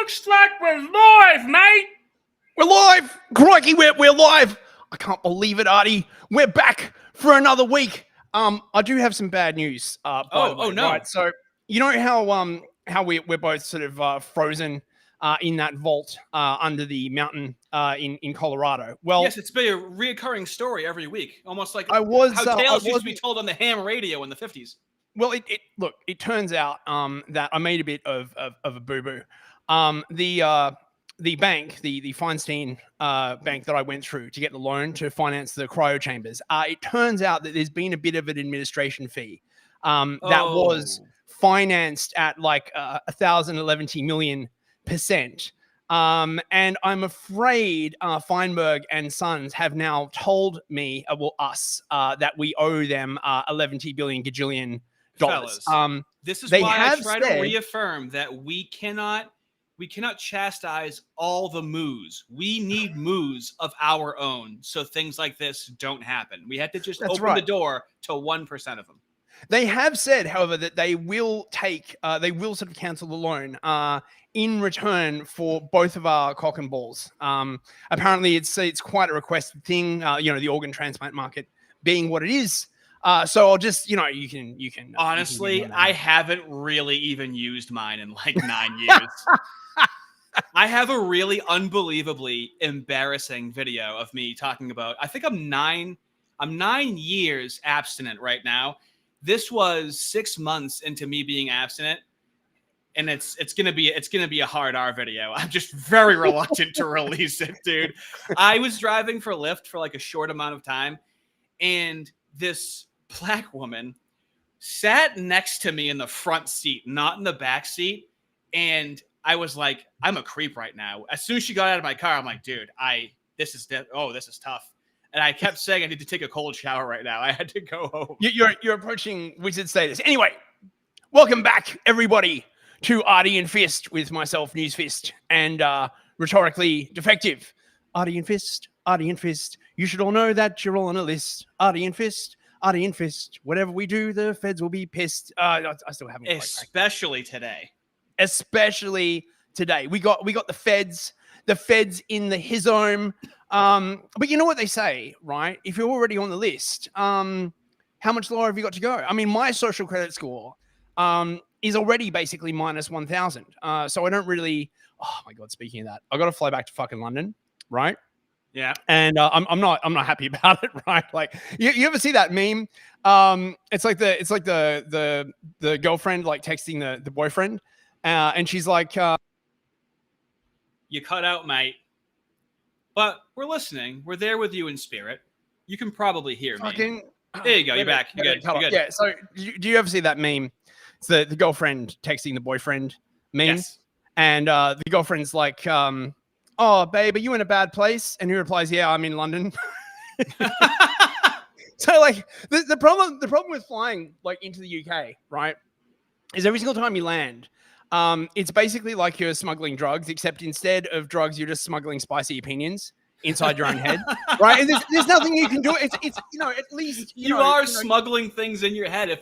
Looks like we're live, mate. We're live! Crikey, we're live! I can't believe it, Artie. We're back for another week. I do have some bad news. By the way, no! Right? So you know how we're both sort of frozen in that vault under the mountain in Colorado. Well, Yes, it's been a reoccurring story every week, almost like how tales used to be told on the ham radio in the 50s. Well, it turns out that I made a bit of a boo-boo. The bank, the Feinstein bank that I went through to get the loan to finance the cryo chambers, it turns out that there's been a bit of an administration fee that was financed at like 1,011 million%. And I'm afraid Feinberg and Sons have now told me, us, that we owe them 11 billion gajillion dollars. Fellas, this is why I try to reaffirm that we cannot chastise all the moos. We need moos of our own so things like this don't happen. We had to just open the door to 1% of them. They have said, however, that they will sort of cancel the loan in return for both of our cock and balls. Apparently, it's quite a requested thing. The organ transplant market being what it is. So I'll just, you can. Honestly, I haven't really even used mine in like 9 years. I have a really unbelievably embarrassing video of me talking about, I think I'm 9 years abstinent right now. This was 6 months into me being abstinent, and it's gonna be a hard R video. I'm just very reluctant to release it, dude. I was driving for Lyft for like a short amount of time, and this black woman sat next to me in the front seat, not in the back seat, and I was like, I'm a creep right now. As soon as she got out of my car, I'm like, dude, this is tough. And I kept saying I need to take a cold shower right now. I had to go home. You're approaching wizard status. Anyway, welcome back, everybody, to Artie and Fist with myself, News Fist, and rhetorically defective Artie and Fist. Artie and Fist. You should all know that you're all on a list. Artie and Fist. Artie and Fist. Whatever we do, the feds will be pissed. I still haven't. Especially today. Especially today. We got the feds in the hizome. But you know what they say, right? If you're already on the list, how much lower have you got to go? I mean, my social credit score is already basically minus 1,000. So I don't really. Oh my god! Speaking of that, I got to fly back to fucking London, right? Yeah. And I'm not happy about it, right? Like you ever see that meme? It's like the girlfriend like texting the boyfriend, and she's like, "You cut out, mate." But we're listening. We're there with you in spirit. You can probably hear me. There you go. You're back. You're good. Yeah. So do you ever see that meme? It's the girlfriend texting the boyfriend meme. Yes. And the girlfriend's like, "Oh, babe, are you in a bad place?" And he replies, "Yeah, I'm in London." So like the problem with flying like into the UK, right, is every single time you land, it's basically like you're smuggling drugs, except instead of drugs, you're just smuggling spicy opinions inside your own head, right? And there's nothing you can do. It's at least you are smuggling things in your head. If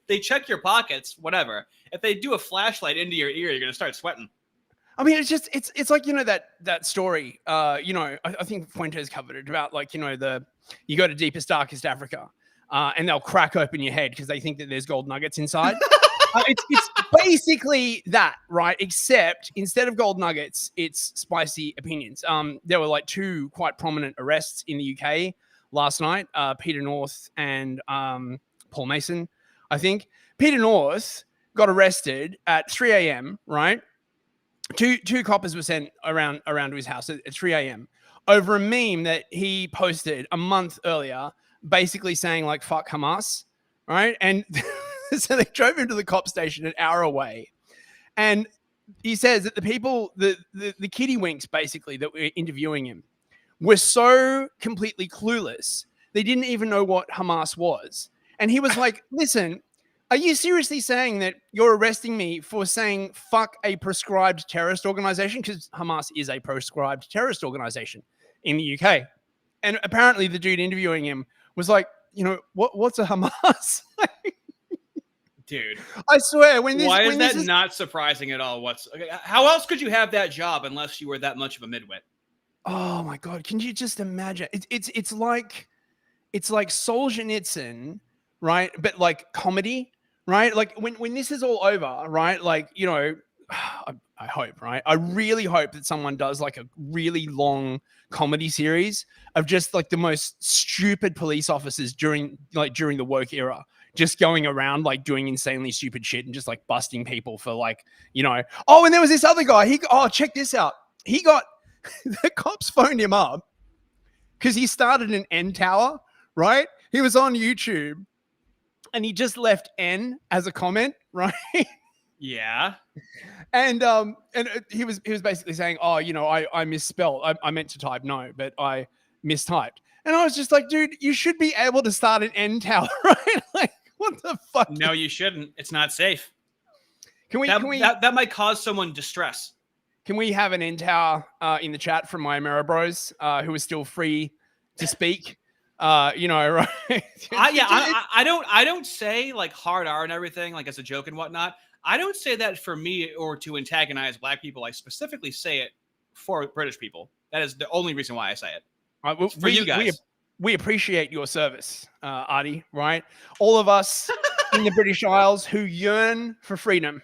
they check your pockets, whatever. If they do a flashlight into your ear, you're gonna start sweating. I mean, it's like that story. I think Fuentes covered it about like you go to deepest darkest Africa, and they'll crack open your head because they think that there's gold nuggets inside. It's basically that, right? Except instead of gold nuggets, it's spicy opinions. There were like 2 quite prominent arrests in the UK last night. Peter North and Paul Mason, I think. Peter North got arrested at 3 a.m., right? Two coppers were sent around to his house at 3 a.m. over a meme that he posted a month earlier, basically saying like, fuck Hamas, right? And so they drove him to the cop station an hour away. And he says that the people, the kiddie winks basically that were interviewing him were so completely clueless. They didn't even know what Hamas was. And he was like, listen, are you seriously saying that you're arresting me for saying fuck a proscribed terrorist organization? Because Hamas is a proscribed terrorist organization in the UK. And apparently the dude interviewing him was like, what's a Hamas? Dude, I swear, when this, why is when that this is, not surprising at all? How else could you have that job unless you were that much of a midwit? oh my god, can you just imagine? It's like Solzhenitsyn, right? But like comedy, right? Like when this is all over, right? Like, you know, I hope, right? I really hope that someone does like a really long comedy series of just like the most stupid police officers during the woke era, just going around like doing insanely stupid shit and just like busting people for like, you know, oh, and there was this other guy. Check this out. He got the cops phoned him up because he started an N tower, right? He was on YouTube and he just left N as a comment, right? Yeah. And he was basically saying, oh, you know, I misspelled. I meant to type no, but I mistyped. And I was just like, dude, you should be able to start an N tower, right? Like, what the fuck? No, you shouldn't. It's not safe. That might cause someone distress. Can we have an N tower in the chat from my Amero bros who are still free to speak? You know, right? I don't say like hard R and everything like as a joke and whatnot. I don't say that for me or to antagonize black people. I specifically say it for British people. That is the only reason why I say it. For you guys. We appreciate your service, Artie, right? All of us in the British Isles who yearn for freedom,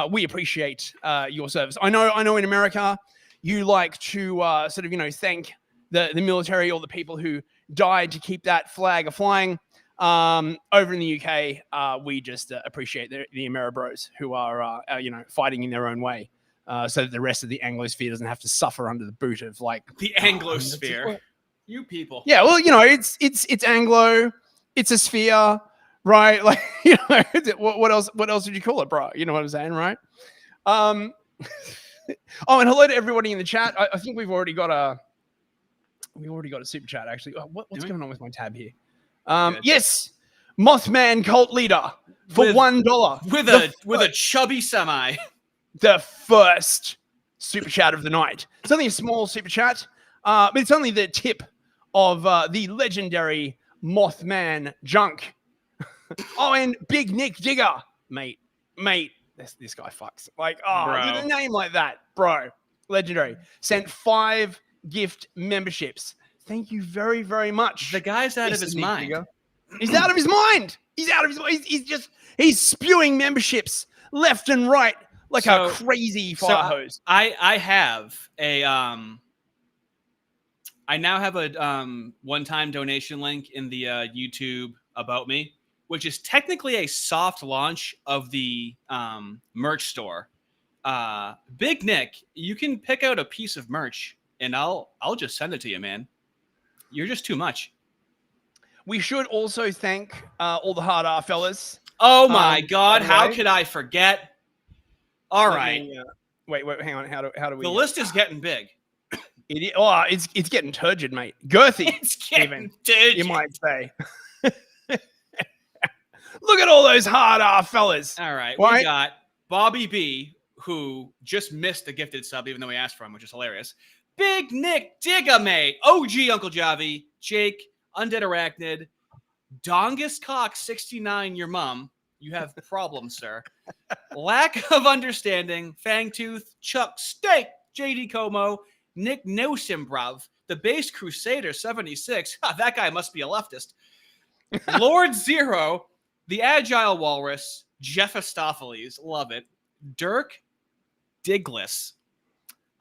we appreciate your service. I know in America, you like to sort of, you know, thank the military or the people who died to keep that flag a-flying. Over in the UK, we just appreciate the Amero bros who are, you know, fighting in their own way so that the rest of the Anglosphere doesn't have to suffer under the boot of like... The Anglosphere. You people. Yeah, well, you know, it's Anglo, it's a sphere, right? Like, you know, what else would you call it, bro? You know what I'm saying, right? Oh, and hello to everybody in the chat. I think we've already got a super chat actually. What's going on with my tab here? Yes, Mothman cult leader for $1 with a chubby semi. The first super chat of the night. It's only a small super chat, but it's only the tip of the legendary Mothman junk. Oh, and Big Nick Digger, mate, this guy fucks. Like, oh, with a name like that, bro, legendary. Sent 5 gift memberships. Thank you very, very much. The guy's out of his mind. Digger. He's out of his mind. He's out of his mind. He's spewing memberships left and right like a crazy fire hose. I have a I now have a one-time donation link in the YouTube About Me, which is technically a soft launch of the merch store. Big Nick, you can pick out a piece of merch and I'll just send it to you, man. You're just too much. We should also thank all the hard R fellas. Oh my God, how could I forget? All right. Wait, hang on. How do we? The list is getting big. It's getting turgid, mate. Girthy. It's getting turgid, you might say. Look at all those hard R fellas. All right, we got Bobby B, who just missed the gifted sub, even though we asked for him, which is hilarious. Big Nick Digga, mate. OG Uncle Javi, Jake, Undead Arachnid, Dongus Cock 69, your mom. You have problems, sir. Lack of understanding, Fangtooth, Chuck Steak, JD Como, Nick Nosimbrov, the Base Crusader 76. That guy must be a leftist. Lord Zero, the Agile Walrus, Jeff Astopheles, love it. Dirk Diglis,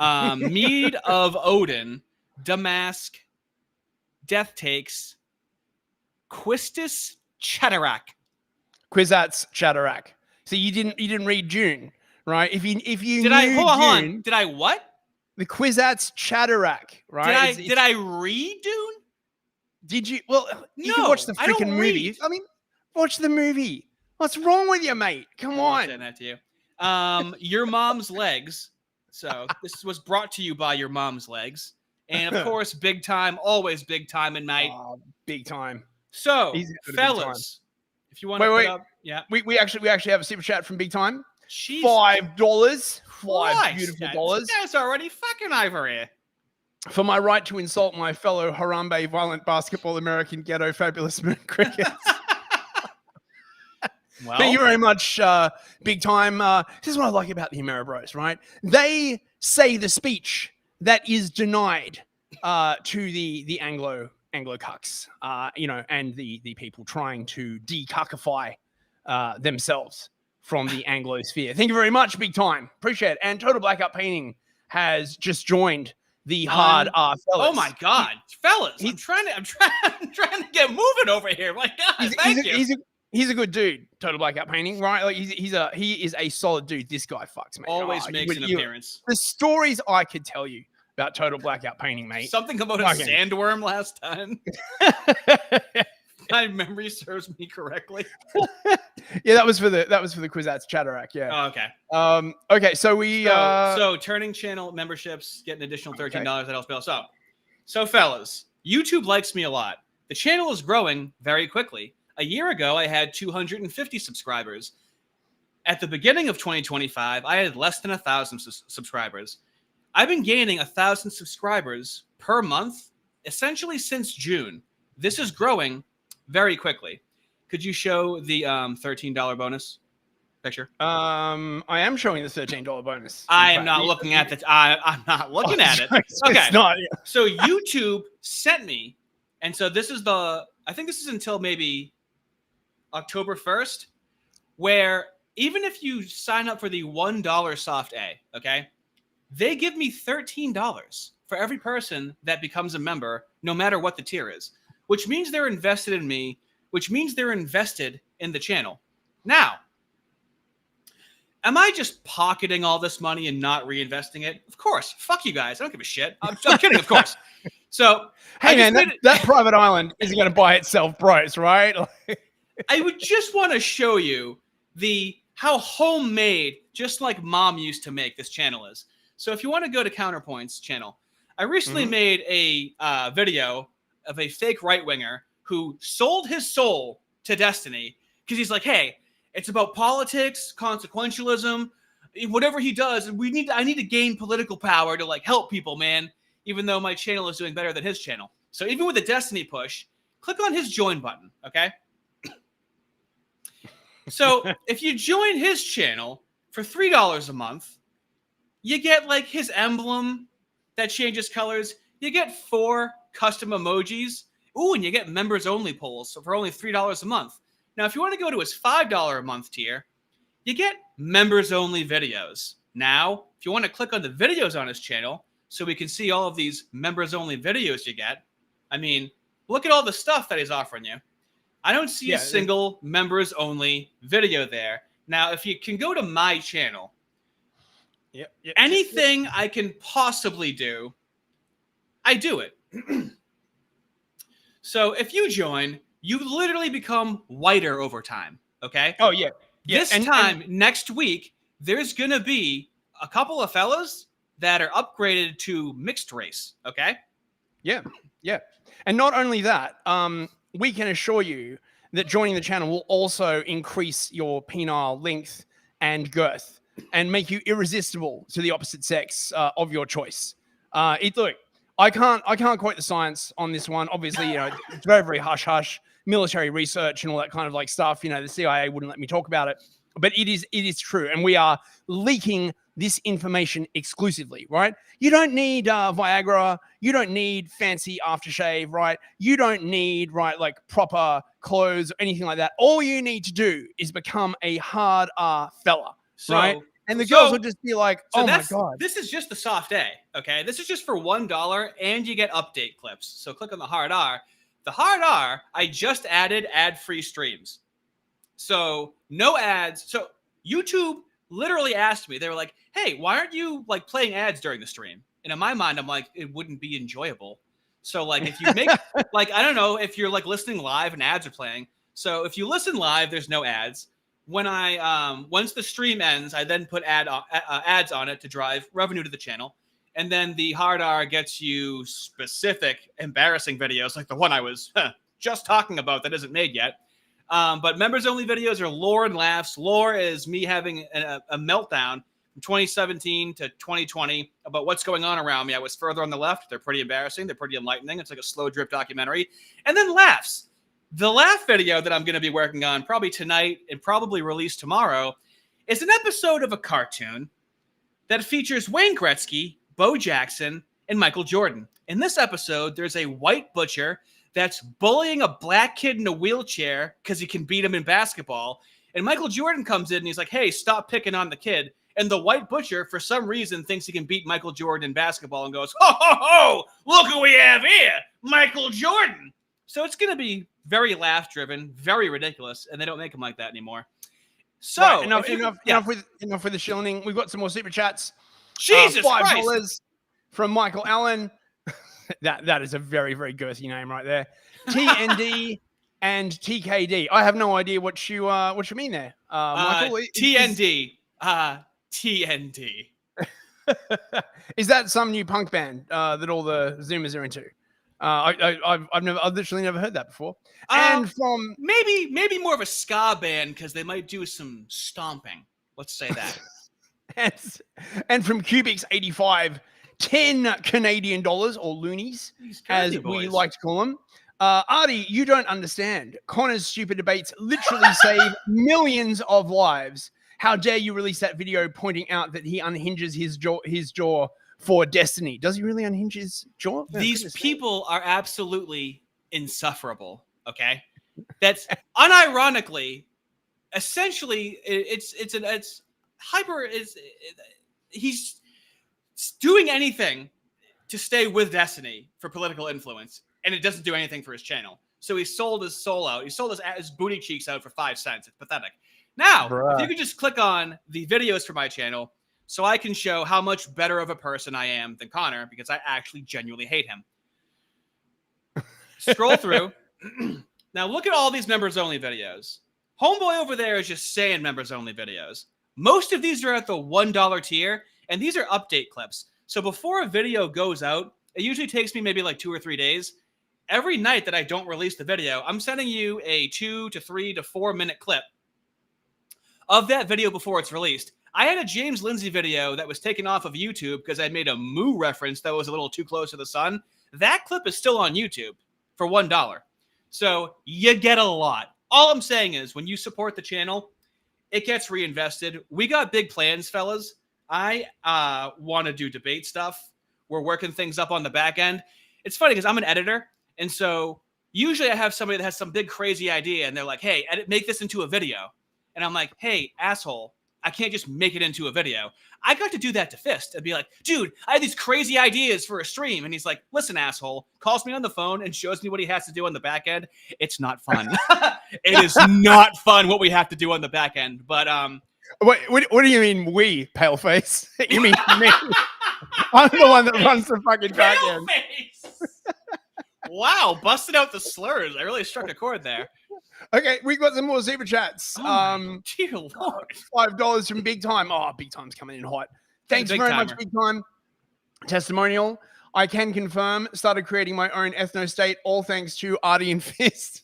Mead of Odin, Damask, Death Takes, Quistis Cheddarak. Quizats Cheddarak. So you didn't read June, right? If you did, I hold on? Did I what? The Quizats Cheddarak, right? Did I read Dune? Did you? Well, you can watch the freaking movie. I mean, watch the movie. What's wrong with you, mate? Come on. I'm saying that to you. Your mom's legs. So this was brought to you by your mom's legs, and of course, big time, always big time in night. Big time. So, fellas, if you want to put up, yeah, we actually have a super chat from Big Time. Jeez. $5. $5 beautiful dollars. That's already fucking ivory. For my right to insult my fellow Harambe violent basketball American ghetto fabulous moon crickets. Well, thank you very much, big time. This is what I like about the Humero Bros, right? They say the speech that is denied to the Anglo cucks, and the people trying to de-cuckify themselves from the Anglo sphere. Thank you very much, big time. Appreciate it. And Total Blackout Painting has just joined the hard R fellas. Oh my God, fellas! I'm trying to get moving over here. My God, thank you. He's a good dude, Total Blackout Painting, right? Like he is a solid dude. This guy fucks, man. Always makes an appearance. The stories I could tell you about Total Blackout Painting, mate. Something about a sandworm last time. My memory serves me correctly. Yeah, that was for the Quizats Chatterack. Yeah. Oh, okay. Okay. So we so turning channel memberships, get an additional $13 that helps bail us out. So fellas, YouTube likes me a lot. The channel is growing very quickly. A year ago, I had 250 subscribers. At the beginning of 2025, I had less than 1,000 subscribers. I've been gaining 1,000 subscribers per month, essentially since June. This is growing very quickly. Could you show the $13 bonus picture? I am showing the $13 bonus. I am not looking at it. I'm not looking at it. Okay. It's not, yeah. So YouTube sent me, and so this is I think this is until maybe October 1st, where even if you sign up for the $1 soft A, okay, they give me $13 for every person that becomes a member, no matter what the tier is, which means they're invested in me, which means they're invested in the channel. Now, am I just pocketing all this money and not reinvesting it? Of course. Fuck you guys. I don't give a shit. I'm kidding, of course. So, hey man, that private island isn't going to buy itself, bros, right? I would just want to show you how homemade, just like mom used to make, this channel is. So if you want to go to Counterpoint's channel, I recently made a video of a fake right-winger who sold his soul to Destiny because he's like, hey, it's about politics, consequentialism, whatever he does. I need to gain political power to like help people, man, even though my channel is doing better than his channel. So even with the Destiny push, click on his join button, okay? So if you join his channel for $3 a month, you get like his emblem that changes colors. You get 4 custom emojis. Ooh, and you get members only polls for only $3 a month. Now, if you want to go to his $5 a month tier, you get members only videos. Now, if you want to click on the videos on his channel so we can see all of these members only videos you get, I mean, look at all the stuff that he's offering you. I don't see a single members only video there. Now, if you can go to my channel, anything I can possibly do, I do it. So if you join, you literally become whiter over time, okay? Oh, yeah. This time, next week, there's going to be a couple of fellas that are upgraded to mixed race, okay? Yeah, yeah. And not only that, we can assure you that joining the channel will also increase your penile length and girth and make you irresistible to the opposite sex of your choice. Look, I can't quote the science on this one. Obviously, it's very, very hush-hush, military research and all that kind of like stuff. The CIA wouldn't let me talk about it. But it is true. And we are leaking this information exclusively, right? You don't need Viagra. You don't need fancy aftershave, right? You don't need, like proper clothes or anything like that. All you need to do is become a hard R fella, right? And the girls will just be like, oh my God. This is just the soft A, okay? This is just for $1 and you get update clips. So click on the hard R. The hard R, I just added ad-free streams. So no ads. So YouTube literally asked me, they were like, hey, why aren't you like playing ads during the stream? And in my mind, I'm like, it wouldn't be enjoyable. So like if you make like, I don't know if you're like listening live and ads are playing. So if you listen live, there's no ads. When once the stream ends, I then put ads on it to drive revenue to the channel. And then the hard R gets you specific embarrassing videos like the one I was just talking about that isn't made yet. But members only videos are lore and laughs. Lore is me having a meltdown from 2017 to 2020 about what's going on around me. I was further on the left. They're pretty embarrassing. They're pretty enlightening. It's like a slow drip documentary. And then laughs. The last video that I'm going to be working on probably tonight and probably released tomorrow is an episode of a cartoon that features Wayne Gretzky, Bo Jackson, and Michael Jordan. In this episode, there's a white butcher that's bullying a black kid in a wheelchair because he can beat him in basketball. And Michael Jordan comes in and he's like, hey, stop picking on the kid. And the white butcher, for some reason, thinks he can beat Michael Jordan in basketball and goes, ho, ho, ho, look who we have here, Michael Jordan. So it's going to be very laugh-driven, very ridiculous, and they don't make them like that anymore. So right, enough with the shilling. We've got some more super chats. Jesus $5 Christ. From Michael Allen. that is a very, very girthy name right there. TND and TKD. I have no idea what you mean there, Michael. TND. TND. Is that some new punk band that all the Zoomers are into? I've literally never heard that before. And from maybe more of a ska band because they might do some stomping. Let's say that. and from Cubics 85, 10 Canadian dollars or loonies, as we like to call them. Artie, you don't understand. Connor's stupid debates literally save millions of lives. How dare you release that video pointing out that he unhinges his jaw for destiny? Does he really unhinge his jaw? These people are absolutely insufferable. Okay, that's unironically, essentially, he's doing anything to stay with destiny for political influence, and it doesn't do anything for his channel. So he sold his soul out. He sold his booty cheeks out for 5 cents. It's pathetic. Now, if you could just click on the videos for my channel so I can show how much better of a person I am than Connor, because I actually genuinely hate him. Scroll through. Now, look at all these members-only videos. Homeboy over there is just saying members-only videos. Most of these are at the $1 tier, and these are update clips. So before a video goes out, it usually takes me maybe like 2 or 3 days. Every night that I don't release the video, I'm sending you a 2 to 3 to 4 minute clip of that video before it's released. I had a James Lindsay video that was taken off of YouTube because I made a moo reference that was a little too close to the sun. That clip is still on YouTube for $1. So you get a lot. All I'm saying is when you support the channel, it gets reinvested. We got big plans, fellas. I want to do debate stuff. We're working things up on the back end. It's funny because I'm an editor. And so usually I have somebody that has some big crazy idea and they're like, hey, make this into a video. And I'm like, hey, asshole, I can't just make it into a video. I got to do that to Fist and be like, dude, I have these crazy ideas for a stream. And he's like, listen, asshole, calls me on the phone and shows me what he has to do on the back end. It's not fun. It is not fun what we have to do on the back end. But what do you mean we, Paleface? You mean me? I'm the one that runs the fucking back end. Wow, busted out the slurs. I really struck a chord there. Okay, we got some more super chats. Oh dear Lord. $5 from Big Time. Oh, Big Time's coming in hot. Thanks very much, Big Time. Testimonial. I can confirm, started creating my own ethno state, all thanks to Artie and Fist.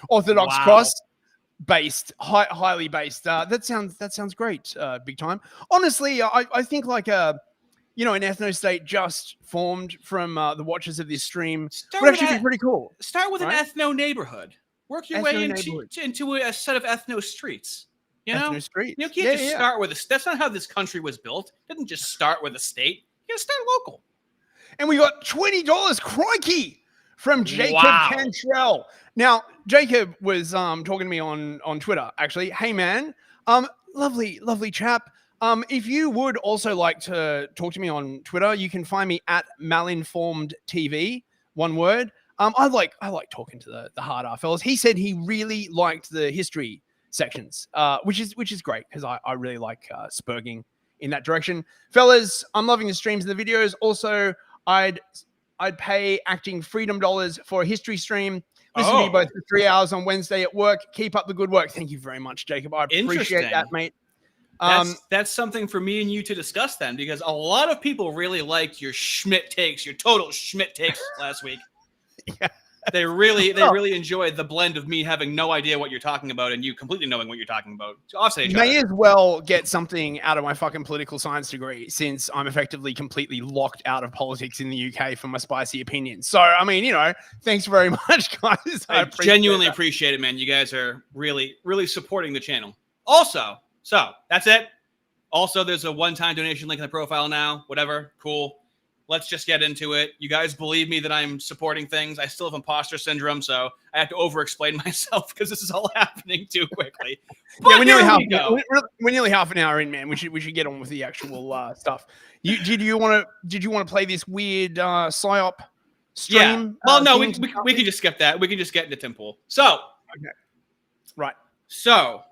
Orthodox cross. Based, highly based. That sounds great, Big Time. Honestly, I think like an ethno state just formed from the watchers of this stream would actually be pretty cool. Start with an ethno neighborhood. Work your way into a set of ethno streets. Ethno streets. You can't just start with that's not how this country was built. It didn't just start with a state. You gotta start local. And we got $20, crikey, from Jacob Cantrell. Now, Jacob was talking to me on Twitter, actually. Hey, man, lovely chap. If you would also like to talk to me on Twitter, you can find me at malinformedtv, one word. I like talking to the hard R fellas. He said he really liked the history sections, which is great because I really like spurging in that direction. Fellas, I'm loving the streams and the videos. Also, I'd pay acting freedom dollars for a history stream. Listen to me both for 3 hours on Wednesday at work. Keep up the good work. Thank you very much, Jacob. I appreciate that, mate. That's something for me and you to discuss then, because a lot of people really liked your Schmitt takes, your total Schmitt takes last week. Yeah. They really enjoy the blend of me having no idea what you're talking about and you completely knowing what you're talking about. So offset each May other. as well get something out of my fucking political science degree, since I'm effectively completely locked out of politics in the UK for my spicy opinions. So, I mean, thanks very much, guys. I genuinely appreciate it, man. You guys are really supporting the channel. Also, so that's it. Also, there's a one-time donation link in the profile now. Whatever. Cool. Let's just get into it. You guys believe me that I'm supporting things. I still have imposter syndrome, so I have to over-explain myself because this is all happening too quickly. But yeah, we're nearly half an hour in, man. We should get on with the actual stuff. Did you want to play this weird psyop stream? Yeah. Well, no, we can just skip that. We can just get into Tim Pool. So, okay, right. So,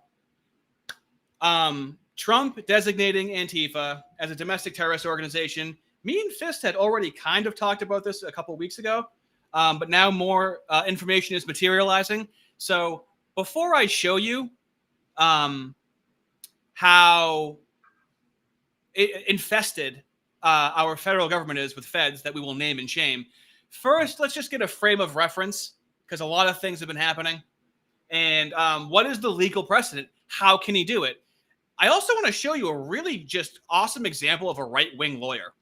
Trump designating Antifa as a domestic terrorist organization. Me and Fist had already kind of talked about this a couple of weeks ago, but now more information is materializing. So before I show you how infested our federal government is with feds that we will name and shame, first, let's just get a frame of reference because a lot of things have been happening. And what is the legal precedent? How can he do it? I also want to show you a really just awesome example of a right-wing lawyer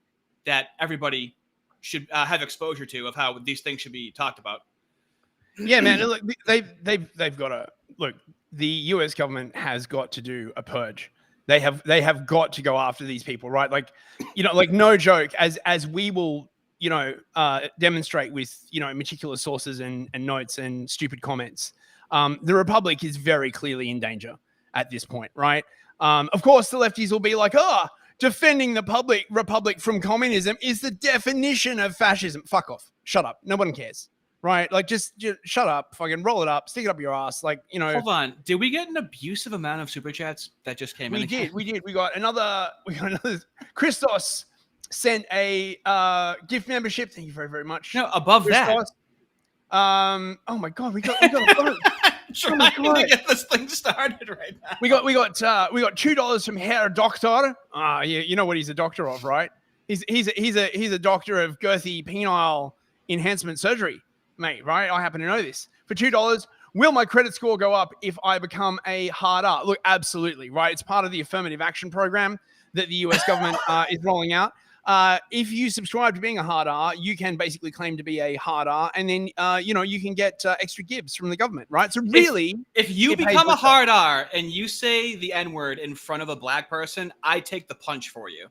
that everybody should have exposure to of how these things should be talked about. Yeah, man. Look, they've got to look. The U.S. government has got to do a purge. They have got to go after these people, right? Like, like no joke. As we will, demonstrate with meticulous sources and notes and stupid comments. The Republic is very clearly in danger at this point, right? Of course, the lefties will be like, defending the Republic from communism is the definition of fascism. Fuck off. Shut up. No one cares. Right? Like, just shut up. Fucking roll it up. Stick it up your ass. Like, Hold on. Did we get an abusive amount of super chats that just came in? We did. We got another. Christos sent a gift membership. Thank you very, very much. No, above Christos. That. Oh my God. We got a trying to get this thing started right now. We got $2 from Herr Doctor. You know what he's a doctor of, right? He's a doctor of girthy penile enhancement surgery, mate. Right? I happen to know this. For $2, will my credit score go up if I become a hard R? Look, absolutely, right? It's part of the affirmative action program that the U.S. government is rolling out. If you subscribe to being a hard R, you can basically claim to be a hard R, and then you can get extra gibs from the government, right? So really, if you become a hard R and you say the N-word in front of a black person, I take the punch for you.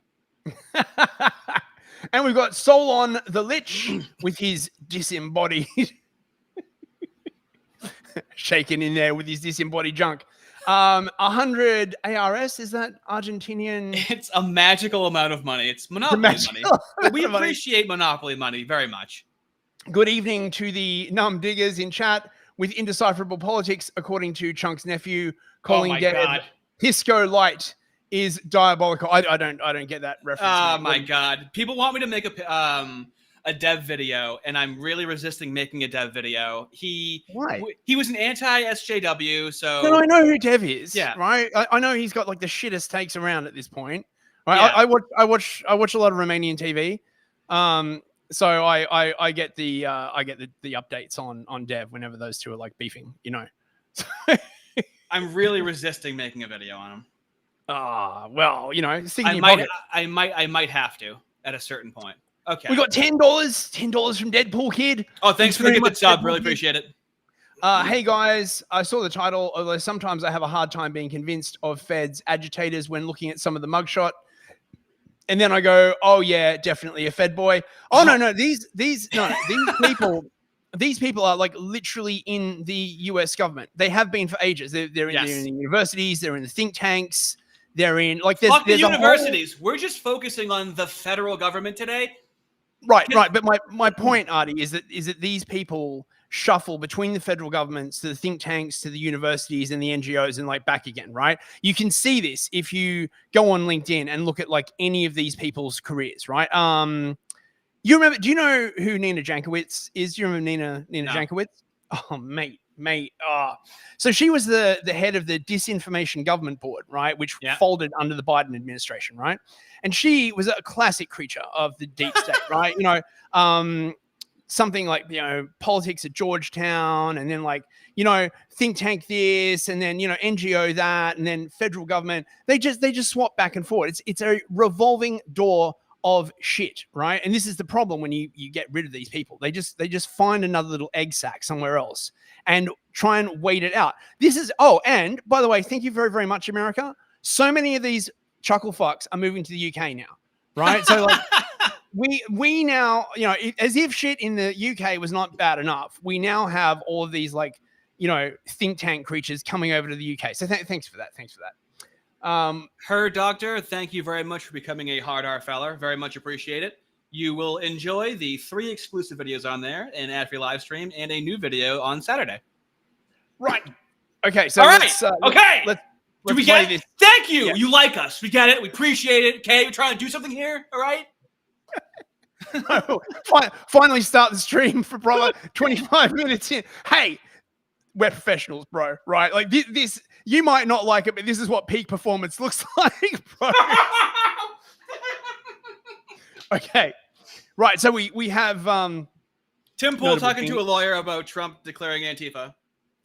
And we've got Solon the Lich with his disembodied shaking in there with his disembodied junk. 100 ARS, is that Argentinian? It's a magical amount of money. It's monopoly money. We appreciate monopoly money very much. Good evening to the numb diggers in chat with indecipherable politics, according to Chunk's nephew, calling dead Hisco Light is diabolical. I don't get that reference. Oh my God. People want me to make a dev video, and I'm really resisting making a dev video. Why? He was an anti-SJW, so... No, I know who Dev is. Yeah. Right? I know he's got like the shittest takes around at this point. Right? Yeah. I watch a lot of Romanian TV. So I get the updates on Dev whenever those two are like beefing, I'm really resisting making a video on him. Well, I might have to at a certain point. Okay. We got $10 from Deadpool Kid. Oh, thanks for the good sub. Really appreciate it. Hey guys, I saw the title, although sometimes I have a hard time being convinced of Fed's agitators when looking at some of the mugshot. And then I go, oh yeah, definitely a Fed boy. Oh no, these people are like literally in the US government. They have been for ages. They're in the universities, they're in the think tanks, they're in like fuck the universities. We're just focusing on the federal government today. Right. But my point, Artie, is that these people shuffle between the federal governments to the think tanks to the universities and the NGOs and like back again, right? You can see this if you go on LinkedIn and look at like any of these people's careers, right? Do you know who Nina Jankowicz is? Do you remember Nina Jankowicz? Oh, mate. So she was the head of the Disinformation Government Board, right? Which folded under the Biden administration, right? And she was a classic creature of the deep state, right? something like, politics at Georgetown, and then like, think tank this, and then, NGO that, and then federal government. They just swap back and forth. It's a revolving door of shit, right? And this is the problem when you get rid of these people. They just find another little egg sac somewhere else and try and wait it out. And by the way, thank you very, very much, America. So many of these chuckle fucks are moving to the UK now, right? So like we now, as if shit in the UK was not bad enough, we now have all of these like, think tank creatures coming over to the UK. So thanks for that. Her doctor, thank you very much for becoming a hard R feller. Very much appreciate it. You will enjoy the 3 exclusive videos on there, an ad-free live stream, and a new video on Saturday. Right. Okay. So all right. Let's do we get it? This. Thank you. Yeah. You like us. We get it. We appreciate it. Okay. We're trying to do something here. All right. Finally start the stream for probably 25 minutes in. Hey, we're professionals, bro. Right? Like this, you might not like it, but this is what peak performance looks like, bro. Okay. Right. So we have Tim Pool talking to a lawyer about Trump declaring Antifa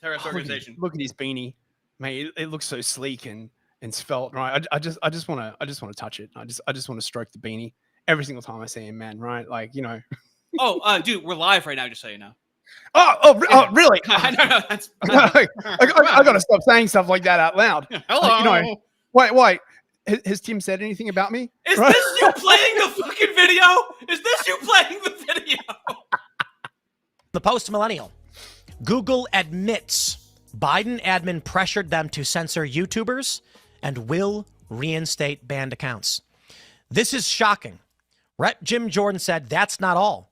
terrorist organization. Look at his beanie, mate. It looks so sleek and svelte, right? I just want to touch it. I just want to stroke the beanie every single time I see him, man. Right? Like, Oh, dude, we're live right now. Just so you know. Oh, really? No, that's. I gotta stop saying stuff like that out loud. Hello. Wait. Has Tim said anything about me? Is this you playing the fucking video? Is this you playing the video? The post-millennial. Google admits Biden admin pressured them to censor YouTubers and will reinstate banned accounts. This is shocking. Rep. Jim Jordan said that's not all.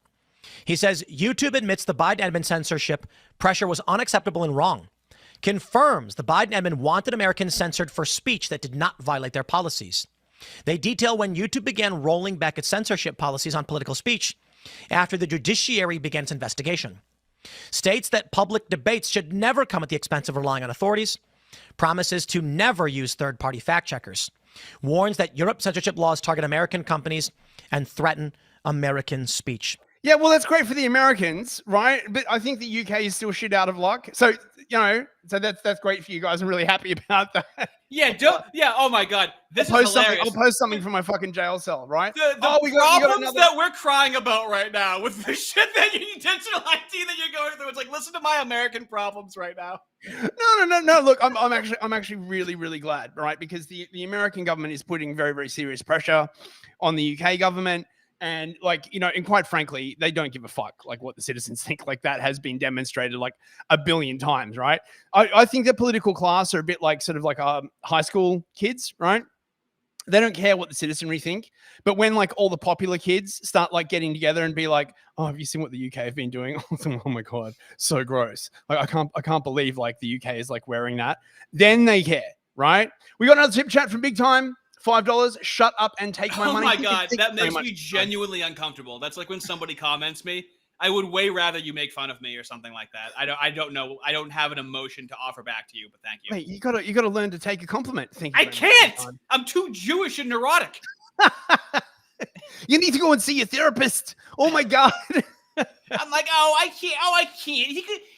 He says YouTube admits the Biden admin censorship pressure was unacceptable and wrong. Confirms the Biden admin wanted Americans censored for speech that did not violate their policies. They detail when YouTube began rolling back its censorship policies on political speech after the judiciary began its investigation. States that public debates should never come at the expense of relying on authorities. Promises to never use third-party fact-checkers. Warns that Europe's censorship laws target American companies and threaten American speech. Yeah, well, that's great for the Americans, right? But I think the UK is still shit out of luck. So, so that's great for you guys. I'm really happy about that. Yeah, oh my God. This is hilarious. I'll post something from my fucking jail cell, right? The problems that we're crying about right now with the shit that you digital ID that you're going through. It's like, listen to my American problems right now. No. Look, I'm actually really, really glad, right? Because the American government is putting very, very serious pressure on the UK government. And and quite frankly, they don't give a fuck like what the citizens think. Like that has been demonstrated like a billion times, right? I think the political class are a bit like sort of like high school kids, right? They don't care what the citizenry think. But when like all the popular kids start like getting together and be like, oh, have you seen what the UK have been doing? Oh my God, so gross. Like I can't believe like the UK is like wearing that. Then they care, right? We got another tip chat from Big Time. $5. Shut up and take my money. Oh my God, that makes me genuinely uncomfortable. That's like when somebody comments me. I would way rather you make fun of me or something like that. I don't know. I don't have an emotion to offer back to you, but thank you. Mate, you gotta learn to take a compliment. I can't. I'm too Jewish and neurotic. You need to go and see your therapist. Oh my God. I'm like, I can't.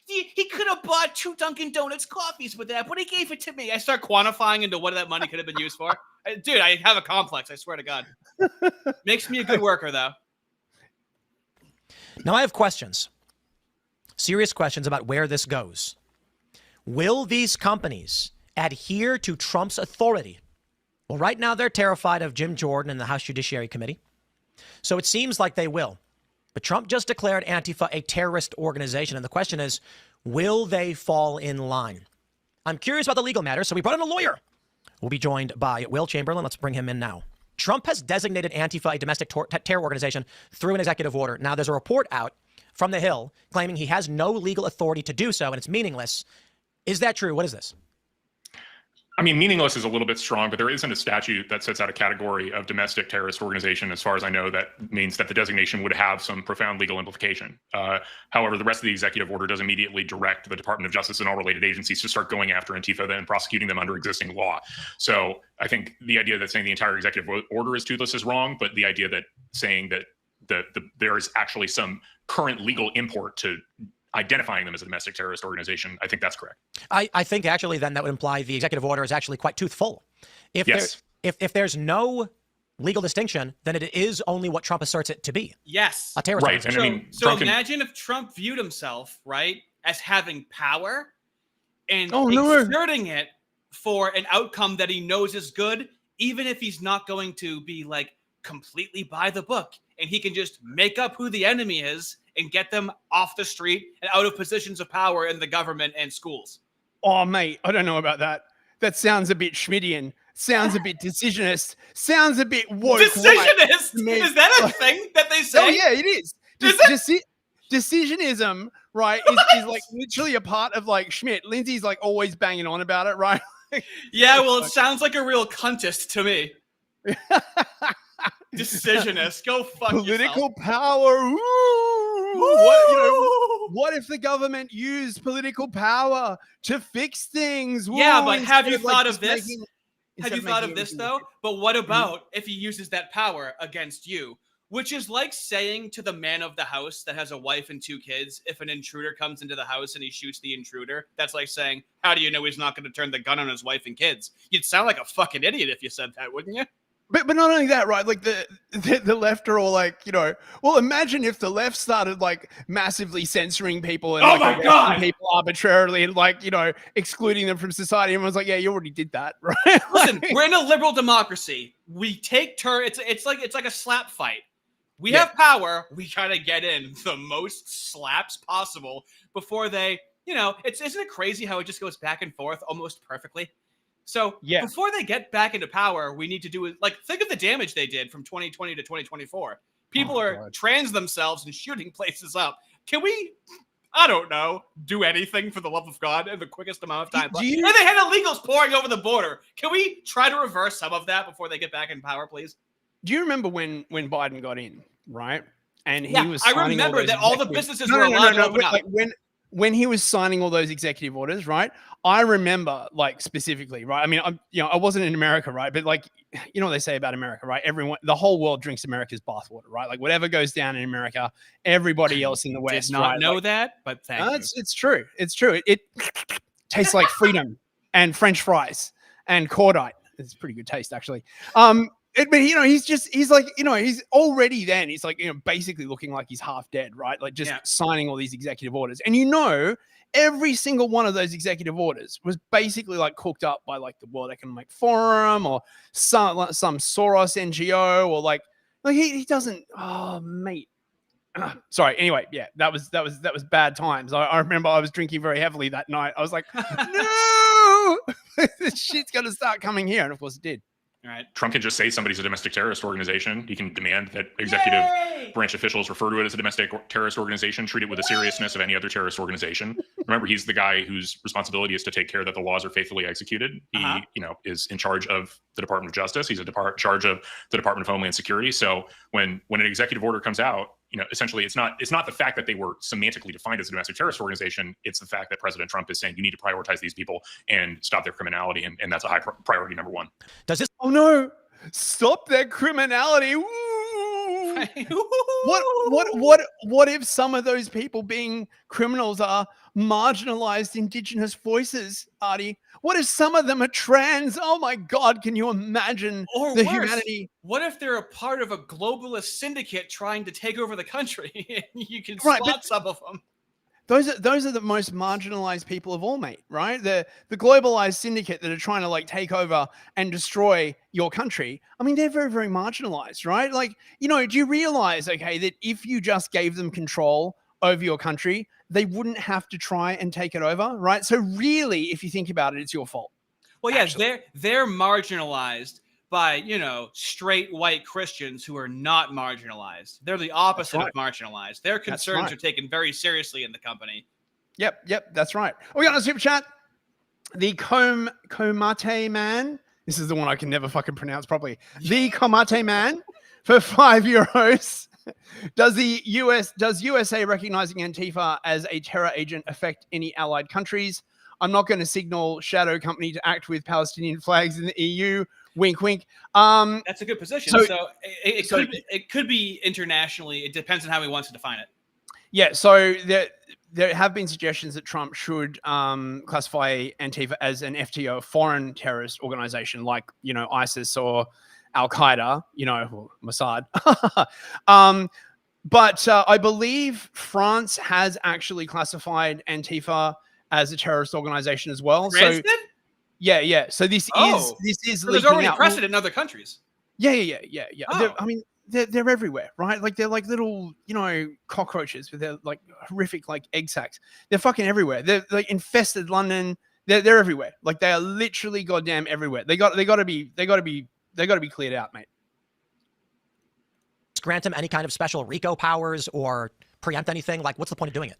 He could have bought 2 Dunkin' Donuts coffees with that, but he gave it to me. I start quantifying into what that money could have been used for. Dude, I have a complex. I swear to God. Makes me a good worker, though. Now I have questions. Serious questions about where this goes. Will these companies adhere to Trump's authority? Well, right now they're terrified of Jim Jordan and the House Judiciary Committee. So it seems like they will. But Trump just declared Antifa a terrorist organization. And the question is, will they fall in line? I'm curious about the legal matter, so we brought in a lawyer. We'll be joined by Will Chamberlain. Let's bring him in now. Trump has designated Antifa a domestic terror organization through an executive order. Now, there's a report out from The Hill claiming he has no legal authority to do so, and it's meaningless. Is that true? What is this? I mean, meaningless is a little bit strong, but there isn't a statute that sets out a category of domestic terrorist organization. As far as I know, that means that the designation would have some profound legal implication. However, the rest of the executive order does immediately direct the Department of Justice and all related agencies to start going after Antifa and prosecuting them under existing law. So I think the idea that saying the entire executive order is toothless is wrong, but the idea that saying that there is actually some current legal import to identifying them as a domestic terrorist organization, I think that's correct. I think actually then that would imply the executive order is actually quite toothful. If if there's no legal distinction, then it is only what Trump asserts it to be. Yes. A terrorist Right. organization. And I mean, So imagine if Trump viewed himself, right, as having power and exerting it for an outcome that he knows is good, even if he's not going to be like completely by the book, and he can just make up who the enemy is and get them off the street and out of positions of power in the government and schools. Oh, mate, I don't know about that. That sounds a bit Schmittian. Sounds a bit decisionist. Sounds a bit woke. Decisionist? Is that a thing that they say? Oh, yeah, it is. Decisionism, right, is like literally a part of like Schmitt. Lindsay's like always banging on about it, right? Yeah, well, it sounds like a real cuntist to me. Decisionist. Go fuck Political yourself. power. Ooh. What if the government used political power to fix things? Yeah, Woo, but have you instead thought just of this? making- Have instead you thought of making this everything- though? But what about if he uses that power against you? Which is like saying to the man of the house that has a wife and 2 kids, if an intruder comes into the house and he shoots the intruder, that's like saying, how do you know he's not going to turn the gun on his wife and kids? You'd sound like a fucking idiot if you said that, wouldn't you? But not only that, right? Like the left are all like, well, imagine if the left started like massively censoring people and Oh like, my arresting God! people arbitrarily and like, excluding them from society. Everyone's like, yeah, you already did that, right? Listen, we're in a liberal democracy. We take turns. It's like a slap fight. We have power. We try to get in the most slaps possible before they, isn't it crazy how it just goes back and forth almost perfectly? So before they get back into power, we need to do it. Like, think of the damage they did from 2020 to 2024. People are trans themselves and shooting places up. Can we, I don't know, do anything for the love of God in the quickest amount of time? And they had illegals pouring over the border. Can we try to reverse some of that before they get back in power, please? Do you remember when Biden got in, right? And he was. I remember that all the businesses were allowed to open up. Like when he was signing all those executive orders, right? I remember, like, specifically, right? I mean, I wasn't in America, right? But like, you know what they say about America, right? The whole world drinks America's bathwater, right? Like, whatever goes down in America, everybody else in the West, did not right? know that, but thank you. It's true. It's true. It tastes like freedom and French fries and cordite. It's pretty good taste, actually. But he's like, he's already then, he's like, basically looking like he's half dead, right? Like just signing all these executive orders. And every single one of those executive orders was basically like cooked up by like the World Economic Forum or some Soros NGO or like he doesn't, oh mate. Sorry. Anyway, yeah, that was bad times. I remember I was drinking very heavily that night. I was like, no, this shit's going to start coming here. And of course it did. Right. Trump can just say somebody's a domestic terrorist organization. He can demand that executive branch officials refer to it as a domestic terrorist organization, treat it with the seriousness of any other terrorist organization. Remember, he's the guy whose responsibility is to take care that the laws are faithfully executed. He, is in charge of the Department of Justice. He's in charge of the Department of Homeland Security. So when an executive order comes out, essentially it's not the fact that they were semantically defined as a domestic terrorist organization. It's the fact that President Trump is saying you need to prioritize these people and stop their criminality. And that's a high priority number one. Does this? Oh no, stop their criminality. What if some of those people being criminals are marginalized indigenous voices, Artie? What if some of them are trans? Oh my God, can you imagine humanity? What if they're a part of a globalist syndicate trying to take over the country? You can spot some of them. Those are the most marginalized people of all, mate, right? The globalized syndicate that are trying to like take over and destroy your country. I mean, they're very, very marginalized, right? Like, do you realize, okay, that if you just gave them control over your country, they wouldn't have to try and take it over, right? So really, if you think about it, it's your fault. Well, yeah, they're marginalized by, straight white Christians who are not marginalized. They're the opposite of marginalized. Their concerns are taken very seriously in the company. Yep, that's right. We got a super chat. The Komate Man. This is the one I can never fucking pronounce properly. The Komate Man for €5. Does USA recognizing Antifa as a terror agent affect any allied countries? I'm not going to signal Shadow Company to act with Palestinian flags in the EU. Wink, wink. That's a good position. So it could be internationally. It depends on how he wants to define it. Yeah, so there have been suggestions that Trump should classify Antifa as an FTO, foreign terrorist organization, like, you know, ISIS or Al Qaeda, you know, or Mossad. But I believe France has actually classified Antifa as a terrorist organization as well. France So did? yeah. So this is So there's leaking already out. precedent in other countries. Yeah. Oh. I mean, they're everywhere, right? Like they're like little, you know, cockroaches with their like horrific like egg sacs. They're fucking everywhere. They're like infested London. They're everywhere. Like they are literally goddamn everywhere. They got to be cleared out, mate. Grant him any kind of special RICO powers or preempt anything? Like, what's the point of doing it?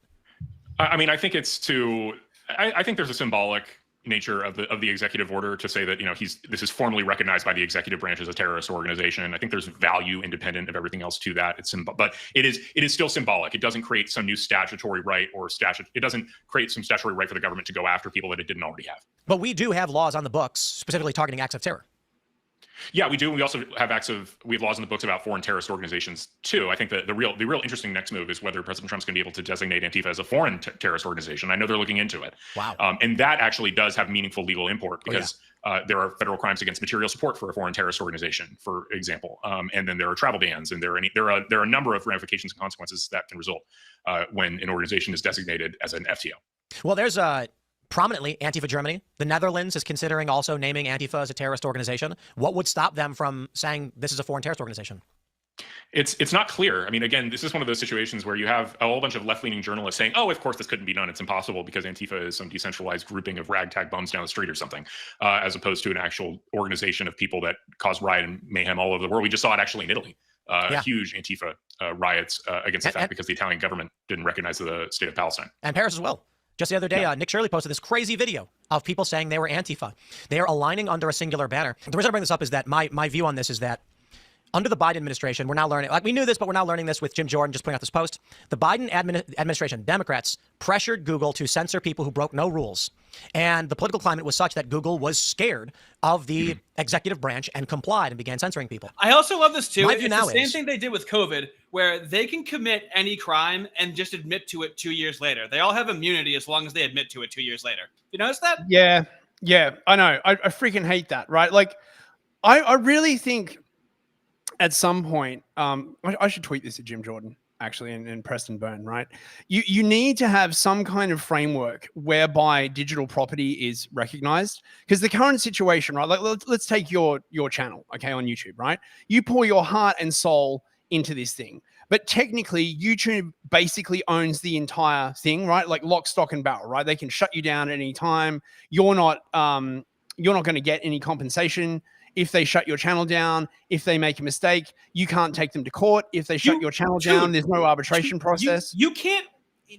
I mean, I think it's to. I think there's a symbolic nature of the executive order to say that, you know, this is formally recognized by the executive branch as a terrorist organization. I think there's value independent of everything else to that. But it is still symbolic. It doesn't create some new statutory right it doesn't create some statutory right for the government to go after people that it didn't already have. But we do have laws on the books specifically targeting acts of terror. Yeah, we do. We also have laws in the books about foreign terrorist organizations too. I think that the real interesting next move is whether President Trump's going to be able to designate Antifa as a foreign terrorist organization. I know they're looking into it. Wow. And that actually does have meaningful legal import because there are federal crimes against material support for a foreign terrorist organization, for example. And then there are travel bans, and there are a number of ramifications and consequences that can result when an organization is designated as an FTO. Well, there's prominently Antifa Germany. The Netherlands is considering also naming Antifa as a terrorist organization. What would stop them from saying this is a foreign terrorist organization? It's not clear. I mean, again, this is one of those situations where you have a whole bunch of left-leaning journalists saying, oh, of course this couldn't be done. It's impossible because Antifa is some decentralized grouping of ragtag bums down the street or something, as opposed to an actual organization of people that cause riot and mayhem all over the world. We just saw it actually in Italy. Huge Antifa riots against the fact because the Italian government didn't recognize the state of Palestine. And Paris as well. Just the other day, Nick Shirley posted this crazy video of people saying they were Antifa. They are aligning under a singular banner. The reason I bring this up is that my view on this is that under the Biden administration, we're now learning, like we knew this, but we're now learning this with Jim Jordan just putting out this post. The Biden administration, Democrats, pressured Google to censor people who broke no rules. And the political climate was such that Google was scared of the executive branch and complied and began censoring people. I also love this too. My It's view the now same is- thing they did with COVID, where they can commit any crime and just admit to it 2 years later. They all have immunity as long as they admit to it 2 years later. You notice that? Yeah, I know. I freaking hate that, right? Like, I really think at some point, I should tweet this at Jim Jordan, actually, and Preston Byrne, right? You need to have some kind of framework whereby digital property is recognized. Because the current situation, right? Like, let's take your channel, okay, on YouTube, right? You pour your heart and soul into this thing. But technically, YouTube basically owns the entire thing, right? Like lock, stock, and barrel, right? They can shut you down at any time. You're not going to get any compensation if they shut your channel down. If they make a mistake, you can't take them to court. If they shut your channel down, there's no arbitration process. You can't.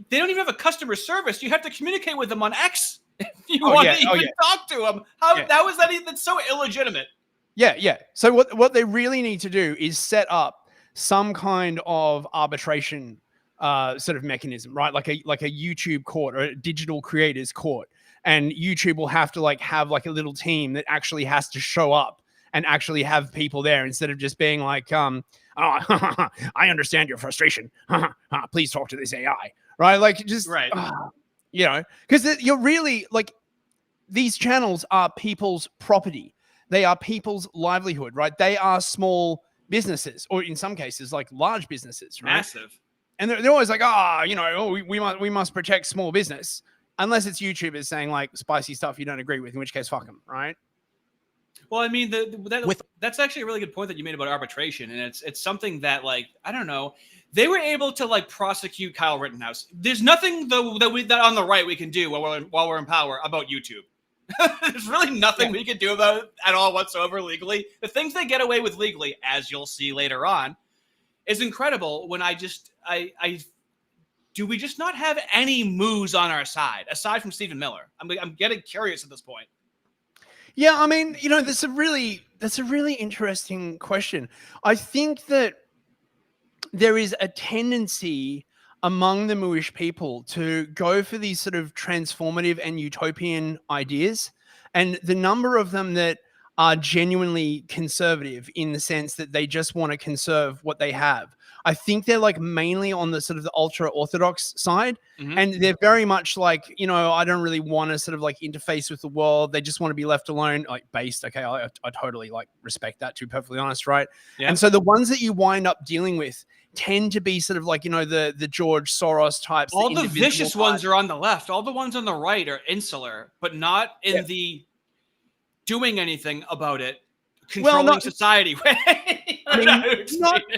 They don't even have a customer service. You have to communicate with them on X if you want to even talk to them. That's so illegitimate. Yeah. So what they really need to do is set up some kind of arbitration sort of mechanism, right? Like a YouTube court or a digital creators court. And YouTube will have to have a little team that actually has to show up and actually have people there instead of just being like, oh, I understand your frustration. Please talk to this AI, right? Like just, right. Because you're really these channels are people's property. They are people's livelihood, right? They are small businesses, or in some cases, large businesses, right? Massive. And they're always like, we must protect small business, unless it's YouTubers saying spicy stuff you don't agree with, in which case, fuck them, right? Well, I mean, that's actually a really good point that you made about arbitration, and it's something that I don't know, they were able to prosecute Kyle Rittenhouse. There's nothing that on the right we can do while we're in power about YouTube. There's really nothing we can do about it at all whatsoever legally. The things they get away with legally, as you'll see later on, is incredible. When do we just not have any moves on our side aside from Stephen Miller? I'm getting curious at this point. Yeah, I mean, that's a really interesting question. I think that there is a tendency among the Moorish people to go for these sort of transformative and utopian ideas. And the number of them that are genuinely conservative in the sense that they just want to conserve what they have, I think they're like mainly on the sort of the ultra orthodox side, Mhm. and they're very much like, you know, I don't really want to sort of like interface with the world. They just want to be left alone, like based. Okay, I totally like respect that, to be perfectly honest, right? Yeah. And so the ones that you wind up dealing with tend to be sort of like, you know, the George Soros types. All the individual vicious types. ones are on the left. All the ones on the right are insular, but not in the doing anything about it, controlling society way. I mean,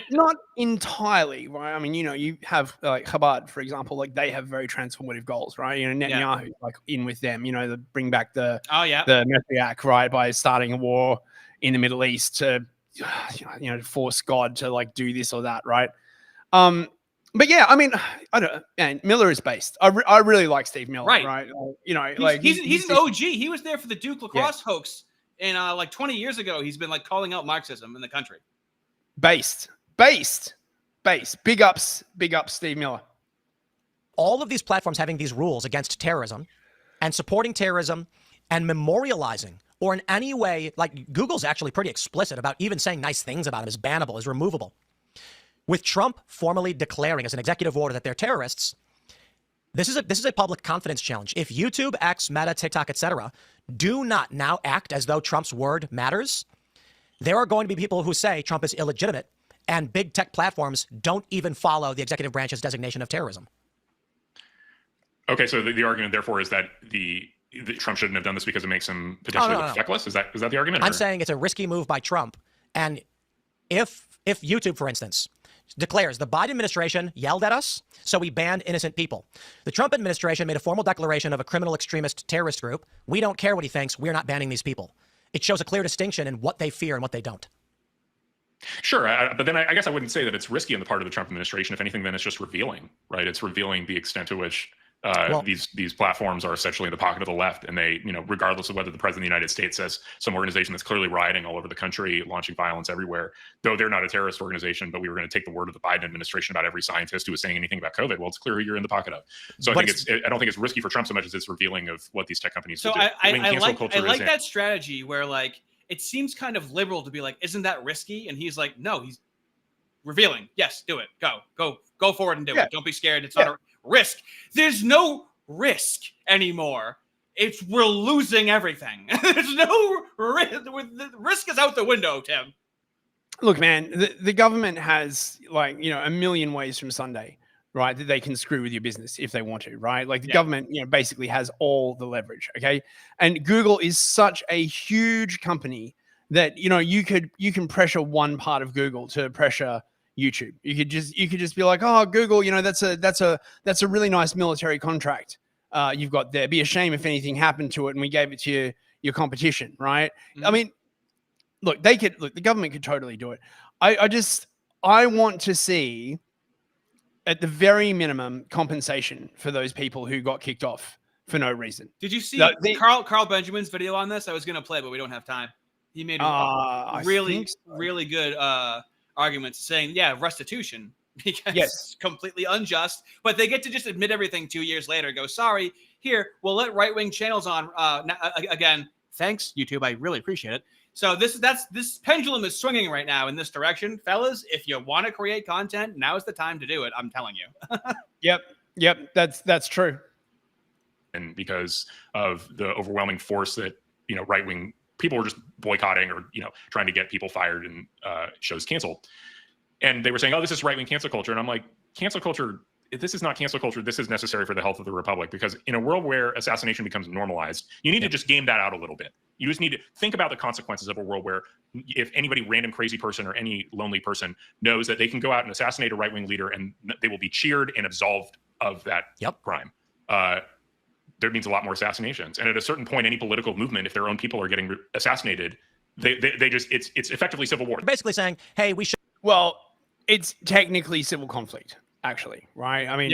not entirely, right? I mean, you know, you have like Chabad, for example, like they have very transformative goals, right? You know, Netanyahu, like in with them, you know, to bring back the Messiah, right, by starting a war in the Middle East to, you know, to force God to like do this or that, right? But yeah, I mean, I don't know. And Miller is based. I really like Steve Miller, right? You know, he's an OG. He was there for the Duke lacrosse hoax, and like 20 years ago, he's been like calling out Marxism in the country. Based. Big ups, Steve Miller. All of these platforms having these rules against terrorism and supporting terrorism and memorializing, or in any way, like Google's actually pretty explicit about even saying nice things about him is bannable, is removable. With Trump formally declaring as an executive order that they're terrorists, this is a public confidence challenge. If YouTube, X, Meta, TikTok, etc., do not now act as though Trump's word matters, there are going to be people who say Trump is illegitimate, and big tech platforms don't even follow the executive branch's designation of terrorism. Okay, so the argument, therefore, is that Trump shouldn't have done this because it makes him potentially look feckless? Is that the argument? I'm saying it's a risky move by Trump. And if YouTube, for instance, declares the Biden administration yelled at us, so we banned innocent people. The Trump administration made a formal declaration of a criminal extremist terrorist group. We don't care what he thinks. We're not banning these people. It shows a clear distinction in what they fear and what they don't. Sure, but then I guess I wouldn't say that it's risky on the part of the Trump administration. If anything, then it's just revealing, right? It's revealing the extent to which these platforms are essentially in the pocket of the left, and they, you know, regardless of whether the president of the United States says some organization that's clearly rioting all over the country, launching violence everywhere, though they're not a terrorist organization, but we were going to take the word of the Biden administration about every scientist who was saying anything about COVID. Well, it's clear who you're in the pocket of. So I don't think it's risky for Trump so much as it's revealing of what these tech companies do. I like that strategy where like it seems kind of liberal to be like, isn't that risky? And he's like, no, he's revealing. Yes, do it. Go forward and do it. Don't be scared. It's not a risk. There's no risk anymore. We're losing everything. There's no risk. The risk is out the window, Tim. Look, man, the government has like, you know, a million ways from Sunday, right, that they can screw with your business if they want to, right? Like the government, you know, basically has all the leverage, okay? And Google is such a huge company that, you know, you can pressure one part of Google to pressure YouTube. You could just be like, oh, Google, you know, that's a really nice military contract you've got there. It'd be a shame if anything happened to it and we gave it to your competition, right? Mm-hmm. I mean, the government could totally do it. I want to see, at the very minimum, compensation for those people who got kicked off for no reason. Did you see Carl Benjamin's video on this? I was going to play, but we don't have time. He made really good arguments saying, restitution, because it's completely unjust, but they get to just admit everything 2 years later, go, sorry, here, we'll let right-wing channels on again. Thanks, YouTube. I really appreciate it. So this pendulum is swinging right now in this direction. Fellas, if you want to create content, now is the time to do it. I'm telling you. Yep. That's true. And because of the overwhelming force that, you know, right-wing people were just boycotting or, you know, trying to get people fired and shows canceled. And they were saying, oh, this is right-wing cancel culture. And I'm like, cancel culture, this is not cancel culture. This is necessary for the health of the republic, because in a world where assassination becomes normalized, you need to just game that out a little bit. You just need to think about the consequences of a world where if anybody, random crazy person or any lonely person, knows that they can go out and assassinate a right-wing leader and they will be cheered and absolved of that crime. There means a lot more assassinations. And at a certain point, any political movement, if their own people are getting assassinated, they just, it's effectively civil war. Basically saying, hey, we should. Well, it's technically civil conflict, actually, right? I mean,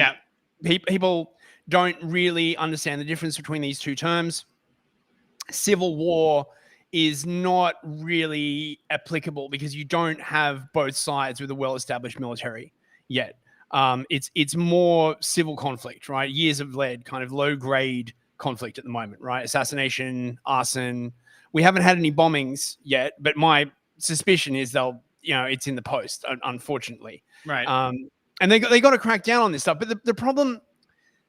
people don't really understand the difference between these two terms. Civil war is not really applicable because you don't have both sides with a well-established military yet. It's more civil conflict, right? Years of lead, kind of low-grade conflict at the moment, right? Assassination, arson. We haven't had any bombings yet, but my suspicion is it's in the post, unfortunately. Right. And they got to crack down on this stuff. But the problem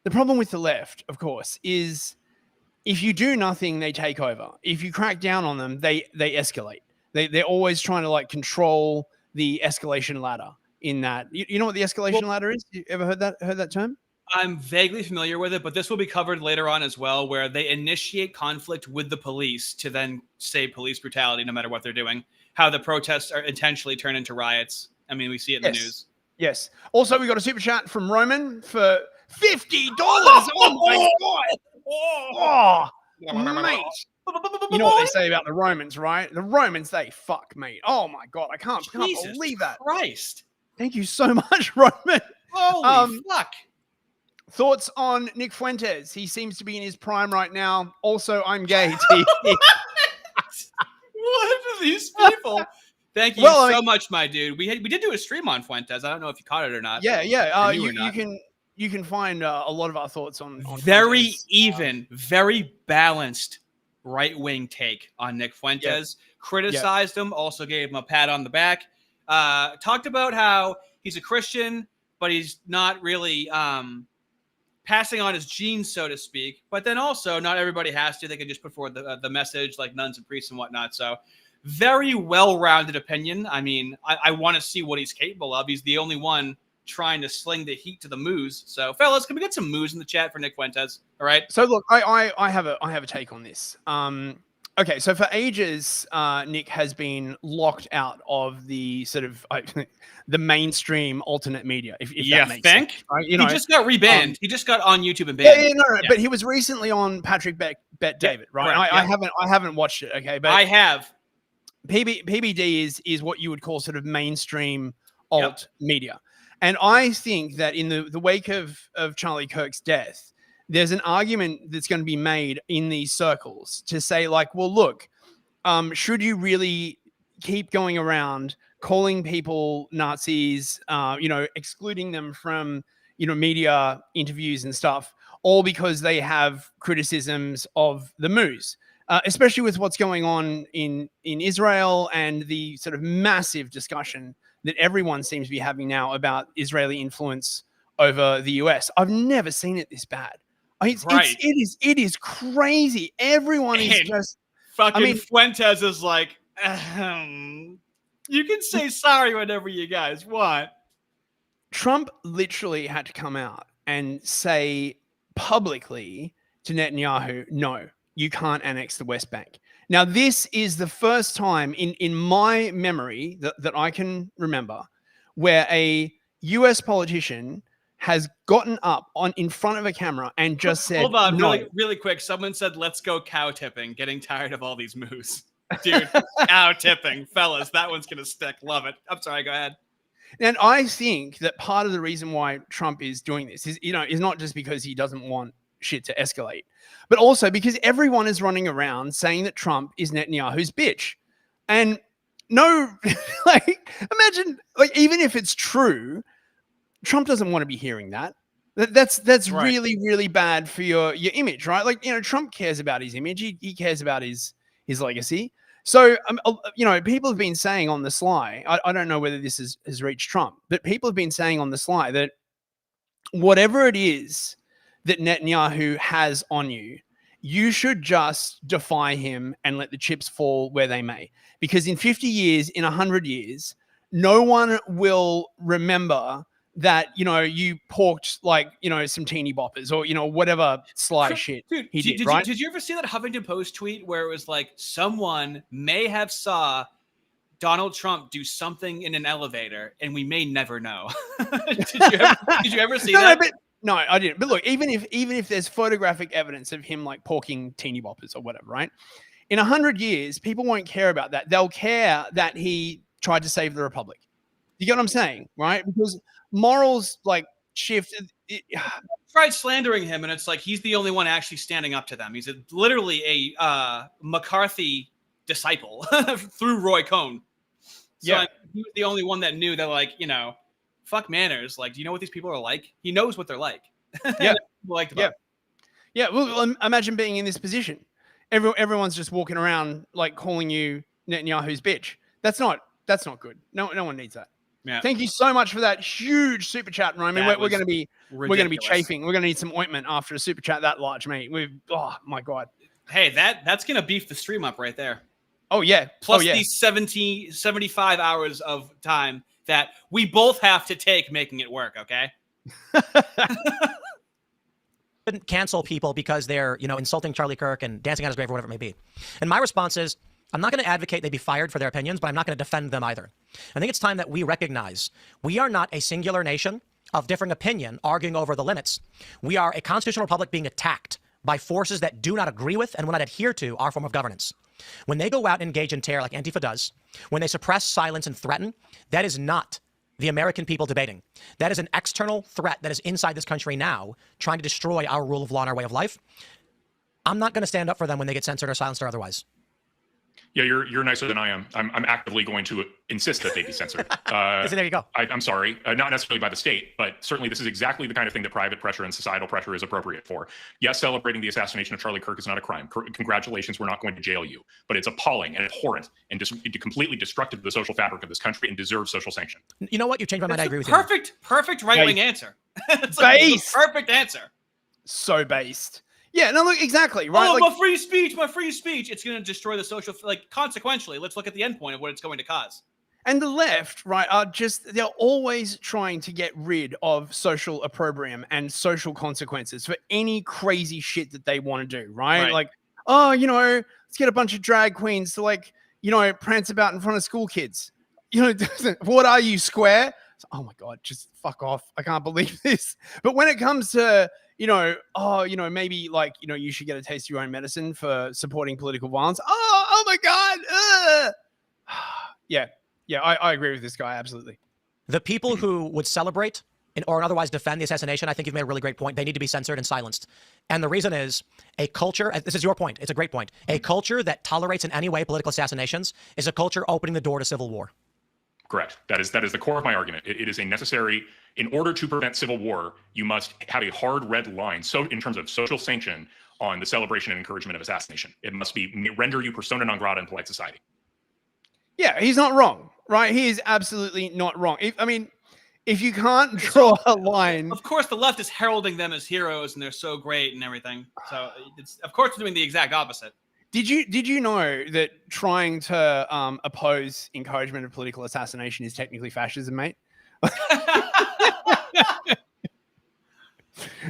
with the left, of course, is if you do nothing, they take over. If you crack down on them, they escalate. They're always trying to like control the escalation ladder. In that, you know what the escalation ladder is? You ever heard that term? I'm vaguely familiar with it, but this will be covered later on as well, where they initiate conflict with the police to then say police brutality, no matter what they're doing. How the protests are intentionally turned into riots. I mean, we see it in the news. Yes. Also, we got a super chat from Roman for $50. Oh my god! Oh, mate. You know what they say about the Romans, right? The Romans, they fuck, mate. Oh my god, I can't believe that. Christ. Thank you so much, Roman. Holy fuck. Thoughts on Nick Fuentes? He seems to be in his prime right now. Also, I'm gay. What are these people? Thank you so much, my dude. We did do a stream on Fuentes. I don't know if you caught it or not. Yeah. You can find a lot of our thoughts on very Fuentes. even, very balanced right-wing take on Nick Fuentes. Criticized him, also gave him a pat on the back. Talked about how he's a Christian, but he's not really passing on his genes, so to speak. But then also, not everybody has to. They can just put forward the message, like nuns and priests and whatnot. So, very well-rounded opinion. I mean, I want to see what he's capable of. He's the only one trying to sling the heat to the moos. So, fellas, can we get some moos in the chat for Nick Fuentes? All right. So, look, I have a take on this. Okay, so for ages, Nick has been locked out of the sort of the mainstream alternate media. If that makes sense, right? He just got rebanned. He just got on YouTube and banned. No. But he was recently on Patrick Bet David, right? I haven't watched it. Okay, but I have. PBD is what you would call sort of mainstream alt media, and I think that in the wake of Charlie Kirk's death, there's an argument that's going to be made in these circles to say, like, well, look, should you really keep going around calling people Nazis, excluding them from, media interviews and stuff, all because they have criticisms of the moos, especially with what's going on in Israel and the sort of massive discussion that everyone seems to be having now about Israeli influence over the US. I've never seen it this bad. It is crazy. Everyone is just fucking Fuentes is like, you can say sorry whenever you guys want. Trump literally had to come out and say publicly to Netanyahu, no, you can't annex the West Bank. Now, this is the first time in my memory that I can remember where a US politician has gotten up in front of a camera and just said, hold on, no. really quick. Someone said, let's go cow tipping. Getting tired of all these moves. Dude, cow tipping. Fellas, that one's going to stick. Love it. I'm sorry, go ahead. And I think that part of the reason why Trump is doing this is not just because he doesn't want shit to escalate, but also because everyone is running around saying that Trump is Netanyahu's bitch. And no, imagine, even if it's true, Trump doesn't want to be hearing that. That's right. Really, really bad for your image, right? Trump cares about his image. He cares about his legacy. So, people have been saying on the sly, I don't know whether this has reached Trump, but people have been saying on the sly that whatever it is that Netanyahu has on you, you should just defy him and let the chips fall where they may. Because in 50 years, in 100 years, no one will remember that, you porked some teeny boppers or, whatever sly shit he did, right? Did you ever see that Huffington Post tweet where it was like someone may have saw Donald Trump do something in an elevator and we may never know? Did you ever see that? No, I didn't. But look, even if there's photographic evidence of him porking teeny boppers or whatever, right? In 100 years, people won't care about that. They'll care that he tried to save the Republic. You get what I'm saying, right? Because morals shift. Tried slandering him, and it's like he's the only one actually standing up to them. He's literally a McCarthy disciple through Roy Cohn. So he was the only one that knew that, fuck manners. Do you know what these people are like? He knows what they're like. Yeah, liked about. Yeah. Well, imagine being in this position. Everyone's just walking around calling you Netanyahu's bitch. That's not That's not good. No one needs that. Yeah. Thank you so much for that huge super chat, Roman. That We're going to be ridiculous. chafing. We're going to need some ointment after a super chat that large, mate. Oh my god. Hey, that's gonna beef the stream up right there. Oh yeah. Plus oh, yeah. these 75 hours of time that we both have to take making it work. Okay. Shouldn't cancel people because they're, insulting Charlie Kirk and dancing on his grave or whatever it may be. And my response is, I'm not going to advocate they be fired for their opinions, but I'm not going to defend them either. I think it's time that we recognize we are not a singular nation of differing opinion arguing over the limits. We are a constitutional republic being attacked by forces that do not agree with and will not adhere to our form of governance. When they go out and engage in terror like Antifa does, when they suppress, silence, and threaten, that is not the American people debating. That is an external threat that is inside this country now, trying to destroy our rule of law and our way of life. I'm not going to stand up for them when they get censored or silenced or otherwise. Yeah, you're nicer than I am. I'm actively going to insist that they be censored. So there you go. I'm sorry, not necessarily by the state, but certainly this is exactly the kind of thing that private pressure and societal pressure is appropriate for. Yes, celebrating the assassination of Charlie Kirk is not a crime. Congratulations, we're not going to jail you. But it's appalling and abhorrent and completely destructive to the social fabric of this country and deserves social sanction. You know what? You changed my mind. I agree with you. Perfect right-wing answer. It's Base. The perfect answer. So based. Yeah, no, look, exactly, right? Oh, my free speech. It's going to destroy the social, consequentially, let's look at the end point of what it's going to cause. And the left, right, they're always trying to get rid of social opprobrium and social consequences for any crazy shit that they want to do, right? Like, let's get a bunch of drag queens to prance about in front of school kids. What are you, square? Oh my God, just fuck off. I can't believe this. But when it comes to, maybe you should get a taste of your own medicine for supporting political violence. Oh my God. Yeah, I agree with this guy. Absolutely. The people who would celebrate or otherwise defend the assassination, I think you've made a really great point. They need to be censored and silenced. And the reason is a culture, this is your point. It's a great point. A culture that tolerates in any way political assassinations is a culture opening the door to civil war. Correct. That is the core of my argument. It is a necessary, in order to prevent civil war, you must have a hard red line. So in terms of social sanction on the celebration and encouragement of assassination, it must render you persona non grata in polite society. Yeah, he's not wrong, right? He is absolutely not wrong. If you can't draw a line, of course, the left is heralding them as heroes and they're so great and everything. So it's, of course, doing the exact opposite. Did you know that trying to oppose encouragement of political assassination is technically fascism, mate?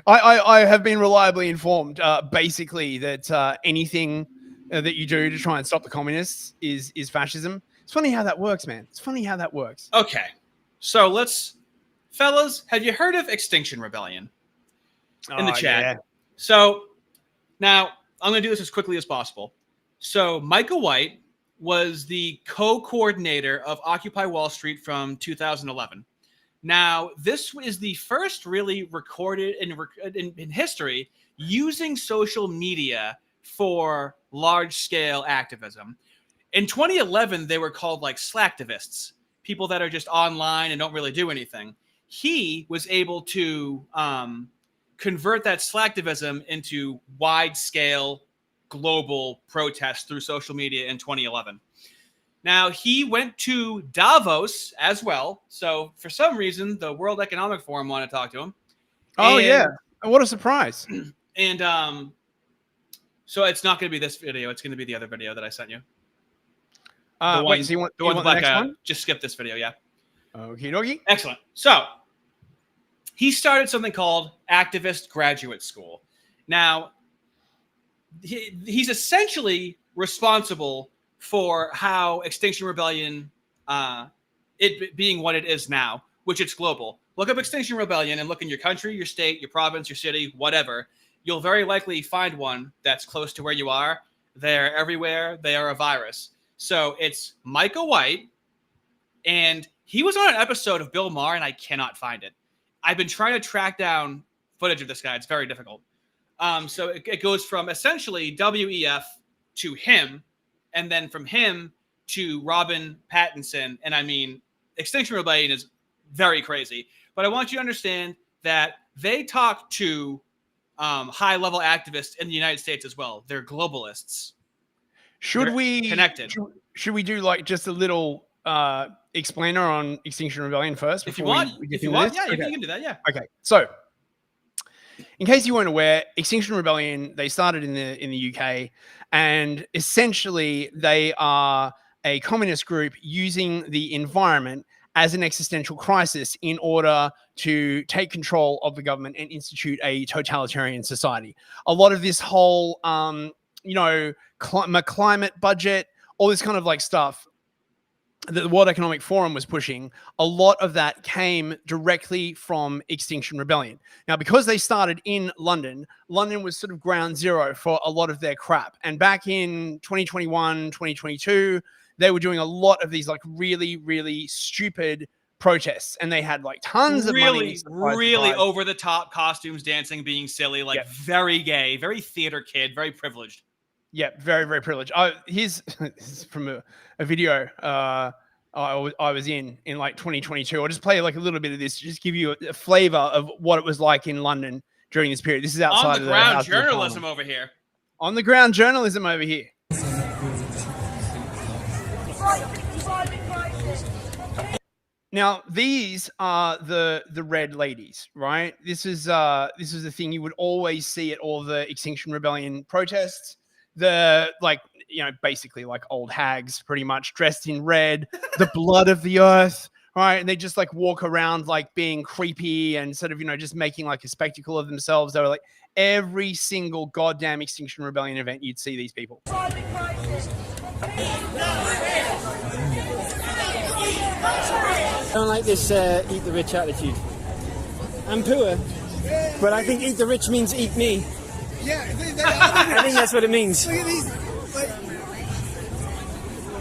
I have been reliably informed, basically, that anything that you do to try and stop the communists is fascism. It's funny how that works, man. It's funny how that works. Okay, so fellas, have you heard of Extinction Rebellion? In the chat. Yeah. So now I'm going to do this as quickly as possible. So Micah White was the co-coordinator of Occupy Wall Street from 2011. Now, this is the first really recorded in history using social media for large-scale activism. In 2011, they were called slacktivists, people that are just online and don't really do anything. He was able to convert that slacktivism into wide-scale global protests through social media in 2011. Now, he went to Davos as well. So for some reason, the World Economic Forum wanted to talk to him. Oh, yeah. What a surprise. And so it's not going to be this video. It's going to be the other video that I sent you. The one with the next one? Just skip this video, yeah. Okie dokie. Excellent. So he started something called Activist Graduate School. Now, he's essentially responsible for how Extinction Rebellion, it being what it is now, which it's global. Look up Extinction Rebellion and look in your country, your state, your province, your city, whatever. You'll very likely find one that's close to where you are. They're everywhere. They are a virus. So it's Micah White, and he was on an episode of Bill Maher, and I cannot find it. I've been trying to track down footage of this guy. It's very difficult. So it goes from essentially WEF to him, and then from him to Robin Pattinson. And I mean, Extinction Rebellion is very crazy. But I want you to understand that they talk to high-level activists in the United States as well. They're globalists. Should we connected? Should we do just a little explainer on Extinction Rebellion first? If you want, yeah, okay. you can do that, yeah. Okay, so in case you weren't aware, Extinction Rebellion, they started in the UK, and essentially they are a communist group using the environment as an existential crisis in order to take control of the government and institute a totalitarian society. A lot of this whole, climate budget, all this kind of like stuff that the World Economic Forum was pushing, a lot of that came directly from Extinction Rebellion. Now, because they started in London, London was sort of ground zero for a lot of their crap. And back in 2021, 2022, they were doing a lot of these like really, really stupid protests, and they had like tons of money. Really over the top costumes, dancing, being silly, like very gay, very theater kid, very privileged. Yeah, very, very privileged. This is from a video I was in like 2022. I'll just play like a little bit of this, just give you a flavor of what it was like in London during this period. This is outside on the ground journalism over here. On the ground journalism over here. Now, these are the red ladies, right? This is the thing you would always see at all the Extinction Rebellion protests. The basically like old hags, pretty much dressed in red, the blood of the earth, right? And they just like walk around like being creepy and sort of just making like a spectacle of themselves. They were like every single goddamn Extinction Rebellion event, you'd see these people. I don't like this eat the rich attitude. I'm poor, but I think eat the rich means eat me. Yeah, I think that's what it means. Look at these, look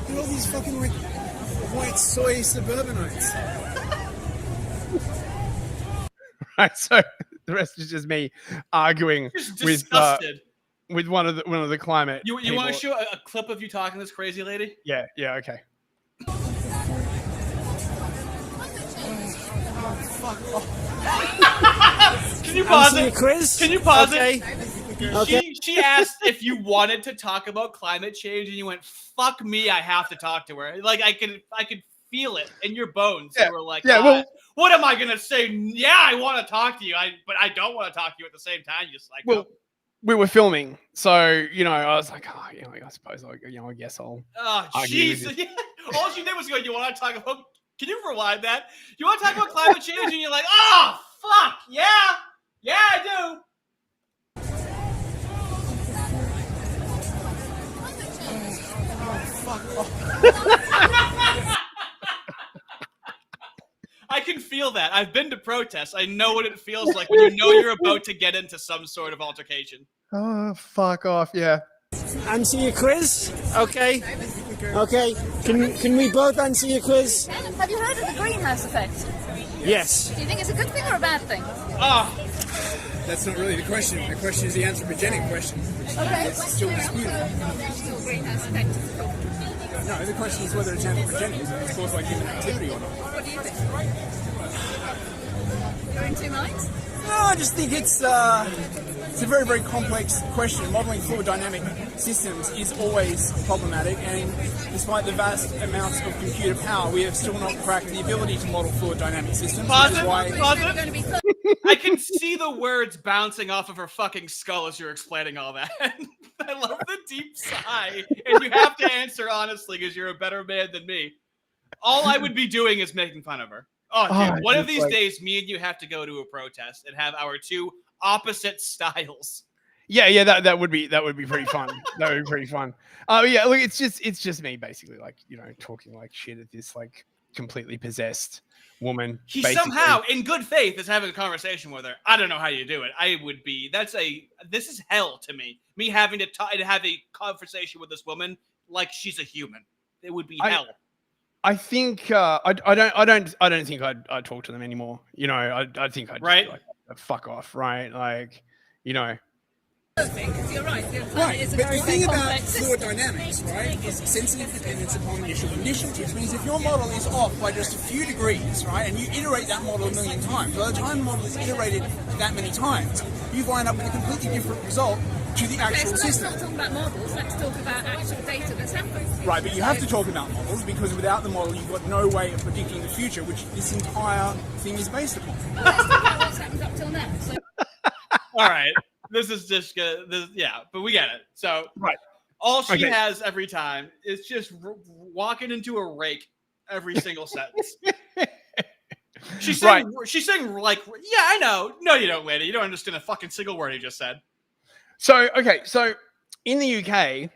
at all these fucking like white soy suburbanites. Right, so the rest is just me arguing with one of the climate. You want to show a clip of you talking to this crazy lady? Yeah, okay. Can you pause it? Quiz? Can you pause it? Okay. She asked if you wanted to talk about climate change, and you went, "Fuck me, I have to talk to her." Like I could feel it in your bones. Yeah. You were like, what am I gonna say? Yeah, I want to talk to you. But I don't want to talk to you at the same time. You psycho. Well, we were filming, so I was like, I suppose I guess I'll. Oh, jeez. All she did was go, "You want to talk about?" Can you rewind that? You want to talk about climate change, and you're like, "Oh, fuck, yeah, I do." I can feel that. I've been to protests. I know what it feels like when you know you're about to get into some sort of altercation. Oh, fuck off, yeah. Answer your quiz? Okay. Can we both answer your quiz? Have you heard of the greenhouse effect? Yes. Do you think it's a good thing or a bad thing? That's not really the question. The question is the anthropogenic question. Okay. It's still disputed. Still greenhouse effect. No, the question is whether it's anthropogenic, if it's caused by human activity or not. What do you think? You're in two minds? No, I just think it's a very, very complex question. Modeling fluid dynamic systems is always problematic, and despite the vast amounts of computer power, we have still not cracked the ability to model fluid dynamic systems. Pause it. I can see the words bouncing off of her fucking skull as you're explaining all that. I love the deep sigh, and you have to answer honestly because you're a better man than me. All I would be doing is making fun of her. Oh, dude, one of these days, me and you have to go to a protest and have our two opposite styles. Yeah, that would be pretty fun. That would be pretty fun. Yeah, look, it's just me basically, like, talking like shit at this like completely possessed woman. He basically. somehow, in good faith, is having a conversation with her. I don't know how you do it. This is hell to me. Me having to have a conversation with this woman like she's a human. It would be hell. I think I don't think I'd talk to them anymore. I think I'd just be like, fuck off, right? Like, Because you're right. Right, It's a but very, the thing very about complex fluid system. dynamics, right, is sensitive dependence upon initial conditions, which means if your model is off by just a few degrees, right, and you iterate that model a million times, by the time the model is iterated that many times, you wind up with a completely different result to the Okay, actual so let's system. not talk about models. Let's talk about actual data that's happening. Right, but you have to talk about models because without the model, you've got no way of predicting the future, which this entire thing is based upon. Well, let's talk about what's happened up till now. So, All right. This is just good. Yeah, but we get it. So Right. all she Okay. has every time is just walking into a rake every single sentence. She's saying, like, yeah, I know. No, you don't, lady. You don't understand a fucking single word he just said. So, okay. So in the UK,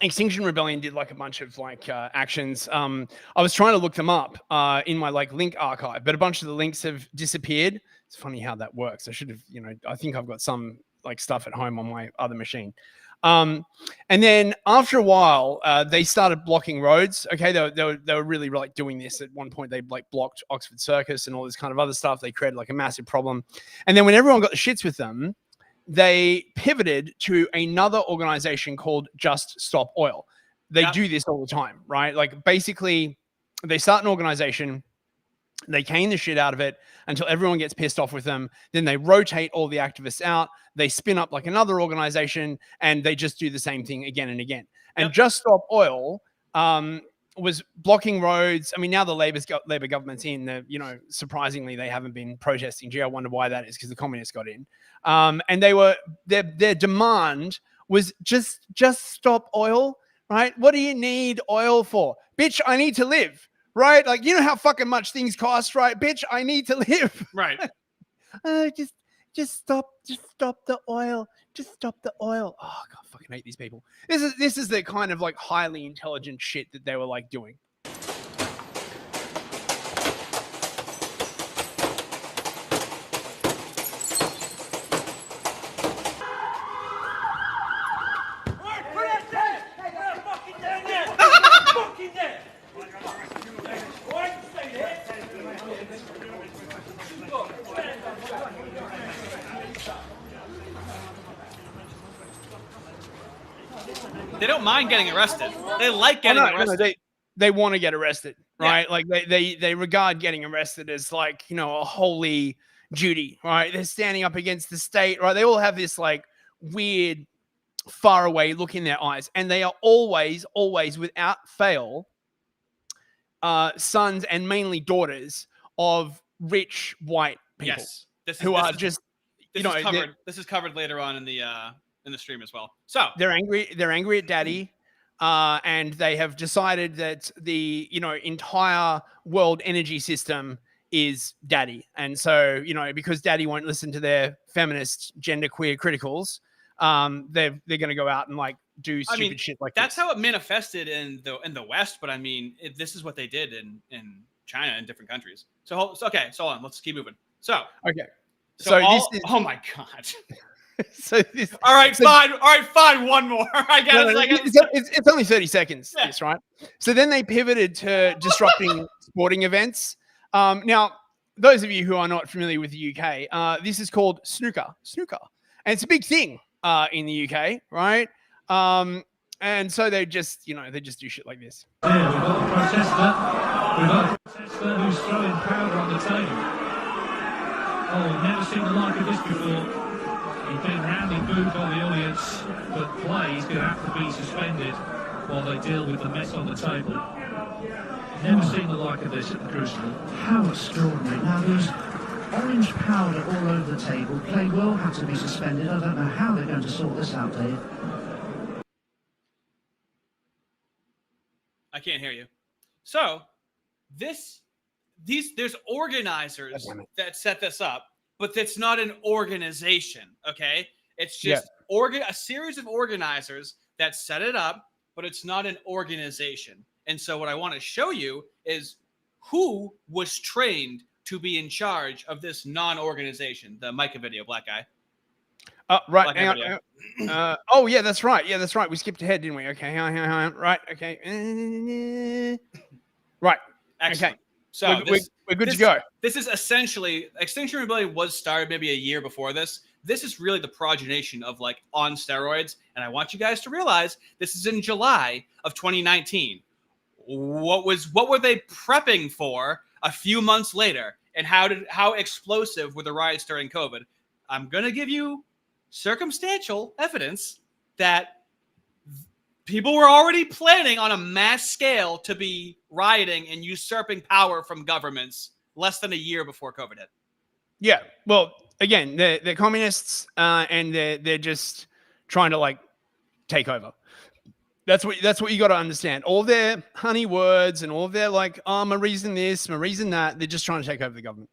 Extinction Rebellion did like a bunch of like actions. I was trying to look them up in my like link archive, but a bunch of the links have disappeared. It's funny how that works. I should have, I think I've got some like stuff at home on my other machine. And then after a while, they started blocking roads. Okay, they were really like doing this. At one point, they like blocked Oxford Circus and all this kind of other stuff. They created like a massive problem. And then when everyone got the shits with them, they pivoted to another organization called Just Stop Oil. They do this all the time, right? Like basically, they start an organization, they cane the shit out of it until everyone gets pissed off with them. Then they rotate all the activists out. They spin up like another organization, and they just do the same thing again and again. And Just Stop Oil was blocking roads. I mean, now the Labor government's in. Surprisingly, they haven't been protesting. Gee, I wonder why that is, because the communists got in. And their demand was just stop oil, right? What do you need oil for? Bitch, I need to live, right? Like, you know how fucking much things cost, right? Bitch, I need to live. Right. Just stop the oil. Just stop the oil. Oh, God, I fucking hate these people. This is the kind of like highly intelligent shit that they were like doing. They don't mind getting arrested. They like getting arrested. No, they want to get arrested, right? Yeah. Like they regard getting arrested as like, a holy duty, right? They're standing up against the state, right? They all have this like weird, far away look in their eyes, and they are always, without fail, sons and mainly daughters of rich white people. Yes. This is covered later on in the stream as well. So they're angry at daddy, and they have decided that the entire world energy system is daddy, and so because daddy won't listen to their feminist genderqueer criticals, they're going to go out and like do stupid shit like that's this. how it manifested in the West. But I mean, this is what they did in China and different countries. So hold on, let's keep moving. So okay, oh my God. So this, all right, fine. One more. I guess. It's only 30 seconds. Yeah. This, right? So then they pivoted to disrupting sporting events. Now, those of you who are not familiar with the UK, this is called snooker, and it's a big thing in the UK, right? And so they just do shit like this. Yeah, we've got a protester who's throwing powder on the table. Oh, never seen the like of this before. He's been roundly booed by the audience, but play is going to have to be suspended while they deal with the mess on the table. Never seen the like of this at the Crucible. How extraordinary. Now, there's orange powder all over the table. Play will have to be suspended. I don't know how they're going to sort this out, Dave. I can't hear you. So there's organizers that set this up, but that's not an organization. Okay, it's just a series of organizers that set it up, but it's not an organization. And so what I want to show you is who was trained to be in charge of this non-organization. The Micah video, black guy. Right. Hang on. Oh, yeah, that's right. Yeah, that's right. We skipped ahead, didn't we? Okay. Hang on. Right. Okay. Right. Excellent. Okay. So we're good to go. This is essentially Extinction Rebellion was started maybe a year before this. This is really the progenation of like on steroids. And I want you guys to realize this is in July of 2019. What were they prepping for a few months later? And how explosive were the riots during COVID? I'm going to give you circumstantial evidence that people were already planning on a mass scale to be rioting and usurping power from governments less than a year before COVID hit. Yeah. Well, again, they're communists, and they're just trying to like take over. That's what you got to understand. All their honey words and all their like, oh, my reason this, my reason that. They're just trying to take over the government.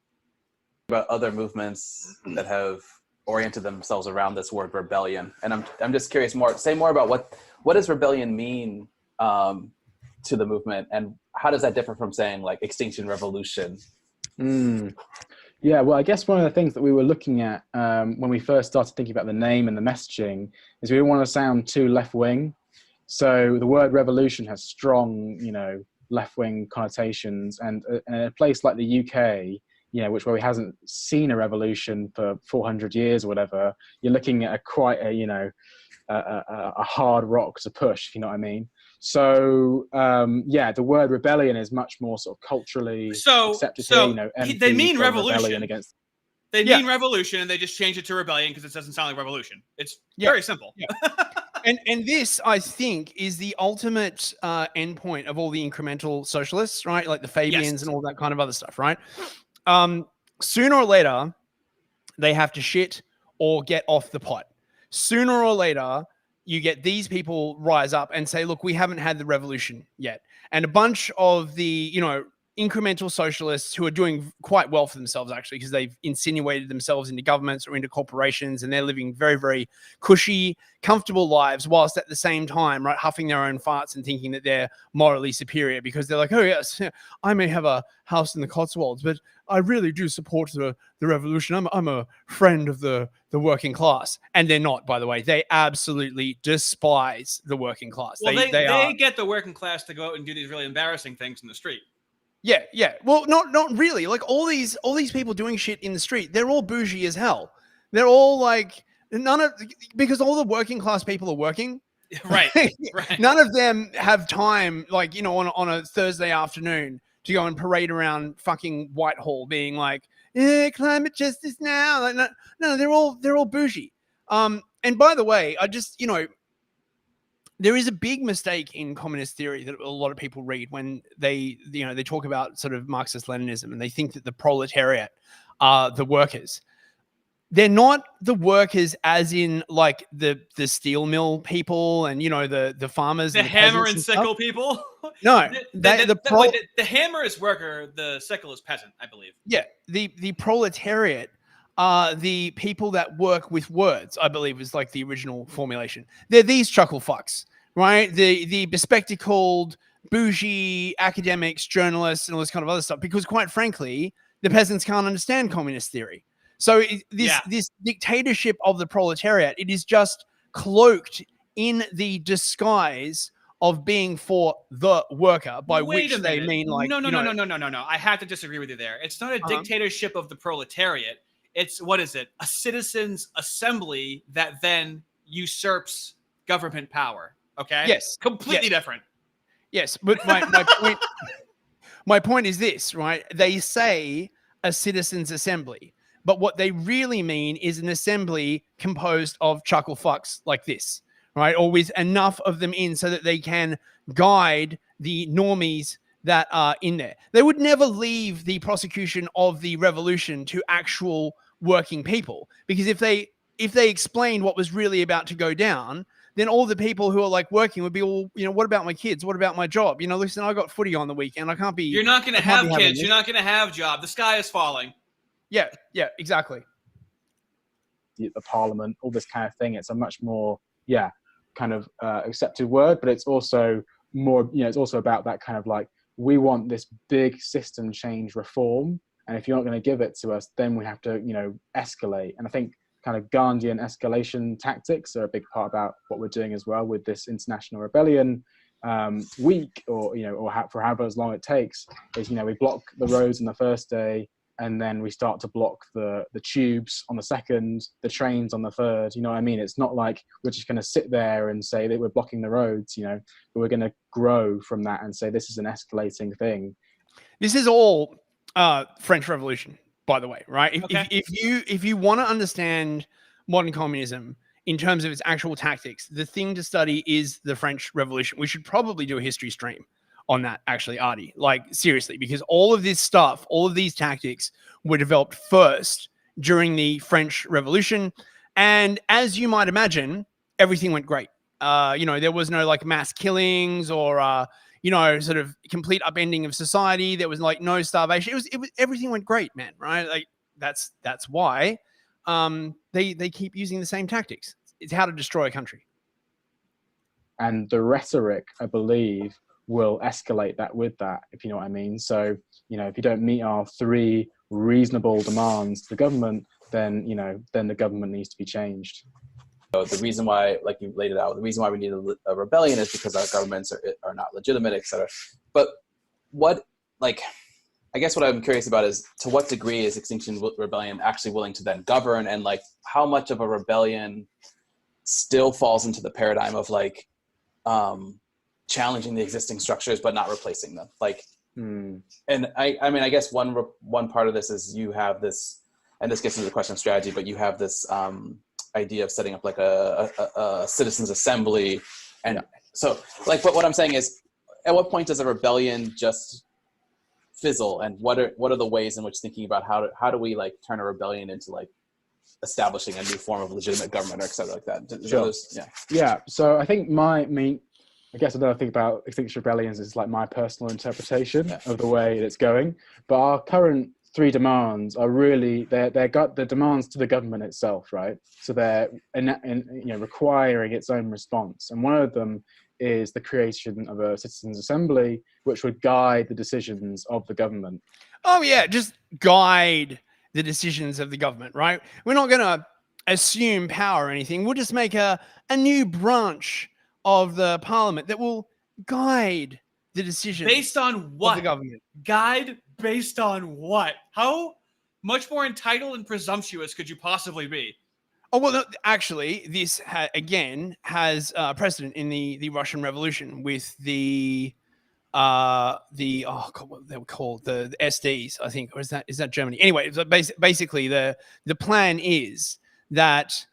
About other movements that have oriented themselves around this word rebellion, and I'm just curious say more about what does rebellion mean to the movement, and how does that differ from saying like Extinction Revolution? Yeah, well, I guess one of the things that we were looking at when we first started thinking about the name and the messaging is we didn't want to sound too left-wing. So the word revolution has strong, left-wing connotations, and in a place like the UK, where we hasn't seen a revolution for 400 years or whatever, you're looking at a hard rock to push, if you know what I mean. So the word rebellion is much more sort of culturally accepted here. They mean revolution. Against. They mean revolution, and they just change it to rebellion because it doesn't sound like revolution. It's very simple. Yeah. And this, I think, is the ultimate endpoint of all the incremental socialists, right? Like the Fabians and all that kind of other stuff, right? Sooner or later, they have to shit or get off the pot. Sooner or later, you get these people rise up and say, look, we haven't had the revolution yet. And a bunch of the, incremental socialists who are doing quite well for themselves, actually, because they've insinuated themselves into governments or into corporations, and they're living very, very cushy, comfortable lives, whilst at the same time, right, huffing their own farts and thinking that they're morally superior because they're like, oh, yes, I may have a house in the Cotswolds, but I really do support the revolution. I'm a friend of the working class. And they're not, by the way. They absolutely despise the working class. Well, they get the working class to go out and do these really embarrassing things in the street. Yeah. Well, not really. Like all these people doing shit in the street, they're all bougie as hell. They're all like because all the working class people are working. Right. None of them have time, like, on a Thursday afternoon to go and parade around fucking Whitehall being like, climate justice now. Like, no, they're all bougie. And by the way, I just, there is a big mistake in communist theory that a lot of people read when they talk about sort of Marxist-Leninism, and they think that the proletariat are the workers. They're not the workers as in like the steel mill people and, the farmers. The hammer and sickle people? No. The hammer is worker, the sickle is peasant, I believe. Yeah. The proletariat are the people that work with words, I believe is like the original formulation. They're these chuckle fucks. Right, the bespectacled, bougie academics, journalists, and all this kind of other stuff. Because, quite frankly, the peasants can't understand communist theory. So this dictatorship of the proletariat, it is just cloaked in the disguise of being for the worker, by which they mean like no. I have to disagree with you there. It's not a dictatorship of the proletariat. It's a citizens' assembly that then usurps government power. Okay. Yes. Completely different. Yes, but my point is this, right? They say a citizens' assembly, but what they really mean is an assembly composed of chuckle fucks like this, right? Or with enough of them in so that they can guide the normies that are in there. They would never leave the prosecution of the revolution to actual working people, because if they explained what was really about to go down, then all the people who are like working would be all, what about my kids? What about my job? Listen, I got footy on the weekend. I can't be. You're not going to have kids. You're not going to have job. The sky is falling. Yeah, exactly. The parliament, all this kind of thing. It's a much more, kind of accepted word, but it's also more, it's also about that kind of like, we want this big system change reform. And if you're not going to give it to us, then we have to, escalate. And I think kind of Gandhian escalation tactics are a big part about what we're doing as well with this International Rebellion week, or for however long it takes. Is we block the roads on the first day, and then we start to block the tubes on the second, the trains on the third. You know what I mean? It's not like we're just going to sit there and say that we're blocking the roads. But we're going to grow from that and say this is an escalating thing. This is all French Revolution, by the way, right? Okay. If you want to understand modern communism in terms of its actual tactics, the thing to study is the French Revolution. We should probably do a history stream on that, actually, Artie. Like, seriously, because all of this stuff, all of these tactics were developed first during the French Revolution. And as you might imagine, everything went great. There was no like mass killings or sort of complete upending of society. There was like no starvation. It was everything went great, man. Right? Like that's why they keep using the same tactics. It's how to destroy a country. And the rhetoric, I believe, will escalate that with that, if you know what I mean. So, if you don't meet our 3 reasonable demands to the government, then the government needs to be changed. So the reason why, like you laid it out, the reason why we need a rebellion is because our governments are not legitimate, etc. But I guess what I'm curious about is, to what degree is Extinction Rebellion actually willing to then govern, and like how much of a rebellion still falls into the paradigm of like challenging the existing structures but not replacing them. And I guess one part of this is you have this, and this gets into the question of strategy, but you have this idea of setting up like a citizens assembly. And so like, but what I'm saying is, at what point does a rebellion just fizzle, and what are the ways in which thinking about how do we like turn a rebellion into like establishing a new form of legitimate government or et cetera like that? Sure. Yeah. So I think I guess another thing about Extinction Rebellions is like my personal interpretation of the way it's going. But our current 3 demands are really they're the demands to the government itself, right? So they're requiring its own response, and one of them is the creation of a citizens' assembly, which would guide the decisions of the government. Oh yeah, just guide the decisions of the government, right? We're not going to assume power or anything. We'll just make a new branch of the parliament that will guide the decisions based on what? Of the government. Guide based on what? How much more entitled and presumptuous could you possibly be? Oh, well, no, actually, this again has precedent in the Russian Revolution with the what they were called, the SDs, I think, or is that Germany? Anyway, so basically the plan is that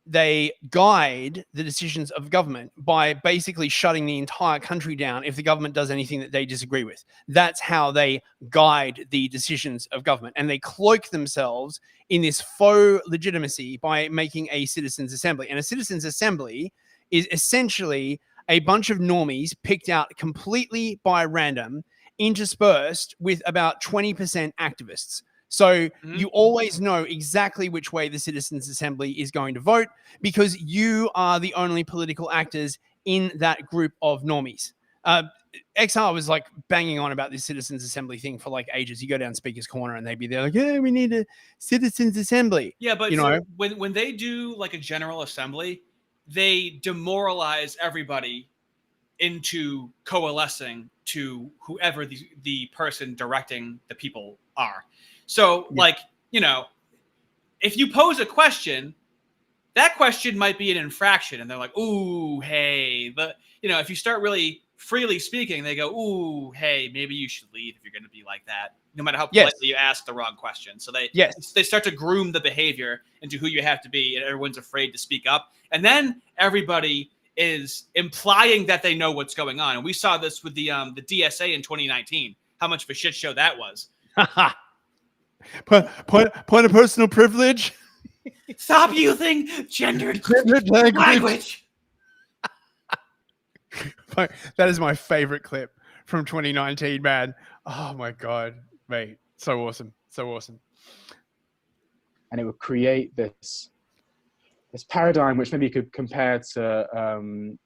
they guide the decisions of government by basically shutting the entire country down if the government does anything that they disagree with. That's how they guide the decisions of government. And they cloak themselves in this faux legitimacy by making a citizens' assembly. And a citizens' assembly is essentially a bunch of normies picked out completely by random, interspersed with about 20% activists. So you always know exactly which way the Citizens Assembly is going to vote, because you are the only political actors in that group of normies. XR was like banging on about this Citizens Assembly thing for like ages. You go down Speaker's Corner and they'd be there like, yeah, we need a Citizens Assembly. Yeah, but so when they do like a general assembly, they demoralize everybody into coalescing to whoever the person directing the people are. So, if you pose a question, that question might be an infraction. And they're like, ooh, hey. But, if you start really freely speaking, they go, ooh, hey, maybe you should leave if you're going to be like that. No matter how politely you ask the wrong question. So they start to groom the behavior into who you have to be, and everyone's afraid to speak up. And then everybody is implying that they know what's going on. And we saw this with the DSA in 2019, how much of a shit show that was. Point of personal privilege. Stop using gendered language. That is my favorite clip from 2019, man. Oh my God, mate. So awesome. So awesome. And it would create this paradigm, which maybe you could compare to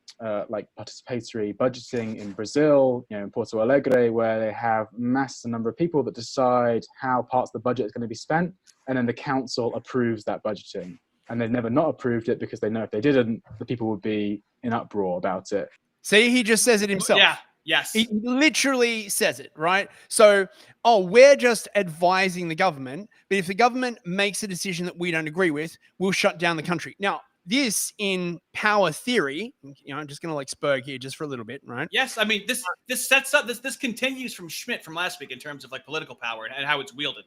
like participatory budgeting in Brazil, in Porto Alegre, where they have massive number of people that decide how parts of the budget is going to be spent, and then the council approves that budgeting. And they've never not approved it because they know if they didn't, the people would be in uproar about it. See, he just says it himself. Yeah. Yes. He literally says it, right? So, we're just advising the government, but if the government makes a decision that we don't agree with, we'll shut down the country. Now, this in power theory, I'm just going to like Spurg here just for a little bit, right? Yes. I mean, this sets up, this continues from Schmitt from last week in terms of like political power and how it's wielded.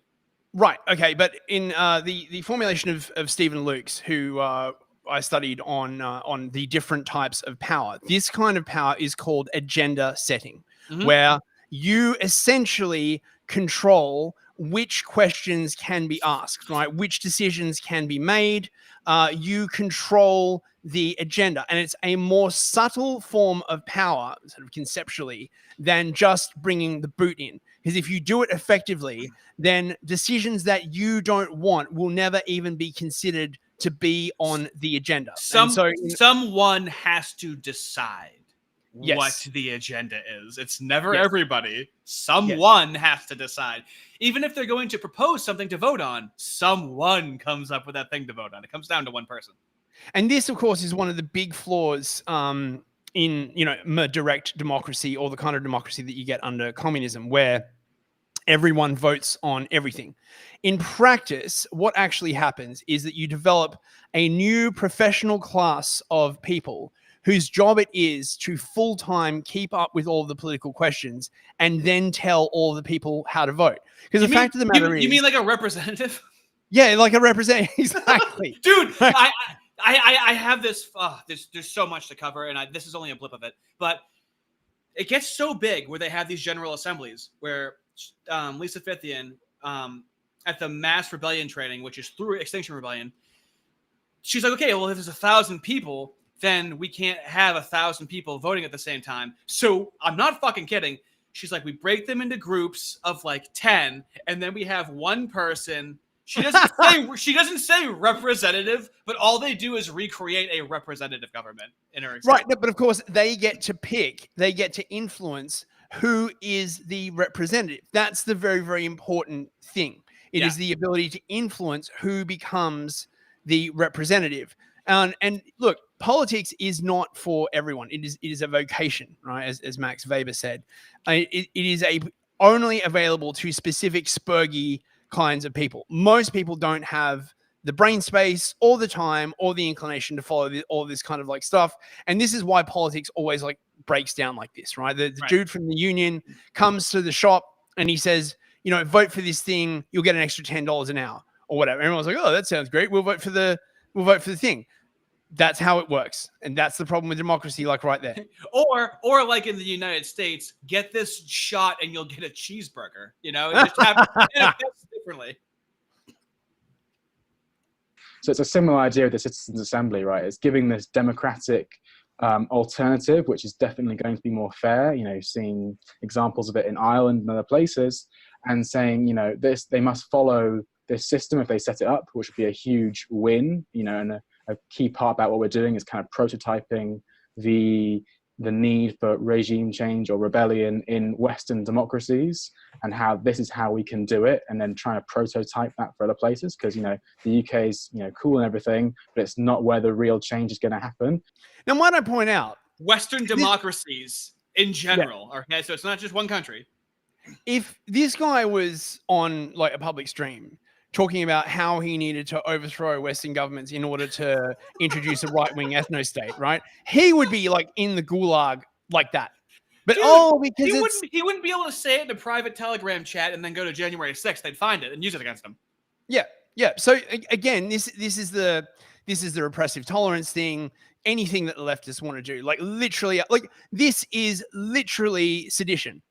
Right. Okay. But in the formulation of Stephen Luke's, who I studied on the different types of power, this kind of power is called agenda setting, where you essentially control which questions can be asked, right? Which decisions can be made. You control the agenda, and it's a more subtle form of power, sort of conceptually, than just bringing the boot in. Because if you do it effectively, then decisions that you don't want will never even be considered to be on the agenda. Someone has to decide Yes. what the agenda is. It's never Yes. everybody. Someone has to decide. Even if they're going to propose something to vote on, someone comes up with that thing to vote on. It comes down to one person. And this, of course, is one of the big flaws in direct democracy, or the kind of democracy that you get under communism, where everyone votes on everything. In practice, what actually happens is that you develop a new professional class of people whose job it is to full-time keep up with all of the political questions and then tell all the people how to vote. Because the fact of the matter is... You mean like a representative? Yeah, like a representative. Exactly. Dude, I have this... there's so much to cover, and this is only a blip of it. But it gets so big where they have these general assemblies where Lisa Fithian, at the mass rebellion training, which is through Extinction Rebellion, she's like, okay, well, if there's 1,000 people, then we can't have 1,000 people voting at the same time. So I'm not fucking kidding. She's like, we break them into groups of like 10, and then we have one person. She doesn't say representative, but all they do is recreate a representative government in her example. Right, but of course they get to pick, they get to influence who is the representative. That's the very, very important thing. It is the ability to influence who becomes the representative. And look, politics is not for everyone. It is a vocation, right? As Max Weber said, it is only available to specific spurgy kinds of people. Most people don't have the brain space or the time or the inclination to follow all this kind of like stuff. And this is why politics always like breaks down like this, right? The dude from the union comes to the shop and he says, vote for this thing, you'll get an extra $10 an hour or whatever. Everyone's like, oh, that sounds great. We'll vote for the thing. That's how it works. And that's the problem with democracy, like right there. Or like in the United States, get this shot and you'll get a cheeseburger. It just happens differently. So it's a similar idea of the Citizens' Assembly, right? It's giving this democratic alternative, which is definitely going to be more fair. Seeing examples of it in Ireland and other places, and saying, they must follow this system if they set it up, which would be a huge win. And a key part about what we're doing is kind of prototyping the need for regime change or rebellion in Western democracies, and how this is how we can do it, and then trying to prototype that for other places, because the UK is cool and everything, but it's not where the real change is going to happen. Now, might I point out, Western democracies in general, okay, so it's not just one country. If this guy was on like a public stream talking about how he needed to overthrow Western governments in order to introduce a right-wing ethno-state, right? He would be like in the gulag like that. But Dude, because he wouldn't be able to say it in a private Telegram chat and then go to January 6th. They'd find it and use it against him. Yeah. So again, this is the repressive tolerance thing. Anything that the leftists want to do, this is literally sedition.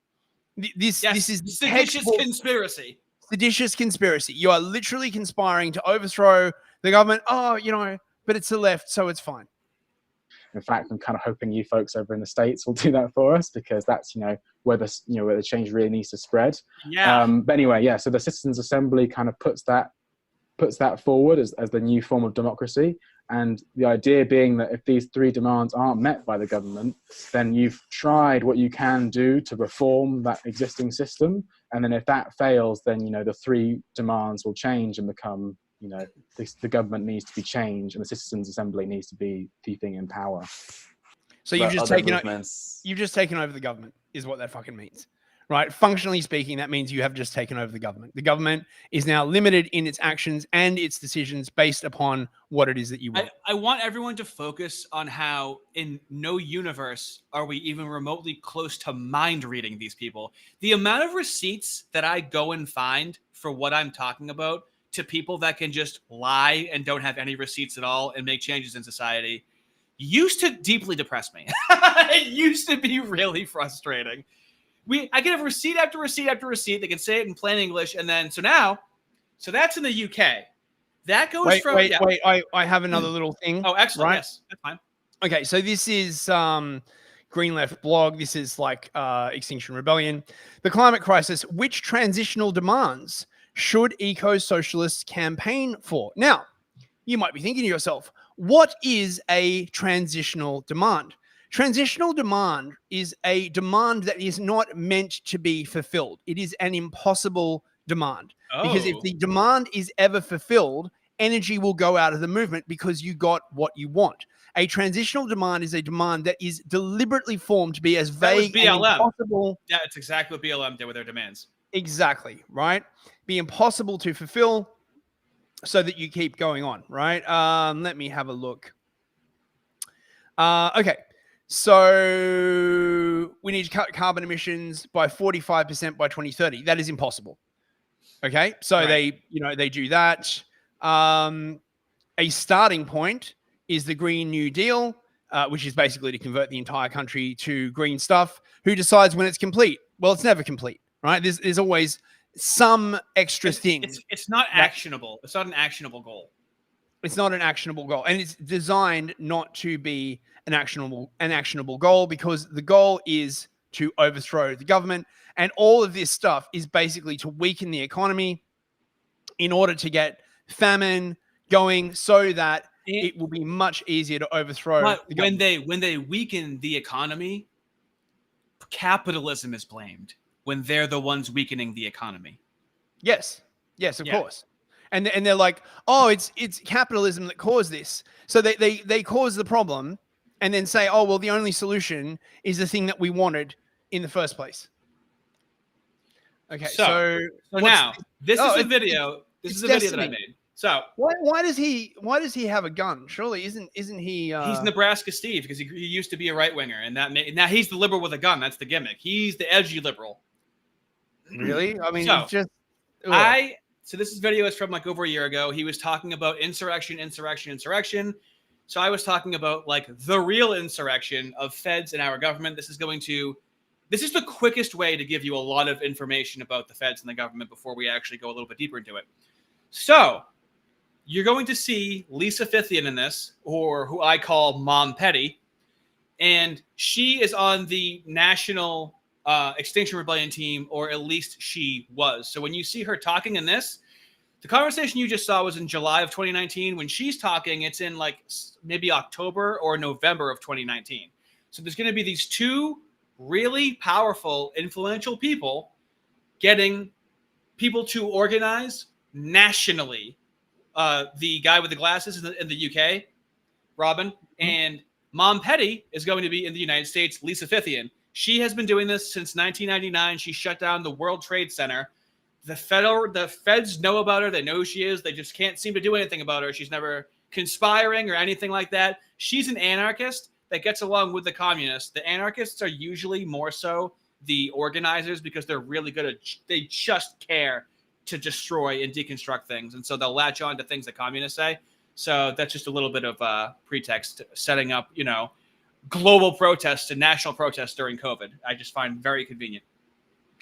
This is seditious conspiracy. Seditious conspiracy. You are literally conspiring to overthrow the government. But it's the left, so it's fine. In fact, I'm kind of hoping you folks over in the States will do that for us, because that's where the change really needs to spread. Yeah. But anyway, so the Citizens' Assembly kind of puts that forward as the new form of democracy. And the idea being that if these three demands aren't met by the government, then you've tried what you can do to reform that existing system. And then if that fails, then, the three demands will change and become, the government needs to be changed and the Citizens' Assembly needs to be the thing in power. So you've just taken over the government, is what that fucking means. right? Functionally speaking, that means you have just taken over the government. The government is now limited in its actions and its decisions based upon what it is that you want. I want everyone to focus on how in no universe are we even remotely close to mind reading these people. The amount of receipts that I go and find for what I'm talking about to people that can just lie and don't have any receipts at all and make changes in society used to deeply depress me. It used to be really frustrating. I can have receipt after receipt after receipt. They can say it in plain English, and then so that's in the UK. That goes from wait. I have another little thing. Oh, excellent. Right? Yes, that's fine. Okay, so this is Green Left blog. This is like Extinction Rebellion. The climate crisis. Which transitional demands should eco-socialists campaign for? Now, you might be thinking to yourself, what is a transitional demand? Transitional demand is a demand that is not meant to be fulfilled. It is an impossible demand. Because if the demand is ever fulfilled, energy will go out of the movement because you got what you want. A transitional demand is a demand that is deliberately formed to be as vague and impossible. Yeah, it's exactly what BLM did with their demands. Exactly, right? Be impossible to fulfill so that you keep going on, right? Let me have a look. Okay. So we need to cut carbon emissions by 45% by 2030. That is impossible. Okay. So they do that. A starting point is the Green New Deal, which is basically to convert the entire country to green stuff. Who decides when it's complete? Well, it's never complete, right? There's always some extra thing. It's not actionable. It's not an actionable goal. It's not an actionable goal, and it's designed not to be an actionable goal, because the goal is to overthrow the government, and all of this stuff is basically to weaken the economy in order to get famine going, so that it will be much easier to overthrow. But the government. when they weaken the economy, capitalism is blamed when they're the ones weakening the economy. Yes, of course. And they're like, oh, it's capitalism that caused this. So they cause the problem and then say, oh, well, the only solution is the thing that we wanted in the first place. Okay, so now this is a video. This is a video that I made. So why does he have a gun? Surely isn't he? He's Nebraska Steve, because he used to be a right winger, and now he's the liberal with a gun. That's the gimmick. He's the edgy liberal. Really? I mean, so, it's just. So this video is from like over a year ago. He was talking about insurrection. So I was talking about like the real insurrection of feds in our government. This is the quickest way to give you a lot of information about the feds and the government before we actually go a little bit deeper into it. So you're going to see Lisa Fithian in this, or who I call Mom Petty. And she is on the National Extinction Rebellion team, or at least she was. So when you see her talking in this, the conversation you just saw was in July of 2019. When she's talking, it's in like maybe October or November of 2019. So there's going to be these two really powerful, influential people getting people to organize nationally. The guy with the glasses in the UK, Robin, and Mom Petty is going to be in the United States, Lisa Fithian. She has been doing this since 1999. She shut down the World Trade Center. The feds know about her. They know who she is. They just can't seem to do anything about her. She's never conspiring or anything like that. She's an anarchist that gets along with the communists. The anarchists are usually more so the organizers, because they're really good at, they just care to destroy and deconstruct things. And so they'll latch on to things that communists say. So that's just a little bit of a pretext, setting up, global protests and national protests during COVID. I just find very convenient.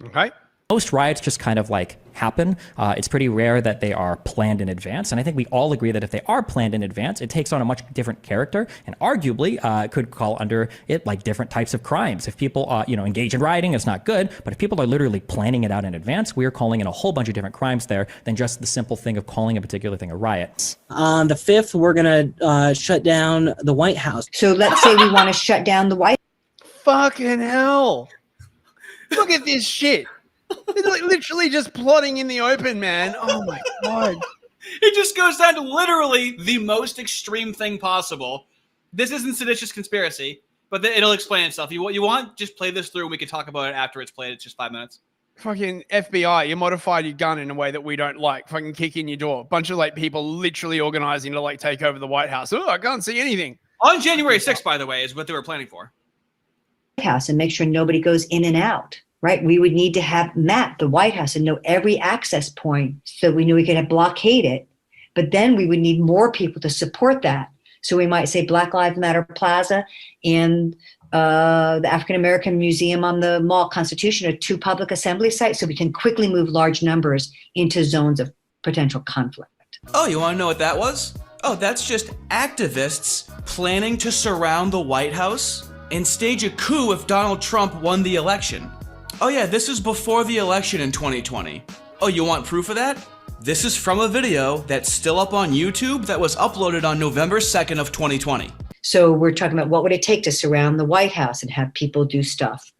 Okay. Most riots just kind of like happen. It's pretty rare that they are planned in advance. And I think we all agree that if they are planned in advance, it takes on a much different character, and arguably could call under it like different types of crimes. If people, engage in rioting, it's not good. But if people are literally planning it out in advance, we are calling in a whole bunch of different crimes there than just the simple thing of calling a particular thing a riot. On the 5th, we're going to shut down the White House. So let's say we want to shut down the White House. Fucking hell. Look at this shit. It's like literally just plotting in the open, man. Oh my God. It just goes down to literally the most extreme thing possible. This isn't seditious conspiracy. But it'll explain itself. You want just play this through and we can talk about it after it's played. It's just 5 minutes. Fucking FBI, you modified your gun in a way that we don't like. Fucking kick in your door. Bunch of like people literally organizing to like take over the White House. Oh, I can't see anything. On January 6th, by the way, is what they were planning for. House and make sure nobody goes in and out, right? We would need to have mapped the White House and know every access point so we knew we could have blockade it. But then we would need more people to support that. So we might say Black Lives Matter Plaza and the African American Museum on the Mall Constitution are 2 public assembly sites, so we can quickly move large numbers into zones of potential conflict. Oh, you want to know what that was? Oh, that's just activists planning to surround the White House and stage a coup if Donald Trump won the election. Oh yeah, this is before the election in 2020. Oh, you want proof of that? This is from a video that's still up on YouTube that was uploaded on November 2nd of 2020. So we're talking about what would it take to surround the White House and have people do stuff.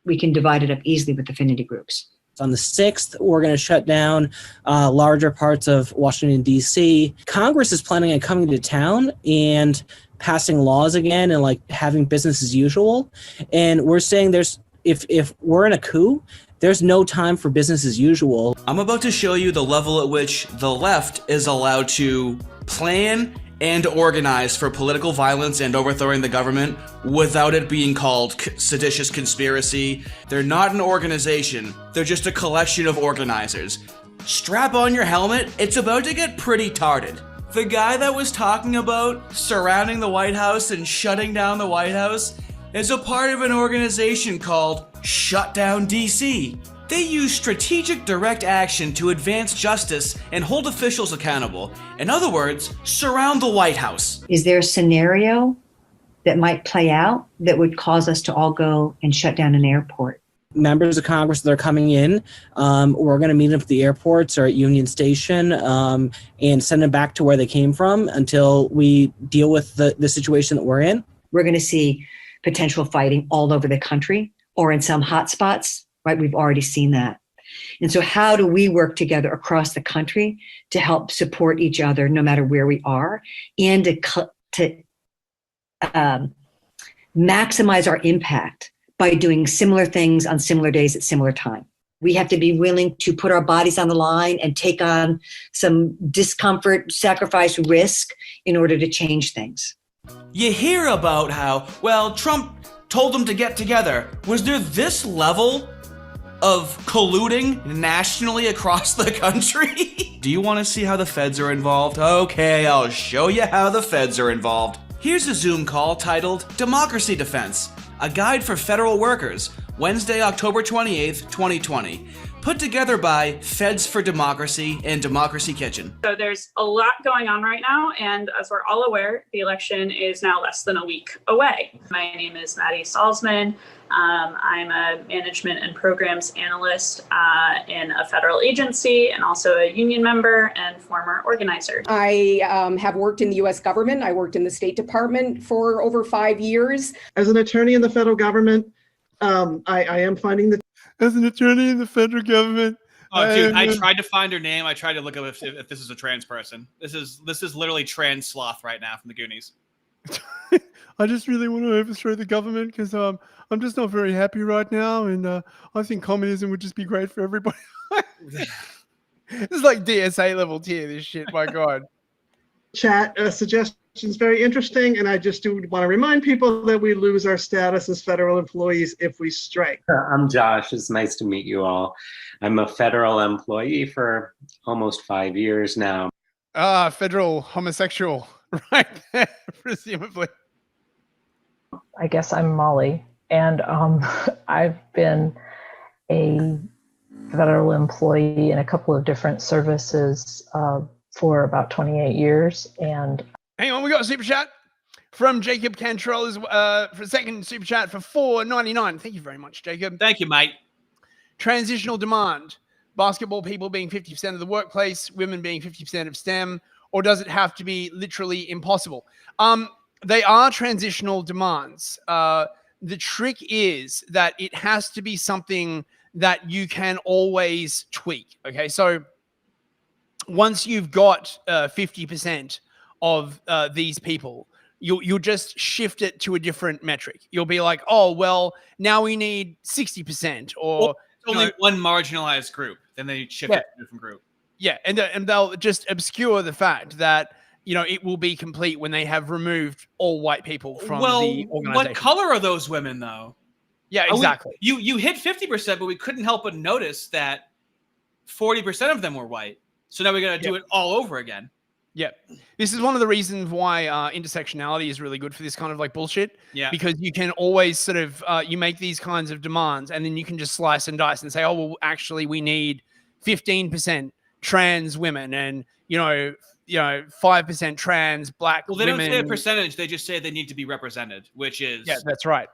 We can divide it up easily with affinity groups. On the 6th, we're going to shut down larger parts of Washington, D.C. Congress is planning on coming to town and passing laws again and like having business as usual. And we're saying if we're in a coup, there's no time for business as usual. I'm about to show you the level at which the left is allowed to plan and organize for political violence and overthrowing the government without it being called seditious conspiracy. They're not an organization. They're just a collection of organizers. Strap on your helmet. It's about to get pretty tarded. The guy that was talking about surrounding the White House and shutting down the White House is a part of an organization called Shut Down DC. They use strategic direct action to advance justice and hold officials accountable. In other words, surround the White House. Is there a scenario that might play out that would cause us to all go and shut down an airport? Members of Congress that are coming in, we're going to meet them at the airports or at Union Station and send them back to where they came from until we deal with the situation that we're in. We're going to see potential fighting all over the country or in some hotspots, right? We've already seen that. And so how do we work together across the country to help support each other no matter where we are and to maximize our impact by doing similar things on similar days at similar time? We have to be willing to put our bodies on the line and take on some discomfort, sacrifice, risk in order to change things. You hear about how, well, Trump told them to get together. Was there this level of colluding nationally across the country? Do you want to see how the feds are involved? Okay, I'll show you how the feds are involved. Here's a Zoom call titled Democracy Defense, a guide for federal workers, Wednesday, October 28th, 2020. Put together by Feds for Democracy and Democracy Kitchen. So there's a lot going on right now, and as we're all aware, the election is now less than a week away. My name is Maddie Salzman. I'm a management and programs analyst in a federal agency and also a union member and former organizer. I have worked in the U.S. government. I worked in the State Department for over 5 years. As an attorney in the federal government, I am finding that as an attorney in the federal government. Oh, dude, I tried to find her name. I tried to look up if this is a trans person. This is literally trans sloth right now from the Goonies. I just really want to overthrow the government because I'm just not very happy right now, and I think communism would just be great for everybody. This is like DSA level tier, this shit, my God. Chat suggestions very interesting, and I just do want to remind people that we lose our status as federal employees if we strike. I'm Josh. It's nice to meet you all. I'm a federal employee for almost 5 years now. Federal homosexual, right there, presumably. I guess I'm Molly, and I've been a federal employee in a couple of different services for about 28 years. And hang on, we got a super chat from Jacob Cantrell for a second super chat for $4.99. Thank you very much, Jacob. Thank you, mate. Transitional demand: basketball people being 50% of the workplace, women being 50% of STEM, or does it have to be literally impossible? They are transitional demands. The trick is that it has to be something that you can always tweak. Okay, so once you've got 50% of these people, you'll just shift it to a different metric. You'll be like, oh, well, now we need 60%, or only one marginalized group. Then they shift it to a different group. Yeah, and they'll just obscure the fact that it will be complete when they have removed all white people from the organization. What color are those women, though? Yeah, exactly. You hit 50%, but we couldn't help but notice that 40% of them were white. So now we got to do it all over again. Yeah, this is one of the reasons why intersectionality is really good for this kind of like bullshit. Yeah, because you can always sort of you make these kinds of demands, and then you can just slice and dice and say, oh well, actually we need 15% trans women, and 5% trans black women. Well, they don't say a percentage; they just say they need to be represented, which is that's right.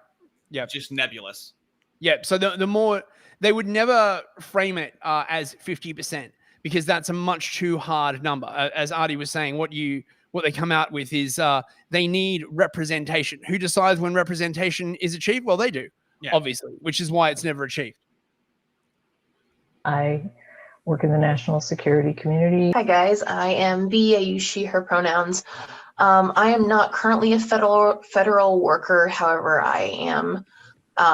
Yeah, just nebulous. Yeah, so the more they would never frame it as 50%. Because that's a much too hard number. As Artie was saying, what they come out with is they need representation. Who decides when representation is achieved? Well, they do, obviously, which is why it's never achieved. I work in the national security community. Hi guys, I am B. I use she, her pronouns. I am not currently a federal worker. However, I am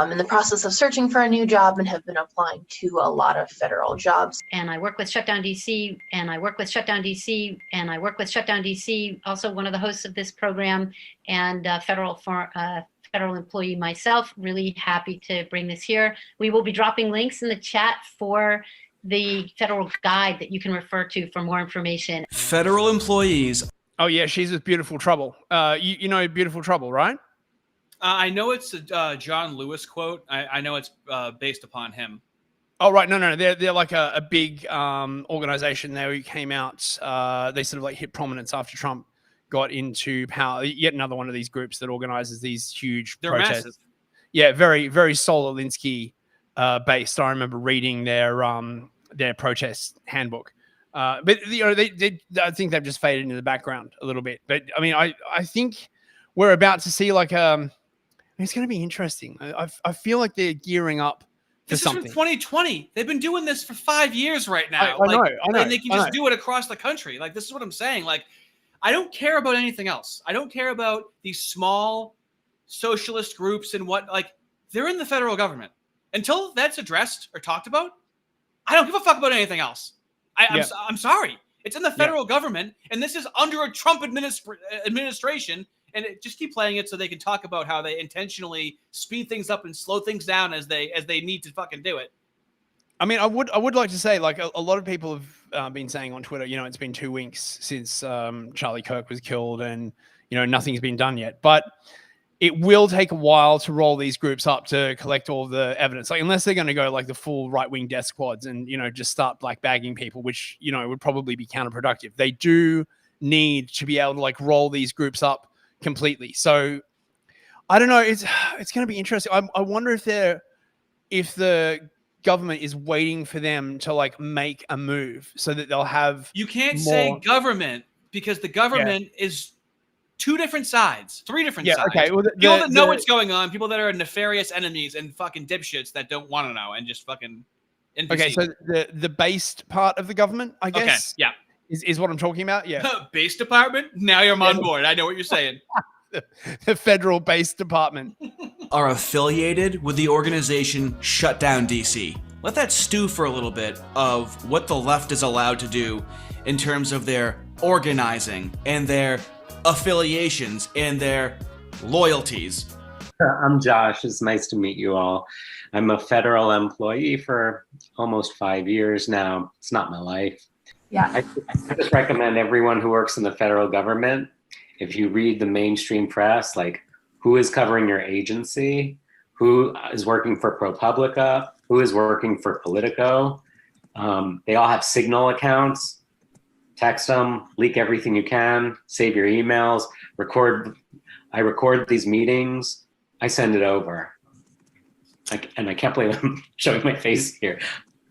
in the process of searching for a new job and have been applying to a lot of federal jobs. And I work with Shutdown DC, and I work with Shutdown DC, and I work with Shutdown DC, also one of the hosts of this program, and federal employee myself. Really happy to bring this here. We will be dropping links in the chat for the federal guide that you can refer to for more information. Federal employees. Oh yeah, she's with Beautiful Trouble. You know Beautiful Trouble, right? I know it's a John Lewis quote. I know it's based upon him. Oh, right. No. They're like a big organization. They came out. They sort of like hit prominence after Trump got into power. Yet another one of these groups that organizes these huge protests. Massive. Yeah, very, very Saul Alinsky based. I remember reading their protest handbook. But they I think they've just faded into the background a little bit. But I mean, I think we're about to see like it's going to be interesting. I feel like they're gearing up for something. This is from 2020. They've been doing this for 5 years right now. I know. And they can just do it across the country. Like, this is what I'm saying. Like, I don't care about anything else. I don't care about these small socialist groups and they're in the federal government. Until that's addressed or talked about, I don't give a fuck about anything else. I'm sorry. It's in the federal government, and this is under a Trump administration. And just keep playing it so they can talk about how they intentionally speed things up and slow things down as they need to fucking do it. I mean, I would like to say, like, a lot of people have been saying on Twitter, it's been 2 weeks since Charlie Kirk was killed, and nothing's been done yet. But it will take a while to roll these groups up to collect all the evidence. Like, unless they're going to go like the full right-wing death squads and just start like bagging people, which would probably be counterproductive. They do need to be able to like roll these groups up completely. So I don't know. It's going to be interesting. I wonder if the government is waiting for them to like make a move so that they'll have. You can't say government because the government is 2 different sides, 3 different sides. Okay. Well, people that know what's going on, people that are nefarious enemies, and fucking dipshits that don't want to know and just fucking. NPC. Okay, so the based part of the government, I guess. Okay. Yeah. Is what I'm talking about. Yeah. Base department. Now you're on board. I know what you're saying. The federal base department are affiliated with the organization Shutdown DC. Let that stew for a little bit of what the left is allowed to do in terms of their organizing and their affiliations and their loyalties. I'm Josh. It's nice to meet you all. I'm a federal employee for almost 5 years now. It's not my life. Yeah. I just recommend everyone who works in the federal government, if you read the mainstream press, like who is covering your agency, who is working for ProPublica, who is working for Politico. They all have Signal accounts. Text them, leak everything you can, save your emails, I record these meetings, I send it over. And I can't believe I'm showing my face here,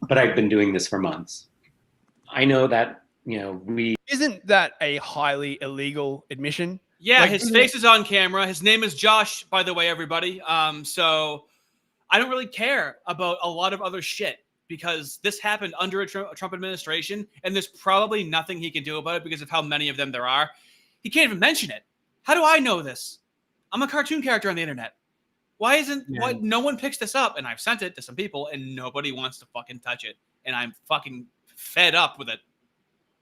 but I've been doing this for months. I know that, Isn't that a highly illegal admission? Yeah, like, his face is on camera. His name is Josh, by the way, everybody. So I don't really care about a lot of other shit because this happened under a Trump administration, and there's probably nothing he can do about it because of how many of them there are. He can't even mention it. How do I know this? I'm a cartoon character on the internet. Why isn't no one picks this up? And I've sent it to some people, and nobody wants to fucking touch it. And I'm fucking fed up with it.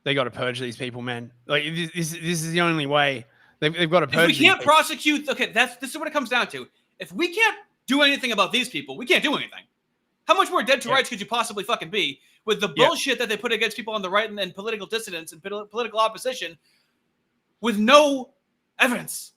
They got to purge these people, man. Like this is the only way. They've got to purge. If we can't prosecute, okay, this is what it comes down to. If we can't do anything about these people, we can't do anything. How much more dead to rights could you possibly fucking be with the bullshit that they put against people on the right and political dissidents and political opposition with no evidence?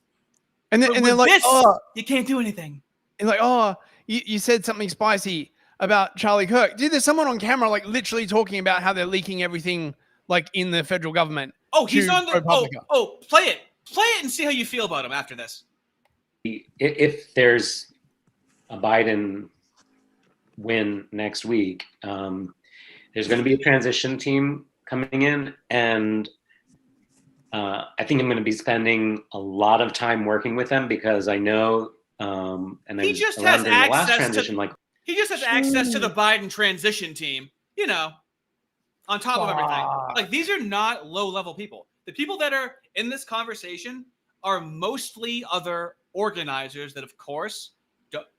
And they're like, oh, you can't do anything. And like, oh, you said something spicy about Charlie Kirk. Dude, there's someone on camera like literally talking about how they're leaking everything like in the federal government. Oh, he's on the play it and see how you feel about him after this. If there's a Biden win next week, there's going to be a transition team coming in, and I think I'm going to be spending a lot of time working with them because I know, and he just has access to the Biden transition team, you know, on top of everything. Like, these are not low-level people. The people that are in this conversation are mostly other organizers that, of course,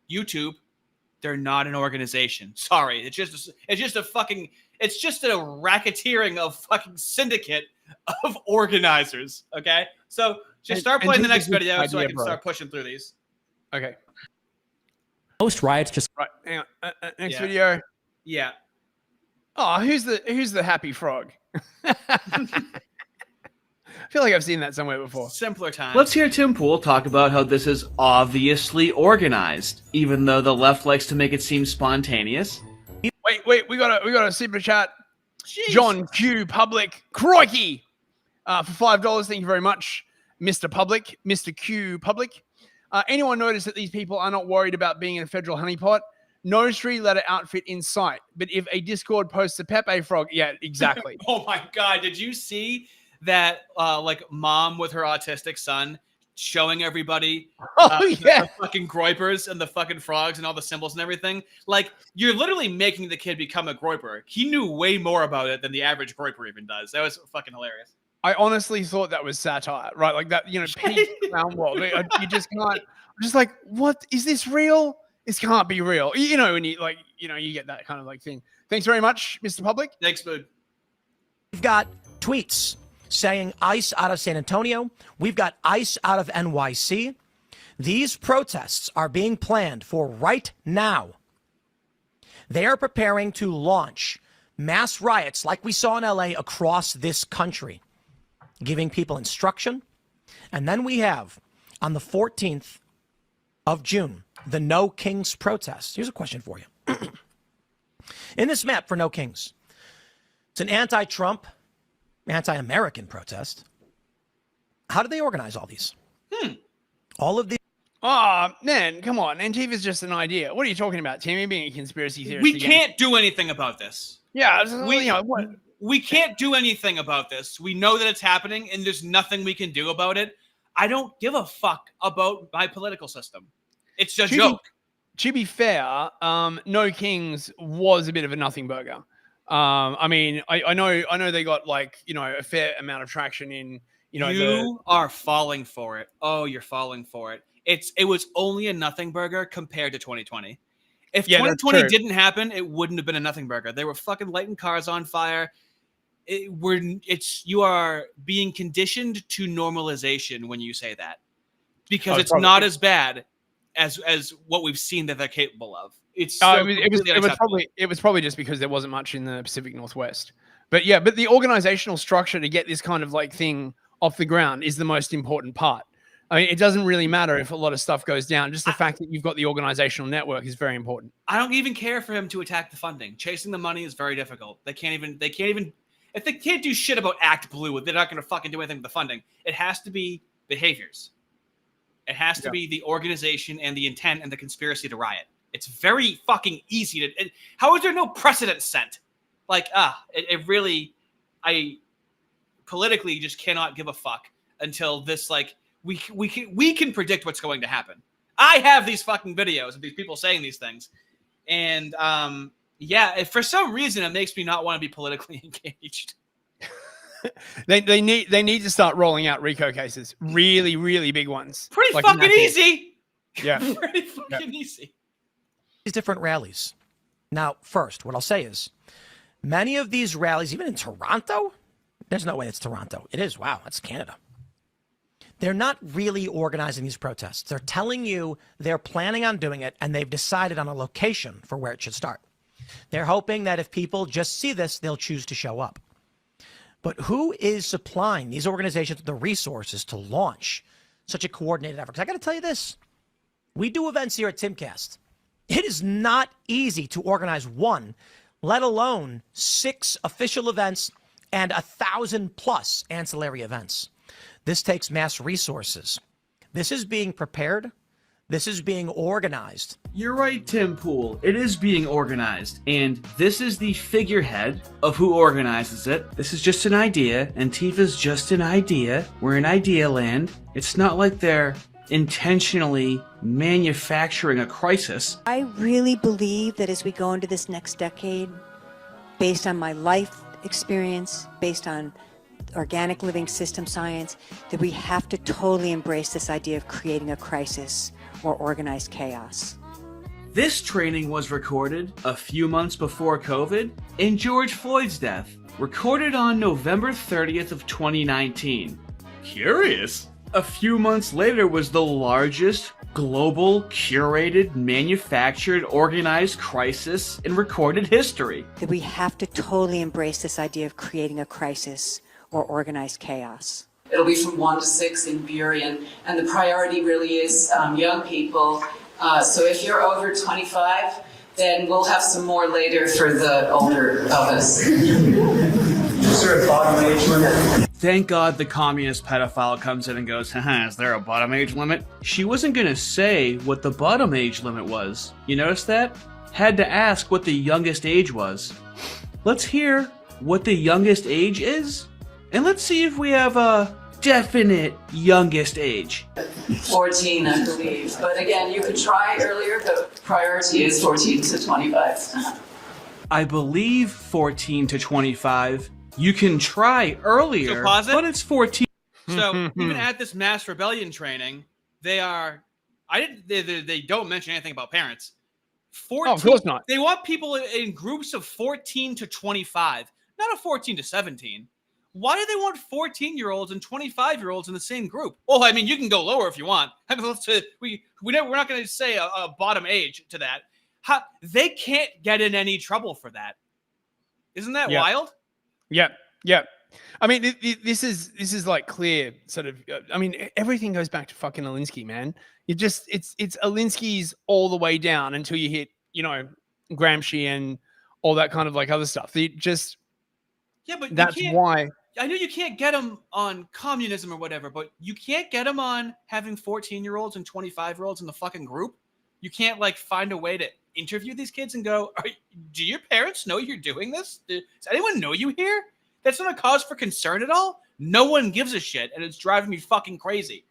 YouTube, they're not an organization. Sorry, it's just a racketeering of fucking syndicate of organizers. Okay, so just start playing the next video so I can start pushing through these. Okay. Most riots just hang on. Next video. Yeah. Oh, who's the happy frog? I feel like I've seen that somewhere before. Simpler times. Let's hear Tim Pool talk about how this is obviously organized, even though the left likes to make it seem spontaneous. Wait, we got a super chat. Jeez. John Q Public Crikey for $5. Thank you very much, Mr. Public, Mr. Q Public. Anyone notice that these people are not worried about being in a federal honeypot? No three-letter outfit in sight. But if a Discord posts a Pepe frog, yeah, exactly. Oh my God, did you see that like mom with her autistic son showing everybody the fucking groypers and the fucking frogs and all the symbols and everything? Like, you're literally making the kid become a groyper. He knew way more about it than the average groyper even does. That was fucking hilarious. I honestly thought that was satire, right? Like that, you know, peak clown world. You just can't. I'm just like, what is this real? This can't be real. You know, when you like, you know, you get that kind of like thing. Thanks very much, Mr. Public. Thanks, bud. We've got tweets saying ICE out of San Antonio. We've got ICE out of NYC. These protests are being planned for right now. They are preparing to launch mass riots like we saw in LA across this country, giving people instruction. And then we have on the 14th of June, the No Kings protest. Here's a question for you. In this map for No Kings, it's an anti-Trump, anti-American protest. How do they organize all these? All of these. Oh, man, come on. Antifa is just an idea. What are you talking about, Timmy, being a conspiracy theorist? We can't do anything about this. Yeah. We can't do anything about this. We know that it's happening, and there's nothing we can do about it. I don't give a fuck about my political system. It's a joke. To be fair, No Kings was a bit of a nothing burger. I mean, I know they got like, you know, a fair amount of traction in, you know. You are falling for it. Oh, you're falling for it. It was only a nothing burger compared to 2020. If 2020 didn't happen, it wouldn't have been a nothing burger. They were fucking lighting cars on fire. You are being conditioned to normalization when you say that, because it's not as bad as what we've seen that they're capable of. It's it was probably just because there wasn't much in the Pacific Northwest. But yeah, but the organizational structure to get this kind of like thing off the ground is the most important part. I mean, it doesn't really matter if a lot of stuff goes down. Just the fact that you've got the organizational network is very important. I don't even care for him to attack the funding. Chasing the money is very difficult. They can't even if they can't do shit about Act Blue, they're not going to fucking do anything with the funding. It has to be behaviors. It has to be the organization and the intent and the conspiracy to riot. It's very fucking easy to. How is there no precedent set? Like, it really, I politically just cannot give a fuck until this, like, we can predict what's going to happen. I have these fucking videos of these people saying these things. And, yeah, if for some reason it makes me not want to be politically engaged. they need to start rolling out RICO cases, really, really big ones. Pretty Like fucking massive. easy. Yeah. Pretty fucking easy. These different rallies. Now, first, what I'll say is many of these rallies, even in Toronto, there's no way it's Toronto. It is. Wow, that's Canada. They're not really organizing these protests. They're telling you they're planning on doing it, and they've decided on a location for where it should start. They're hoping that if people just see this, they'll choose to show up. But who is supplying these organizations with the resources to launch such a coordinated effort? 'Cause I got to tell you this. We do events here at Timcast. It is not easy to organize one, let alone 6 official events and 1,000+ ancillary events. This takes mass resources. This is being prepared. This is being organized. You're right, Tim Pool. It is being organized. And this is the figurehead of who organizes it. This is just an idea. Antifa's just an idea. We're in idea land. It's not like they're intentionally manufacturing a crisis. I really believe that as we go into this next decade, based on my life experience, based on organic living system science, that we have to totally embrace this idea of creating a crisis or organized chaos. This training was recorded a few months before COVID and George Floyd's death, recorded on November 30th of 2019. Curious. A few months later was the largest global, curated, manufactured, organized crisis in recorded history. That we have to totally embrace this idea of creating a crisis or organized chaos. It'll be from 1 to 6 in Burien, and the priority really is young people. So if you're over 25, then we'll have some more later for the older of us. Is there a bottom age limit? Thank God the communist pedophile comes in and goes, haha, is there a bottom age limit? She wasn't gonna say what the bottom age limit was. You notice that? Had to ask what the youngest age was. Let's hear what the youngest age is, and let's see if we have a definite youngest age. 14, I believe. But again, you could try earlier, but priority is 14 to 25. I believe 14 to 25. You can try earlier, So pause it. but it's 14. So even at this mass rebellion training, they don't mention anything about parents. 14, of course not. They want people in groups of 14 to 25, not a 14 to 17. Why do they want 14-year-olds and 25-year-olds in the same group? Well, I mean, you can go lower if you want. I mean, we're not going to say a bottom age to that. They can't get in any trouble for that. Isn't that wild? Yeah, yeah. I mean, this is like clear sort of. I mean, everything goes back to fucking Alinsky, man. It's Alinsky's all the way down until you hit, Gramsci and all that kind of like other stuff. But that's why. I know you can't get them on communism or whatever, but you can't get them on having 14-year-olds and 25-year-olds in the fucking group. You can't find a way to interview these kids and go, do your parents know you're doing this? Does anyone know you here? That's not a cause for concern at all. No one gives a shit, and it's driving me fucking crazy.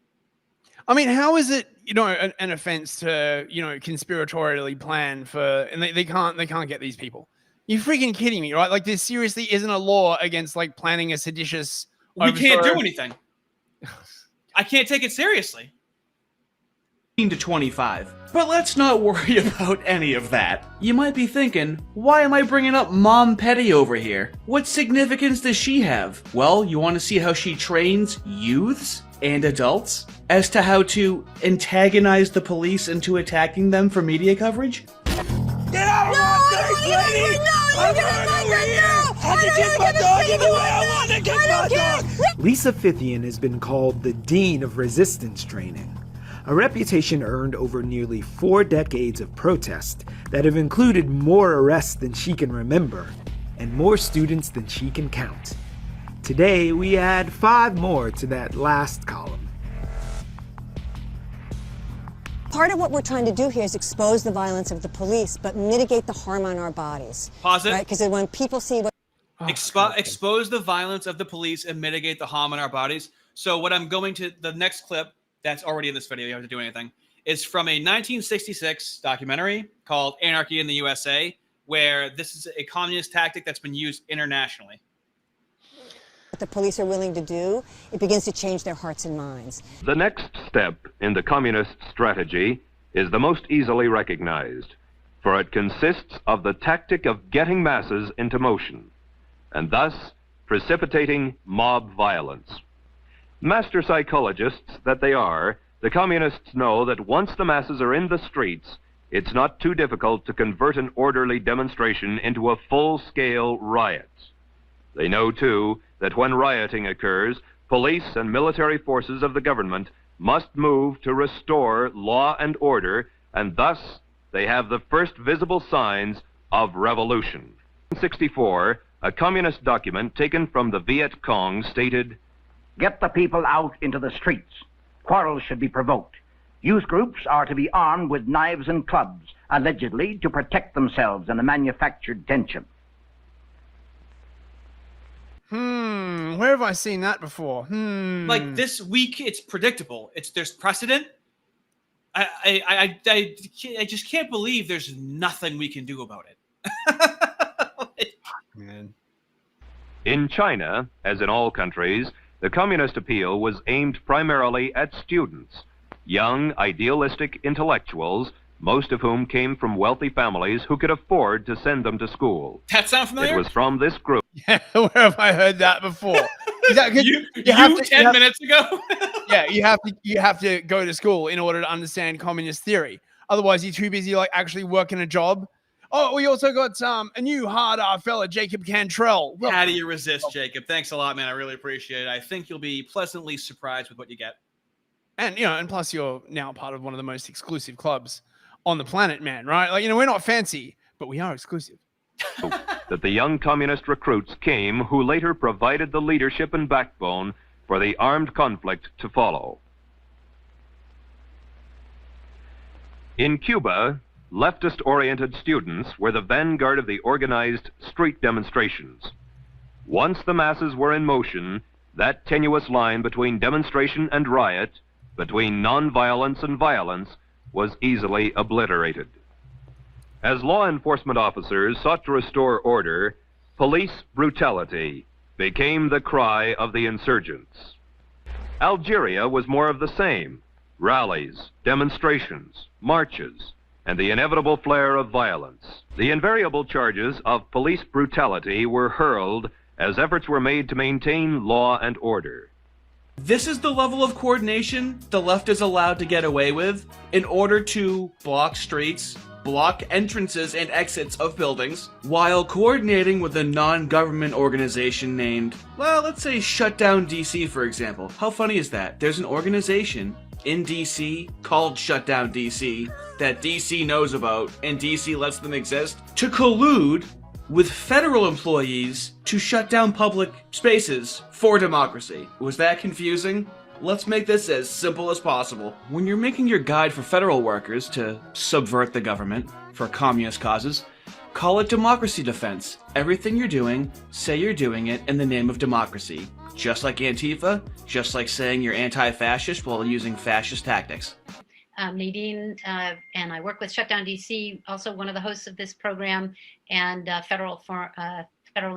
I mean, how is it, an offense to, conspiratorially plan for, and they can't get these people? You're freaking kidding me, right? Like, there seriously isn't a law against planning a seditious. We can't do anything. I can't take it seriously. To 25. But let's not worry about any of that. You might be thinking, why am I bringing up Mom Petty over here? What significance does she have? Well, you want to see how she trains youths and adults as to how to antagonize the police into attacking them for media coverage? Get out of my face, lady! I'm running over here! I can kick my dog any way I want to kick my dog! Lisa Fithian has been called the Dean of Resistance Training, a reputation earned over nearly 4 decades of protest that have included more arrests than she can remember and more students than she can count. Today, we add 5 more to that last column. Part of what we're trying to do here is expose the violence of the police, but mitigate the harm on our bodies. Pause it. Right? Because when people see what... Expose the violence of the police and mitigate the harm on our bodies. So what I'm going to, the next clip that's already in this video, you don't have to do anything, is from a 1966 documentary called Anarchy in the USA, where this is a communist tactic that's been used internationally. what the police are willing to do, it begins to change their hearts and minds. The next step in the communist strategy is the most easily recognized, for it consists of the tactic of getting masses into motion, and thus precipitating mob violence. Master psychologists that they are, the communists know that once the masses are in the streets, it's not too difficult to convert an orderly demonstration into a full-scale riot. They know, too, that when rioting occurs, police and military forces of the government must move to restore law and order, and thus they have the first visible signs of revolution. In 1964, a communist document taken from the Viet Cong stated, "Get the people out into the streets. Quarrels should be provoked. Youth groups are to be armed with knives and clubs, allegedly to protect themselves in a manufactured tension." Where have I seen that before? Like this week, it's predictable. There's precedent. I just can't believe there's nothing we can do about it. Man. In China, as in all countries, the communist appeal was aimed primarily at students, young, idealistic intellectuals, most of whom came from wealthy families who could afford to send them to school. That sound familiar? It was from this group. Yeah, where have I heard that before? You 10 minutes ago? Yeah, you have to go to school in order to understand communist theory. Otherwise, you're too busy like actually working a job. Oh, we also got a new hard fella, Jacob Cantrell. Well, how do you resist, Jacob? Thanks a lot, man. I really appreciate it. I think you'll be pleasantly surprised with what you get. And and plus you're now part of one of the most exclusive clubs on the planet, man. Right? Like we're not fancy, but we are exclusive. That the young communist recruits came who later provided the leadership and backbone for the armed conflict to follow. In Cuba, leftist-oriented students were the vanguard of the organized street demonstrations. Once the masses were in motion, that tenuous line between demonstration and riot, between nonviolence and violence, was easily obliterated. As law enforcement officers sought to restore order, police brutality became the cry of the insurgents. Algeria was more of the same: rallies, demonstrations, marches, and the inevitable flare of violence. The invariable charges of police brutality were hurled as efforts were made to maintain law and order. This is the level of coordination the left is allowed to get away with in order to block streets, block entrances and exits of buildings, while coordinating with a non-government organization named, well, let's say Shut Down DC, for example. How funny is that? There's an organization in DC called Shut Down DC that DC knows about, and DC lets them exist to collude with federal employees to shut down public spaces for democracy. Was that confusing? Let's make this as simple as possible. When you're making your guide for federal workers to subvert the government for communist causes, call it democracy defense. Everything you're doing, say you're doing it in the name of democracy. Just like Antifa, just like saying you're anti-fascist while using fascist tactics. Nadine, and I work with Shutdown DC, also one of the hosts of this program, and federal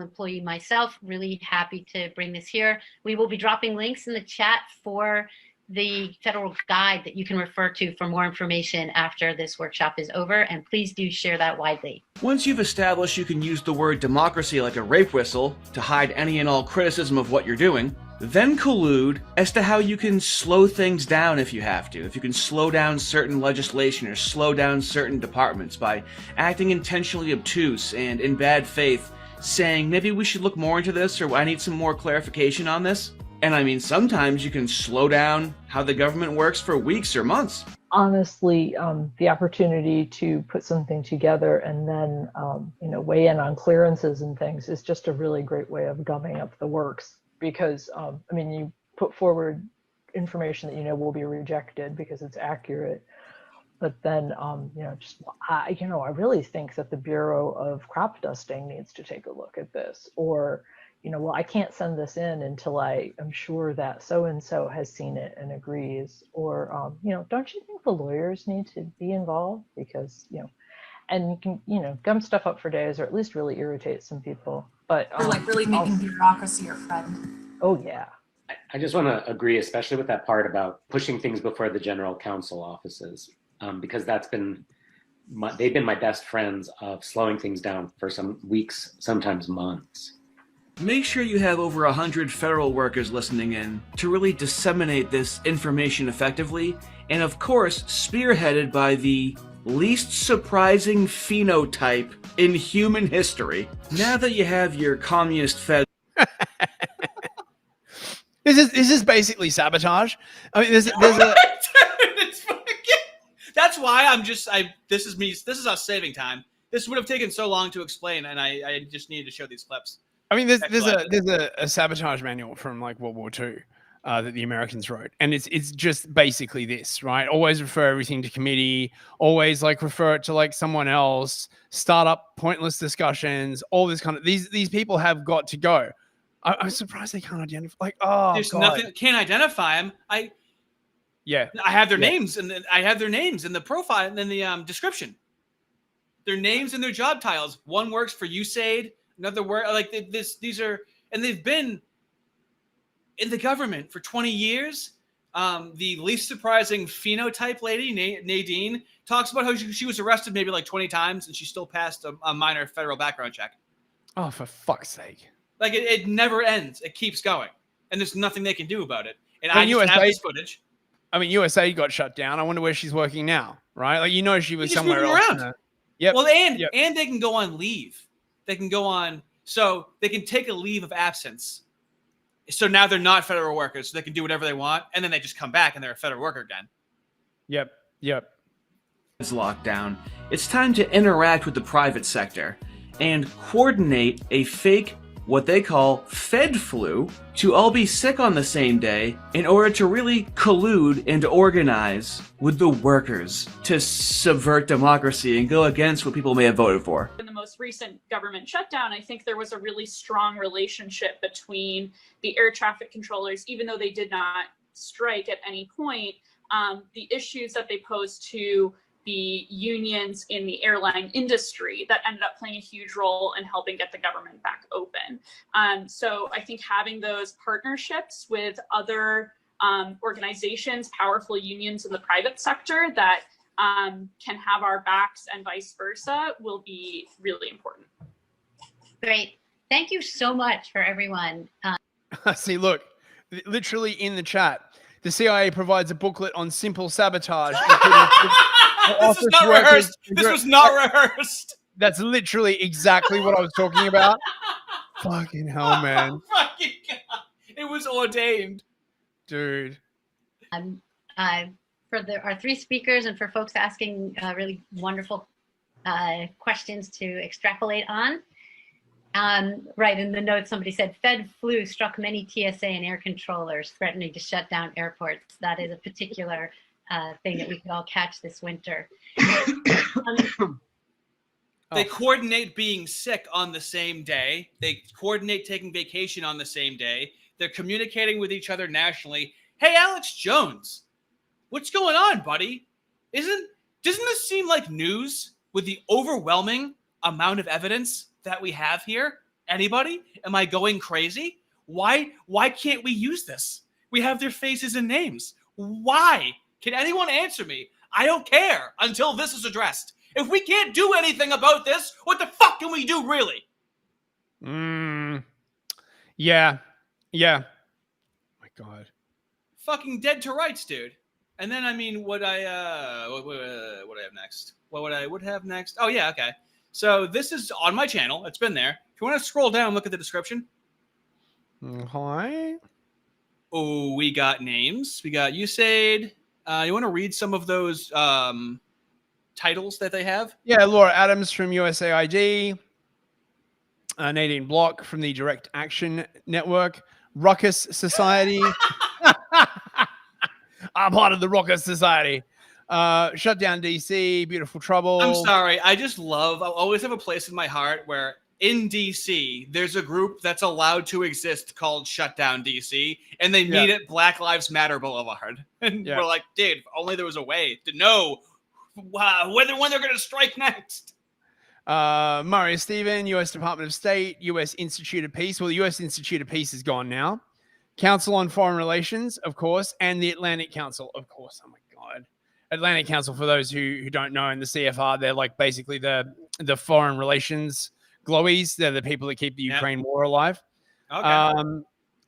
employee myself. Really happy to bring this here. We will be dropping links in the chat for the federal guide that you can refer to for more information after this workshop is over, and please do share that widely. Once you've established you can use the word democracy like a rape whistle to hide any and all criticism of what you're doing, then collude as to how you can slow things down if you have to. If you can slow down certain legislation or slow down certain departments by acting intentionally obtuse and in bad faith, saying maybe we should look more into this, or I need some more clarification on this. And I mean, sometimes you can slow down how the government works for weeks or months. Honestly, the opportunity to put something together and then, weigh in on clearances and things is just a really great way of gumming up the works. Because, you put forward information that will be rejected because it's accurate. But then, I really think that the Bureau of Crop Dusting needs to take a look at this. Or, I can't send this in until I am sure that so-and-so has seen it and agrees. Or, don't you think the lawyers need to be involved? Because, and you can, gum stuff up for days or at least really irritate some people. But really making bureaucracy your friend. Oh, yeah. I just want to agree, especially with that part about pushing things before the general counsel offices, because they've been my best friends of slowing things down for some weeks, sometimes months. Make sure you have over 100 federal workers listening in to really disseminate this information effectively, and of course, spearheaded by the least surprising phenotype in human history. Now that you have your communist fed... This is basically sabotage. I mean, there's a... That's why this is us saving time. This would have taken so long to explain, and I just needed to show these clips. I mean, there's a sabotage manual from like World War II that the Americans wrote, and it's just basically this, right? Always refer everything to committee. Always like refer it to like someone else. Start up pointless discussions. All this kind of these people have got to go. I'm surprised they can't identify. Like, oh, there's God. nothing. Can't identify them. I have their names, and I have their names in the profile and in the description. Their names and their job titles. One works for USAID. Another word like this. These are, and they've been in the government for 20 years. The least surprising phenotype lady, Nadine, talks about how she was arrested maybe like 20 times and she still passed a minor federal background check. Oh, for fuck's sake! Like it never ends. It keeps going, and there's nothing they can do about it. And Well, I just have this footage. I mean, USA got shut down. I wonder where she's working now, right? Like, she was Just somewhere moving else. around. Yep. Well, and they can go on leave. They can go on, so they can take a leave of absence. So now they're not federal workers, so they can do whatever they want, and then they just come back and they're a federal worker again. Yep. It's locked down. It's time to interact with the private sector and coordinate a fake, what they call Fed flu, to all be sick on the same day in order to really collude and organize with the workers to subvert democracy and go against what people may have voted for. In the most recent government shutdown, I think there was a really strong relationship between the air traffic controllers, even though they did not strike at any point, the issues that they posed to the unions in the airline industry that ended up playing a huge role in helping get the government back open. So I think having those partnerships with other organizations, powerful unions in the private sector that can have our backs and vice versa will be really important. Great. Thank you so much for everyone. See, look, literally in the chat, the CIA provides a booklet on simple sabotage. This was not rehearsed. This was not rehearsed. That's literally exactly what I was talking about. Fucking hell, man. Fucking God. It was ordained. Dude. For our three speakers and for folks asking really wonderful questions to extrapolate on. Right, in the notes, somebody said, Fed flu struck many TSA and air controllers, threatening to shut down airports. That is a particular thing that we could all catch this winter. They coordinate being sick on the same day. They coordinate taking vacation on the same day. They're communicating with each other nationally. Hey, Alex Jones, what's going on, buddy? Doesn't this seem like news with the overwhelming amount of evidence that we have here? Anybody? Am I going crazy? Why can't we use this? We have their faces and names. Why? Can anyone answer me? I don't care until this is addressed. If we can't do anything about this, what the fuck can we do, really? Yeah. Oh my God. Fucking dead to rights, dude. And then, I mean, what I have next? What would I have next? Oh, yeah, okay. So this is on my channel. It's been there. If you want to scroll down, look at the description. Hi. Oh, we got names. We got USAID. You want to read some of those titles that they have? Yeah, Laura Adams from USAID. Nadine Block from the Direct Action Network. Ruckus Society. I'm part of the Ruckus Society. Shutdown DC, Beautiful Trouble. I'm sorry. I always have a place in my heart where in DC, there's a group that's allowed to exist called Shutdown DC, and they meet at Black Lives Matter Boulevard. And we're like, dude, if only there was a way to know when they're going to strike next. Mario Stephen, U.S. Department of State, U.S. Institute of Peace. Well, the U.S. Institute of Peace is gone now. Council on Foreign Relations, of course, and the Atlantic Council, of course. Oh my God. Atlantic Council, for those who don't know, in the CFR, they're like basically the foreign relations glowies. They're the people that keep the Ukraine war alive. Okay.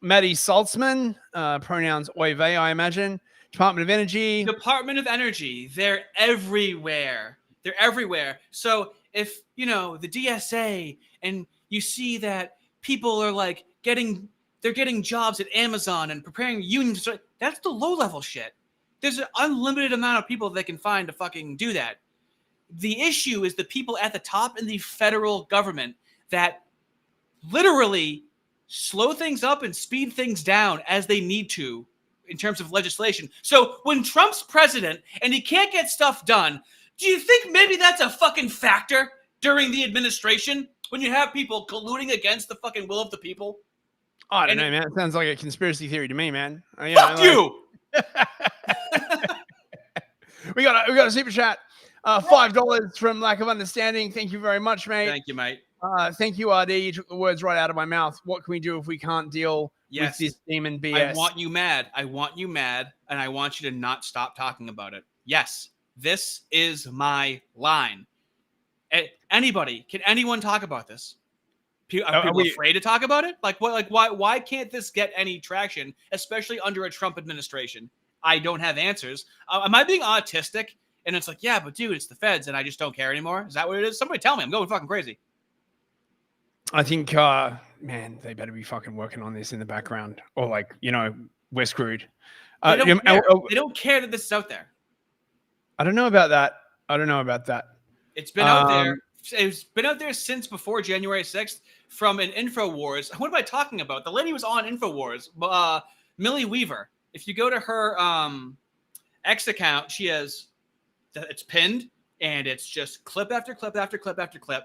Maddie Saltzman, pronouns oy vey, I imagine. Department of Energy. Department of Energy. They're everywhere. They're everywhere. So if, you know, the DSA and you see that people are like they're getting jobs at Amazon and preparing unions, that's the low level shit. There's an unlimited amount of people they can find to fucking do that. The issue is the people at the top in the federal government that literally slow things up and speed things down as they need to in terms of legislation. So when Trump's president and he can't get stuff done, do you think maybe that's a fucking factor during the administration when you have people colluding against the fucking will of the people? I don't know, man. It sounds like a conspiracy theory to me, man. Fuck you! We got a super chat. $5 from Lack of Understanding. Thank you very much, mate. Thank you, mate. Thank you, RD. You took the words right out of my mouth. What can we do if we can't deal with this demon BS? I want you mad. I want you mad, and I want you to not stop talking about it. Yes, this is my line. Anybody, can anyone talk about this? Are people afraid to talk about it? Like, what? Like, why can't this get any traction, especially under a Trump administration? I don't have answers. Am I being autistic? And it's like, yeah, but dude, it's the feds, and I just don't care anymore. Is that what it is? Somebody tell me. I'm going fucking crazy. I think, man, they better be fucking working on this in the background, or like, you know, we're screwed. They don't care that this is out there. I don't know about that. It's been out there. It's been out there since before January 6th from an InfoWars. What am I talking about? The lady was on InfoWars, Millie Weaver. If you go to her X account, it's pinned, and it's just clip after clip after clip after clip.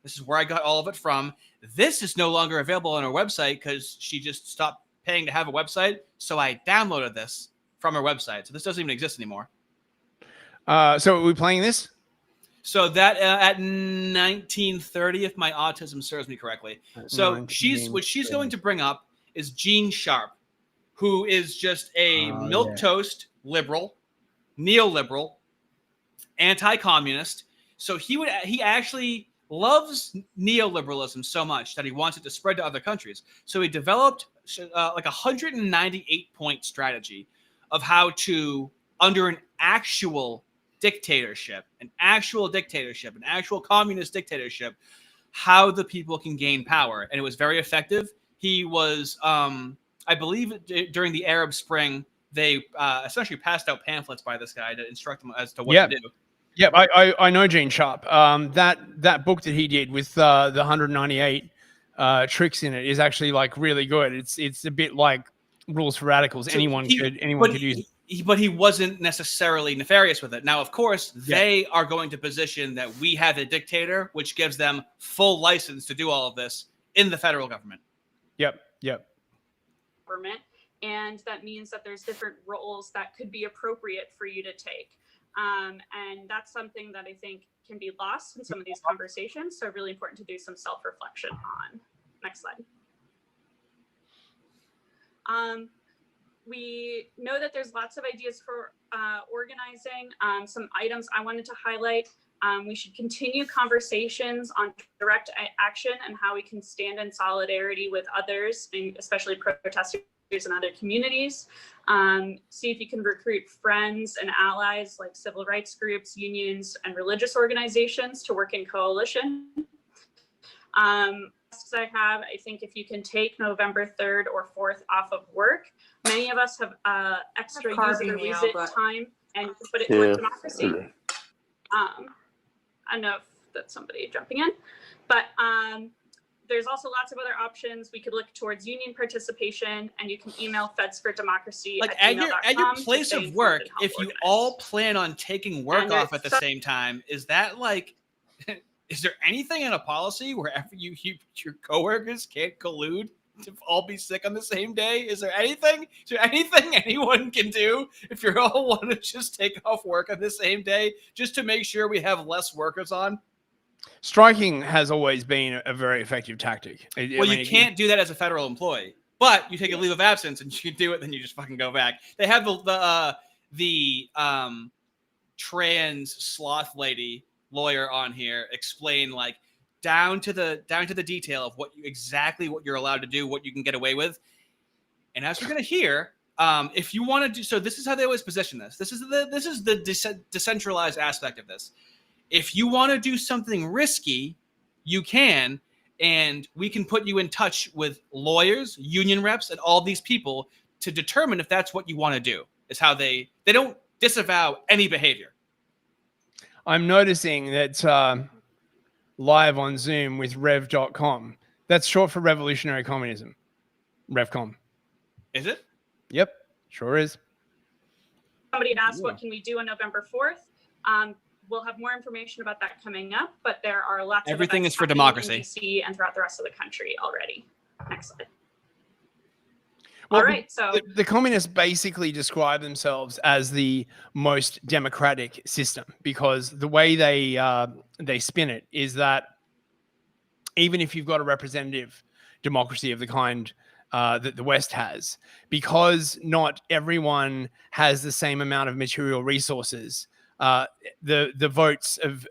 This is where I got all of it from. This is no longer available on her website because she just stopped paying to have a website. So I downloaded this from her website. So this doesn't even exist anymore. So are we playing this? So that at 1930, if my autism serves me correctly. So what she's going to bring up is Gene Sharp, who is just a milquetoast liberal, neoliberal, anti-communist. So he actually loves neoliberalism so much that he wants it to spread to other countries. So he developed like a 198-point strategy of how to, under an actual dictatorship, an actual communist dictatorship, how the people can gain power. And it was very effective. He was, I believe during the Arab Spring, they essentially passed out pamphlets by this guy to instruct them as to what to do. Yeah, I know Gene Sharp. That book that he did with the 198 tricks in it is actually like really good. It's a bit like Rules for Radicals. So anyone could use it. But he wasn't necessarily nefarious with it. Now, of course, they are going to position that we have a dictator, which gives them full license to do all of this in the federal government. Yep. Government, and that means that there's different roles that could be appropriate for you to take. And that's something that I think can be lost in some of these conversations. So really important to do some self-reflection on. Next slide. We know that there's lots of ideas for organizing. Some items I wanted to highlight. We should continue conversations on direct action and how we can stand in solidarity with others, and especially protesters in other communities. See if you can recruit friends and allies like civil rights groups, unions, and religious organizations to work in coalition. I think if you can take November 3rd or 4th off of work, many of us have extra use it or lose it time, and you can put it toward democracy. I know that's somebody jumping in, but there's also lots of other options. We could look towards union participation, and you can email fedsfordemocracy at your place of work. If you all plan on taking work off at the same time, is that like, is there anything in a policy wherever your coworkers can't collude to all be sick on the same day? Is there anything anyone can do if you all want to just take off work on the same day just to make sure we have less workers on? Striking has always been a very effective tactic. You can't do that as a federal employee, But you take a leave of absence and you do it, then you just fucking go back. They have the trans sloth lady lawyer on here explain like down to the detail of exactly what you're allowed to do, what you can get away with. And as we're gonna hear, if you want to do so, this is how they always position this. This is the decentralized aspect of this. If you want to do something risky, you can. And we can put you in touch with lawyers, union reps, and all these people to determine if that's what you want to do. Is how they don't disavow any behavior. I'm noticing that live on Zoom with rev.com. That's short for revolutionary communism. Revcom. Is it? Yep, sure is. Somebody had asked, what can we do on November 4th? We'll have more information about that coming up, but there are lots of everything events is for happening democracy in DC and throughout the rest of the country already. Next slide. Well, all right, so the communists basically describe themselves as the most democratic system because the way they spin it is that even if you've got a representative democracy of the kind that the West has, because not everyone has the same amount of material resources, the votes of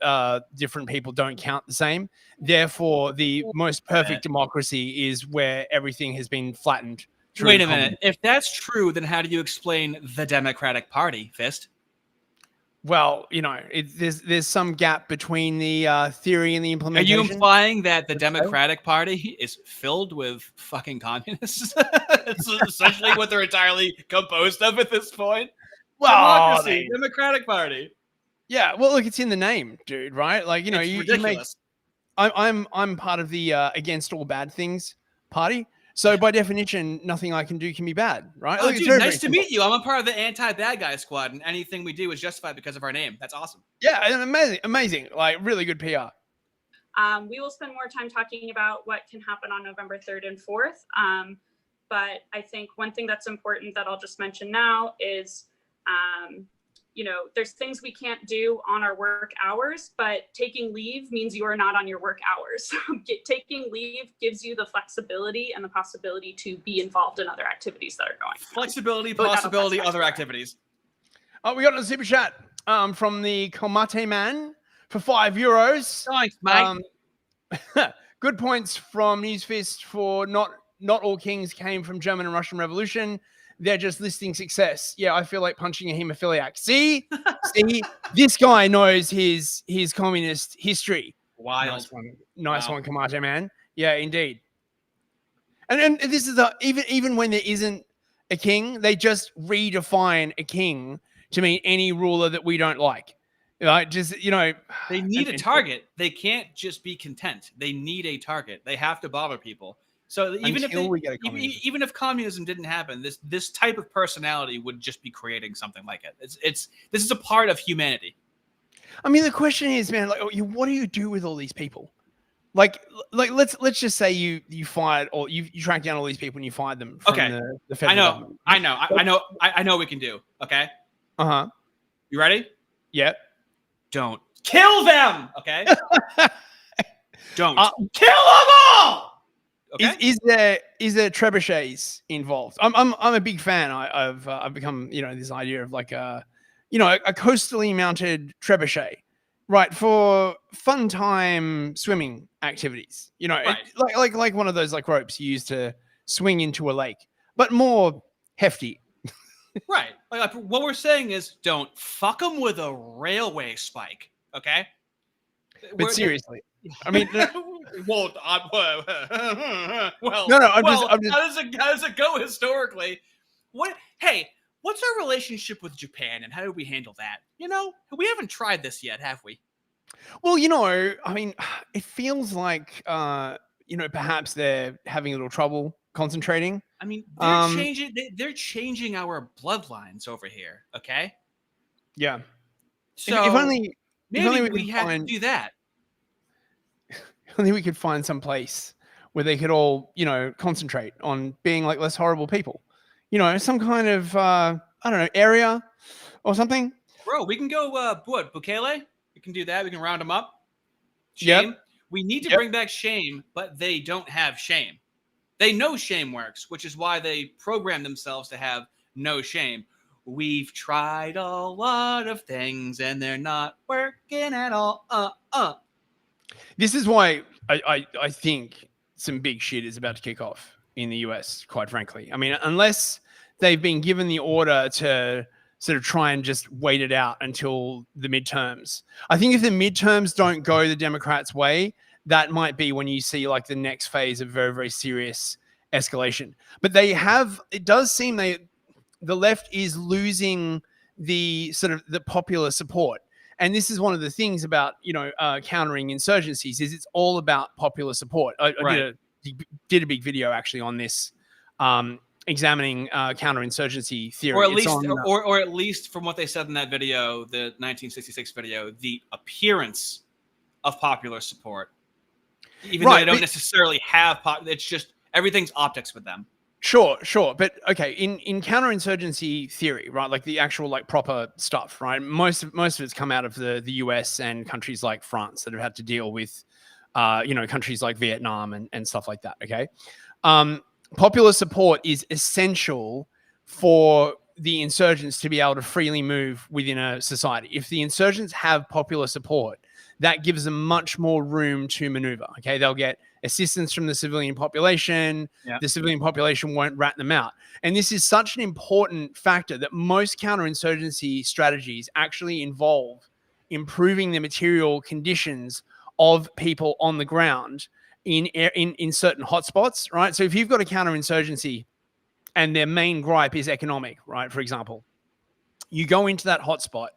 different people don't count the same. Therefore, the most perfect democracy is where everything has been flattened. Wait a minute. If that's true, then how do you explain the Democratic Party, Fist? Well, there's some gap between the theory and the implementation. Are you implying that the Democratic Party is filled with fucking communists? It's essentially what they're entirely composed of at this point. Well, Democracy, Democratic Party. Yeah, well, look, it's in the name, dude. Right? Like, it's you ridiculous. I'm part of the against all bad things party. So by definition, nothing I can do can be bad, right? Oh, Look, dude, nice to meet you. I'm a part of the anti-bad guy squad, and anything we do is justified because of our name. That's awesome. Yeah, amazing. Like, really good PR. We will spend more time talking about what can happen on November 3rd and 4th. But I think one thing that's important that I'll just mention now is, there's things we can't do on our work hours, but taking leave means you are not on your work hours. Taking leave gives you the flexibility and the possibility to be involved in other activities that are going on. Flexibility, possibility, other activities. Oh, we got a super chat from the Komate Man for €5. Thanks, mate. Good points from Newsfist for not all kings came from German and Russian Revolution. They're just listing success. Yeah, I feel like punching a hemophiliac. See, this guy knows his communist history. Wild. Nice one, Komate Man. Yeah, indeed. And this is even when there isn't a king, they just redefine a king to mean any ruler that we don't like. Right? They need a target. They can't just be content. They need a target. They have to bother people. So even if communism didn't happen, this type of personality would just be creating something like it. This is a part of humanity. I mean, the question is, man, like, what do you do with all these people? Like let's just say you fired or you tracked down all these people and you fired them from the federal government. I know what we can do. Okay. You ready? Yep. Don't kill them. Okay. Don't kill them all. Okay. Is there trebuchets involved? I'm a big fan. I've become this idea of like a coastally mounted trebuchet, right, for fun time swimming activities. Right. Like one of those like ropes you use to swing into a lake, but more hefty. Right. Like what we're saying is, don't fuck them with a railway spike. Okay. But seriously. I mean, well, no. How does it go historically? Hey, what's our relationship with Japan, and how do we handle that? We haven't tried this yet, have we? Well, I mean, it feels like perhaps they're having a little trouble concentrating. I mean, they're changing our bloodlines over here. Okay. Yeah. So if only we have to do that. I think we could find some place where they could all, concentrate on being like less horrible people. Some kind of, area or something. Bro, we can go, Bukele? We can do that. We can round them up. Shame. Yep. We need to bring back shame, but they don't have shame. They know shame works, which is why they program themselves to have no shame. We've tried a lot of things and they're not working at all. This is why I think some big shit is about to kick off in the US, quite frankly. I mean, unless they've been given the order to sort of try and just wait it out until the midterms. I think if the midterms don't go the Democrats' way, that might be when you see like the next phase of very, very serious escalation. But it does seem the left is losing the sort of the popular support. And this is one of the things about, countering insurgencies is it's all about popular support. I did a big video actually on this, examining counterinsurgency theory. Or at least from what they said in that video, the 1966 video, the appearance of popular support. Even though they don't necessarily have it's just everything's optics with them. Sure. But okay, in counterinsurgency theory, right, like the actual like proper stuff, right? Most of it's come out of the US and countries like France that have had to deal with countries like Vietnam and stuff like that. Okay. Popular support is essential for the insurgents to be able to freely move within a society. If the insurgents have popular support, that gives them much more room to maneuver. Okay, they'll get assistance from the civilian population. Yeah. The civilian population won't rat them out. And this is such an important factor that most counterinsurgency strategies actually involve improving the material conditions of people on the ground in certain hotspots, right? So if you've got a counterinsurgency and their main gripe is economic, right, for example, you go into that hotspot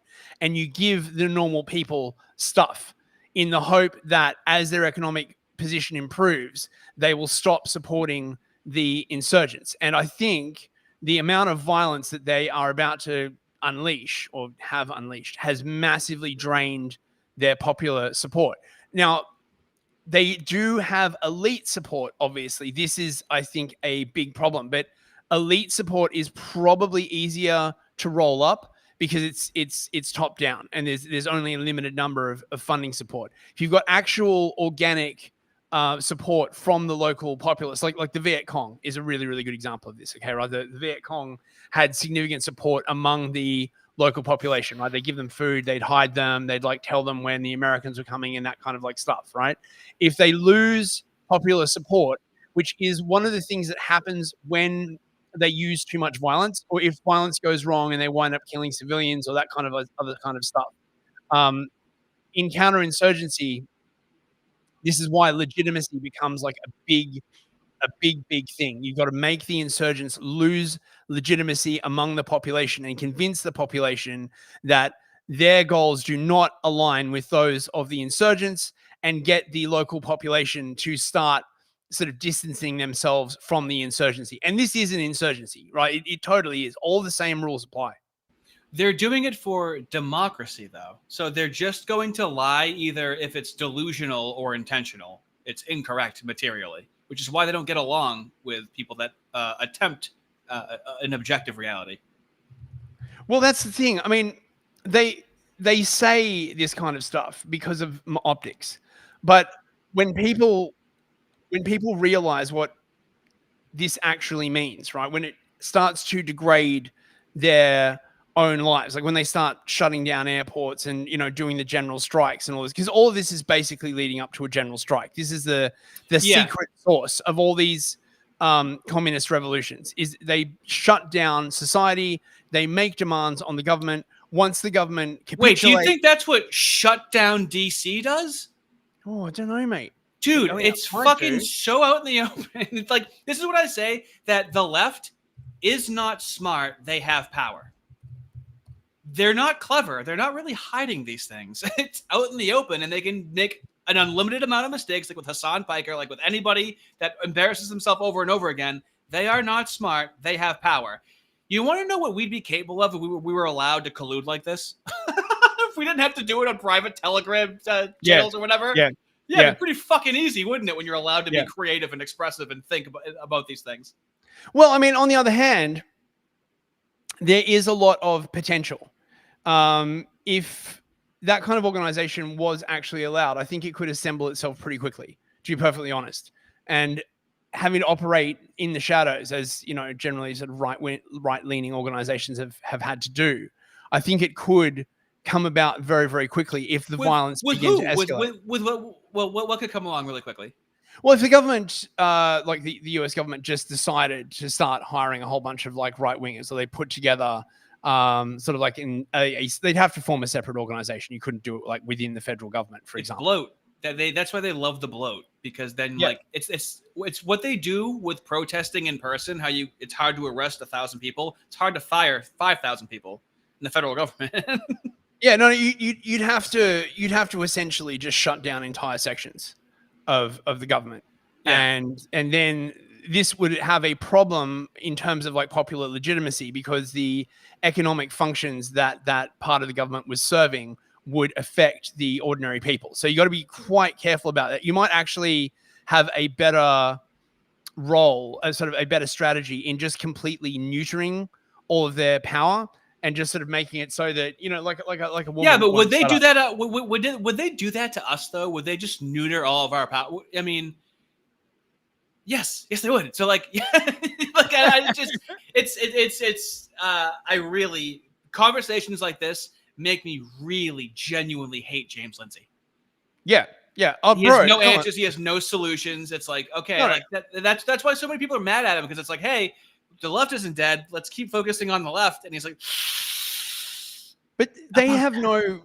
and you give the normal people stuff in the hope that as their economic position improves, they will stop supporting the insurgents. And I think the amount of violence that they are about to unleash or have unleashed has massively drained their popular support. Now, they do have elite support, obviously. This is, I think, a big problem. But elite support is probably easier to roll up because it's top down and there's only a limited number of funding support. If you've got actual organic support from the local populace, like the Viet Cong is a really, really good example of this. Okay, right? The Viet Cong had significant support among the local population, right? They give them food, they'd hide them, they'd like tell them when the Americans were coming and that kind of like stuff, right? If they lose popular support, which is one of the things that happens when they use too much violence, or if violence goes wrong and they wind up killing civilians or that kind of other kind of stuff. In counterinsurgency, this is why legitimacy becomes like a big thing. You've got to make the insurgents lose legitimacy among the population and convince the population that their goals do not align with those of the insurgents and get the local population to start sort of distancing themselves from the insurgency. And this is an insurgency, right? It totally is. All the same rules apply. They're doing it for democracy, though. So they're just going to lie either if it's delusional or intentional. It's incorrect materially, which is why they don't get along with people that attempt an objective reality. Well, that's the thing. I mean, they say this kind of stuff because of optics, but when people realize what this actually means, right? When it starts to degrade their own lives, like when they start shutting down airports and, doing the general strikes and all this, because all of this is basically leading up to a general strike. This is the secret source of all these communist revolutions is they shut down society. They make demands on the government. Once the government capitulates. Wait, do you think that's what shut down DC does? Oh, I don't know, mate. Dude, it's fucking so out in the open. It's like, this is what I say, that the left is not smart. They have power. They're not clever. They're not really hiding these things. It's out in the open, and they can make an unlimited amount of mistakes, like with Hassan Piker, like with anybody that embarrasses himself over and over again. They are not smart. They have power. You want to know what we'd be capable of if we were allowed to collude like this? If we didn't have to do it on private Telegram channels or whatever? Yeah, it'd be pretty fucking easy, wouldn't it, when you're allowed to be creative and expressive and think about these things? Well, I mean, on the other hand, there is a lot of potential. If that kind of organization was actually allowed, I think it could assemble itself pretty quickly, to be perfectly honest. And having to operate in the shadows, as generally sort of right-leaning organizations have had to do, I think it could come about very, very quickly if the violence begins to escalate. What could come along really quickly? Well, if the government, like the US government, just decided to start hiring a whole bunch of like right-wingers, so they put together sort of like they'd have to form a separate organization. You couldn't do it like within the federal government, for example. Bloat. That's why they love the bloat, because then like it's what they do with protesting in person. It's hard to arrest 1,000 people. It's hard to fire 5,000 people in the federal government. Yeah, no, you'd have to essentially just shut down entire sections of the government, and then this would have a problem in terms of like popular legitimacy, because the economic functions that part of the government was serving would affect the ordinary people. So you got to be quite careful about that. You might actually have a better role, a sort of a better strategy in just completely neutering all of their power and just sort of making it so that, like a woman. Yeah, but would they do that? Would they do that to us though? Would they just neuter all of our power? I mean, yes, they would. So like, conversations like this make me really genuinely hate James Lindsay. Yeah. He has no answers. He has no solutions. It's like, okay, that's why so many people are mad at him, because it's like, hey, the left isn't dead. Let's keep focusing on the left. And he's like, but they have no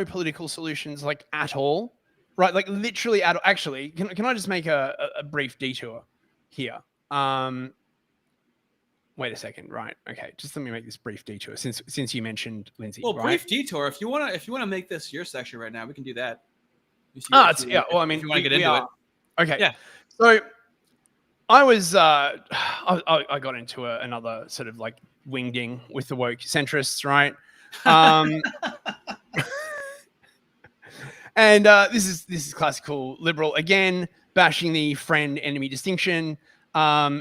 political solutions like at all, right? Like literally at all. Actually, can I just make a brief detour here? Wait a second. Right. Okay. Just let me make this brief detour since you mentioned Lindsay. Well, right? Brief detour. If you wanna make this your section right now, we can do that. Well, I mean, if you want to get into it. Okay. Yeah. So I was I got into another sort of like wingding with the woke centrists, right? And this is classical liberal again, bashing the friend-enemy distinction.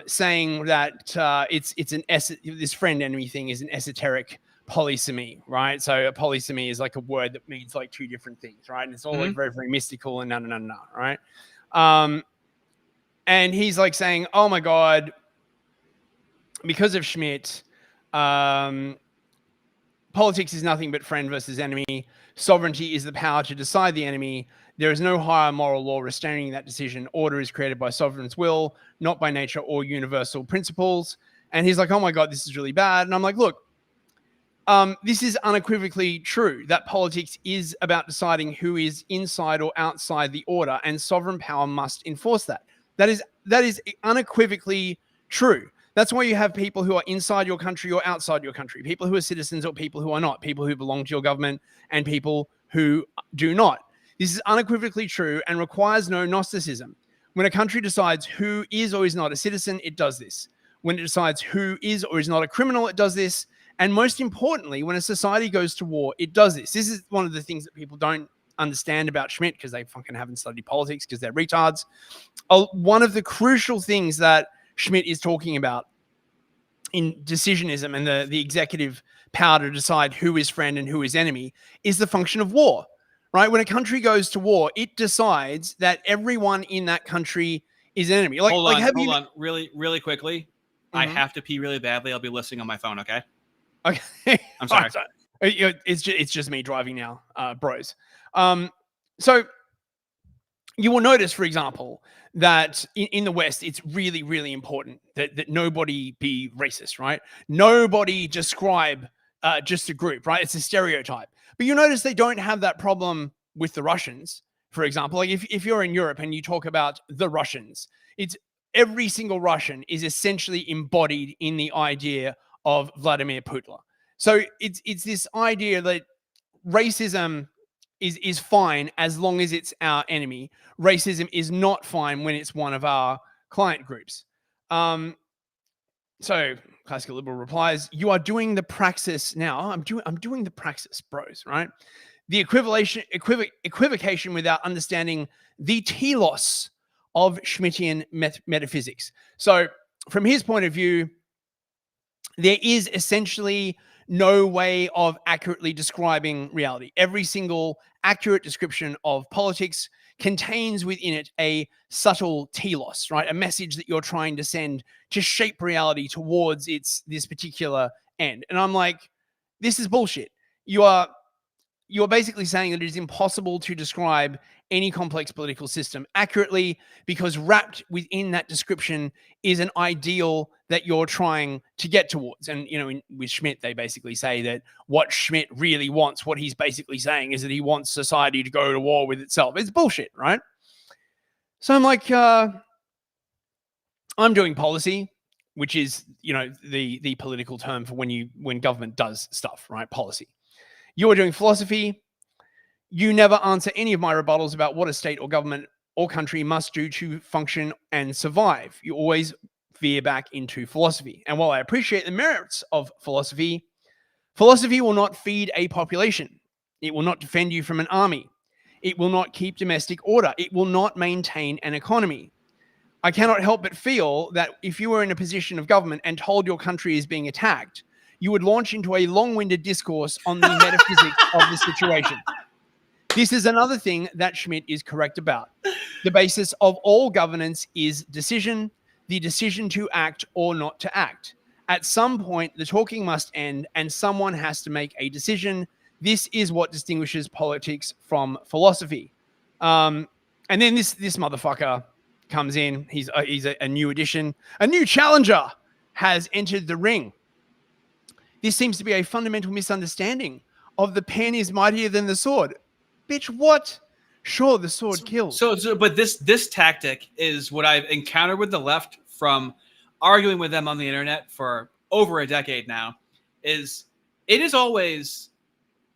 Saying that this friend-enemy thing is an esoteric polysemy, right? So a polysemy is like a word that means like two different things, right? And it's all like very, very mystical and no, right? And he's like saying, oh my God, because of Schmitt, politics is nothing but friend versus enemy. Sovereignty is the power to decide the enemy. There is no higher moral law restraining that decision. Order is created by sovereign's will, not by nature or universal principles. And he's like, oh my God, this is really bad. And I'm like, look, this is unequivocally true, that politics is about deciding who is inside or outside the order, and sovereign power must enforce that. That is unequivocally true. That's why you have people who are inside your country or outside your country, people who are citizens or people who are not, people who belong to your government and people who do not. This is unequivocally true and requires no Gnosticism. When a country decides who is or is not a citizen, it does this. When it decides who is or is not a criminal, it does this. And most importantly, when a society goes to war, it does this. This is one of the things that people don't understand about Schmitt, because they fucking haven't studied politics, because they're retards. One of the crucial things that Schmitt is talking about in decisionism and the executive power to decide who is friend and who is enemy is the function of war. Right? When a country goes to war, it decides that everyone in that country is an enemy. Hold on. Really quickly. I have to pee really badly. I'll be listening on my phone, okay? Okay. I'm sorry. It's just me driving now, bros. So you will notice, for example, that in the West, it's really, really important that nobody be racist, right? Nobody describe just a group, right? It's a stereotype. But you notice they don't have that problem with the Russians, for example. Like if you're in Europe and you talk about the Russians, it's every single Russian is essentially embodied in the idea of Vladimir Putin. So it's this idea that racism is fine as long as it's our enemy. Racism is not fine when it's one of our client groups. So classical liberal replies, you are doing the praxis now. I'm doing the praxis, bros, right? The equivocation without understanding the telos of Schmittian metaphysics. So from his point of view, there is essentially no way of accurately describing reality. Every single accurate description of politics contains within it a subtle telos, right? A message that you're trying to send to shape reality towards this particular end. And I'm like, this is bullshit. You're basically saying that it is impossible to describe any complex political system accurately because wrapped within that description is an ideal that you're trying to get towards. And, with Schmitt, they basically say that what Schmitt really wants, what he's basically saying is that he wants society to go to war with itself. It's bullshit, right? So I'm like, I'm doing policy, which is, the political term for when government does stuff, right? Policy. You are doing philosophy. You never answer any of my rebuttals about what a state or government or country must do to function and survive. You always veer back into philosophy. And while I appreciate the merits of philosophy, philosophy will not feed a population. It will not defend you from an army. It will not keep domestic order. It will not maintain an economy. I cannot help but feel that if you were in a position of government and told your country is being attacked, you would launch into a long-winded discourse on the metaphysics of the situation. This is another thing that Schmitt is correct about. The basis of all governance is decision, the decision to act or not to act. At some point, the talking must end and someone has to make a decision. This is what distinguishes politics from philosophy. And then this motherfucker comes in. He's a new addition. A new challenger has entered the ring. This seems to be a fundamental misunderstanding of the pen is mightier than the sword. Bitch, what? Sure, the sword kills. But this tactic is what I've encountered with the left from arguing with them on the internet for over a decade now. It is always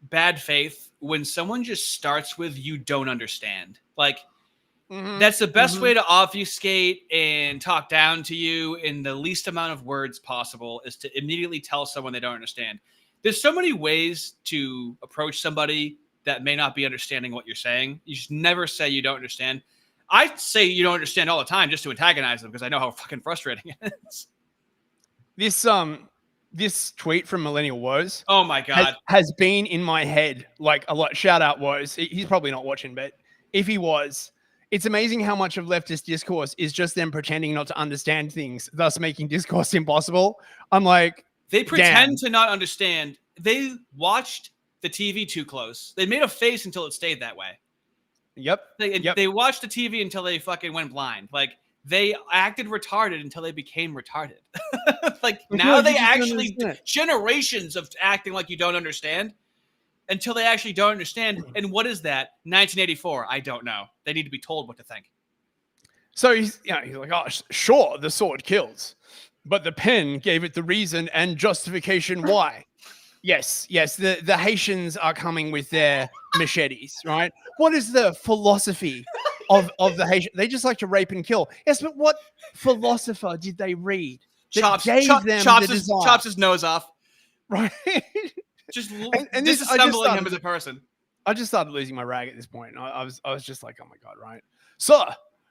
bad faith when someone just starts with "you don't understand." Like, that's the best way to obfuscate and talk down to you in the least amount of words possible, is to immediately tell someone they don't understand. There's so many ways to approach somebody that may not be understanding what you're saying. You just never say you don't understand. I say you don't understand all the time just to antagonize them because I know how fucking frustrating it is. This tweet from Millennial Woes, oh my god, has been in my head like a lot. Shout out Woes. He's probably not watching, but if he was, it's amazing how much of leftist discourse is just them pretending not to understand things, thus making discourse impossible. I'm like, they pretend to not understand. They watched the TV too close. They made a face until it stayed that way. Yep. They watched the TV until they fucking went blind. Like, they acted retarded until they became retarded. Like, now they actually, generations of acting like you don't understand until they actually don't understand. And what is that? 1984. I don't know. They need to be told what to think. So he's like, oh, sure, the sword kills, but the pen gave it the reason and justification why. Yes, the Haitians are coming with their machetes, right? What is the philosophy of the Haitian? They just like to rape and kill. Yes, but what philosopher did they read? Chops his nose off. Right. Just disassembling him as a person. I just started losing my rag at this point. I was just like, oh my God, right? Sir,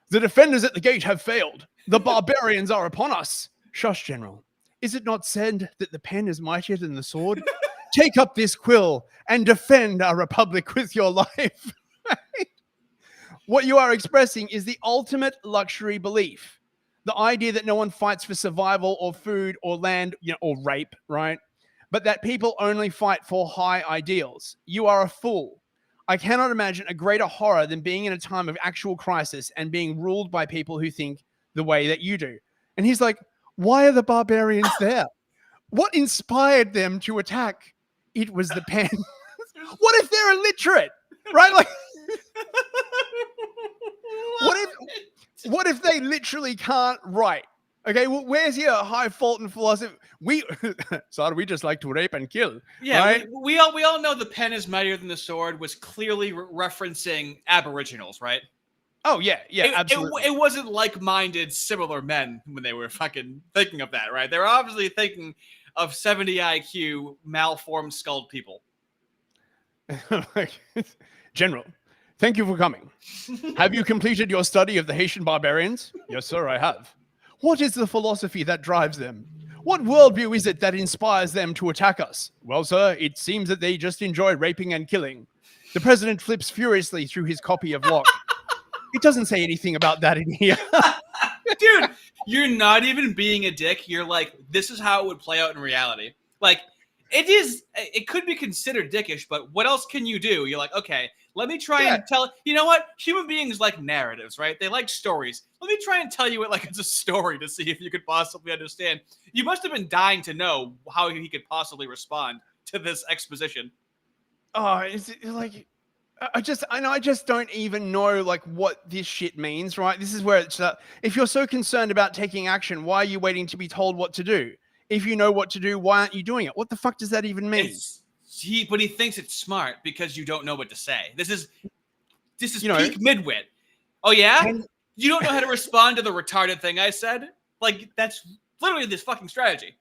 the defenders at the gate have failed. The barbarians are upon us. Shush, General. Is it not said that the pen is mightier than the sword? Take up this quill and defend our republic with your life. What you are expressing is the ultimate luxury belief. The idea that no one fights for survival or food or land, or rape, right? But that people only fight for high ideals. You are a fool. I cannot imagine a greater horror than being in a time of actual crisis and being ruled by people who think the way that you do. And he's like, why are the barbarians there? What inspired them to attack? It was the pen. What if they're illiterate? Right? Like, what if they literally can't write? Okay, well, where's your high Fulton philosophy? We just like to rape and kill. Yeah, right? we all know the pen is mightier than the sword was clearly referencing Aboriginals, right? Oh, yeah, absolutely. It wasn't like-minded, similar men when they were fucking thinking of that, right? They were obviously thinking of 70 IQ, malformed, skulled people. General, thank you for coming. Have you completed your study of the Haitian barbarians? Yes, sir, I have. What is the philosophy that drives them? What worldview is it that inspires them to attack us? Well, sir, it seems that they just enjoy raping and killing. The president flips furiously through his copy of Locke. It doesn't say anything about that in here. Dude, you're not even being a dick. You're like, this is how it would play out in reality. Like, it could be considered dickish, but what else can you do? You're like, okay, let me try and tell, you know what? Human beings like narratives, right? They like stories. Let me try and tell you it like it's a story to see if you could possibly understand. You must have been dying to know how he could possibly respond to this exposition. Oh, it's like, I just don't even know like what this shit means, right? This is where it's if you're so concerned about taking action, why are you waiting to be told what to do? If you know what to do, why aren't you doing it? What the fuck does that even mean? But he thinks it's smart because you don't know what to say. This is peak midwit. Oh yeah? You don't know how to respond to the retarded thing I said? Like, that's literally this fucking strategy.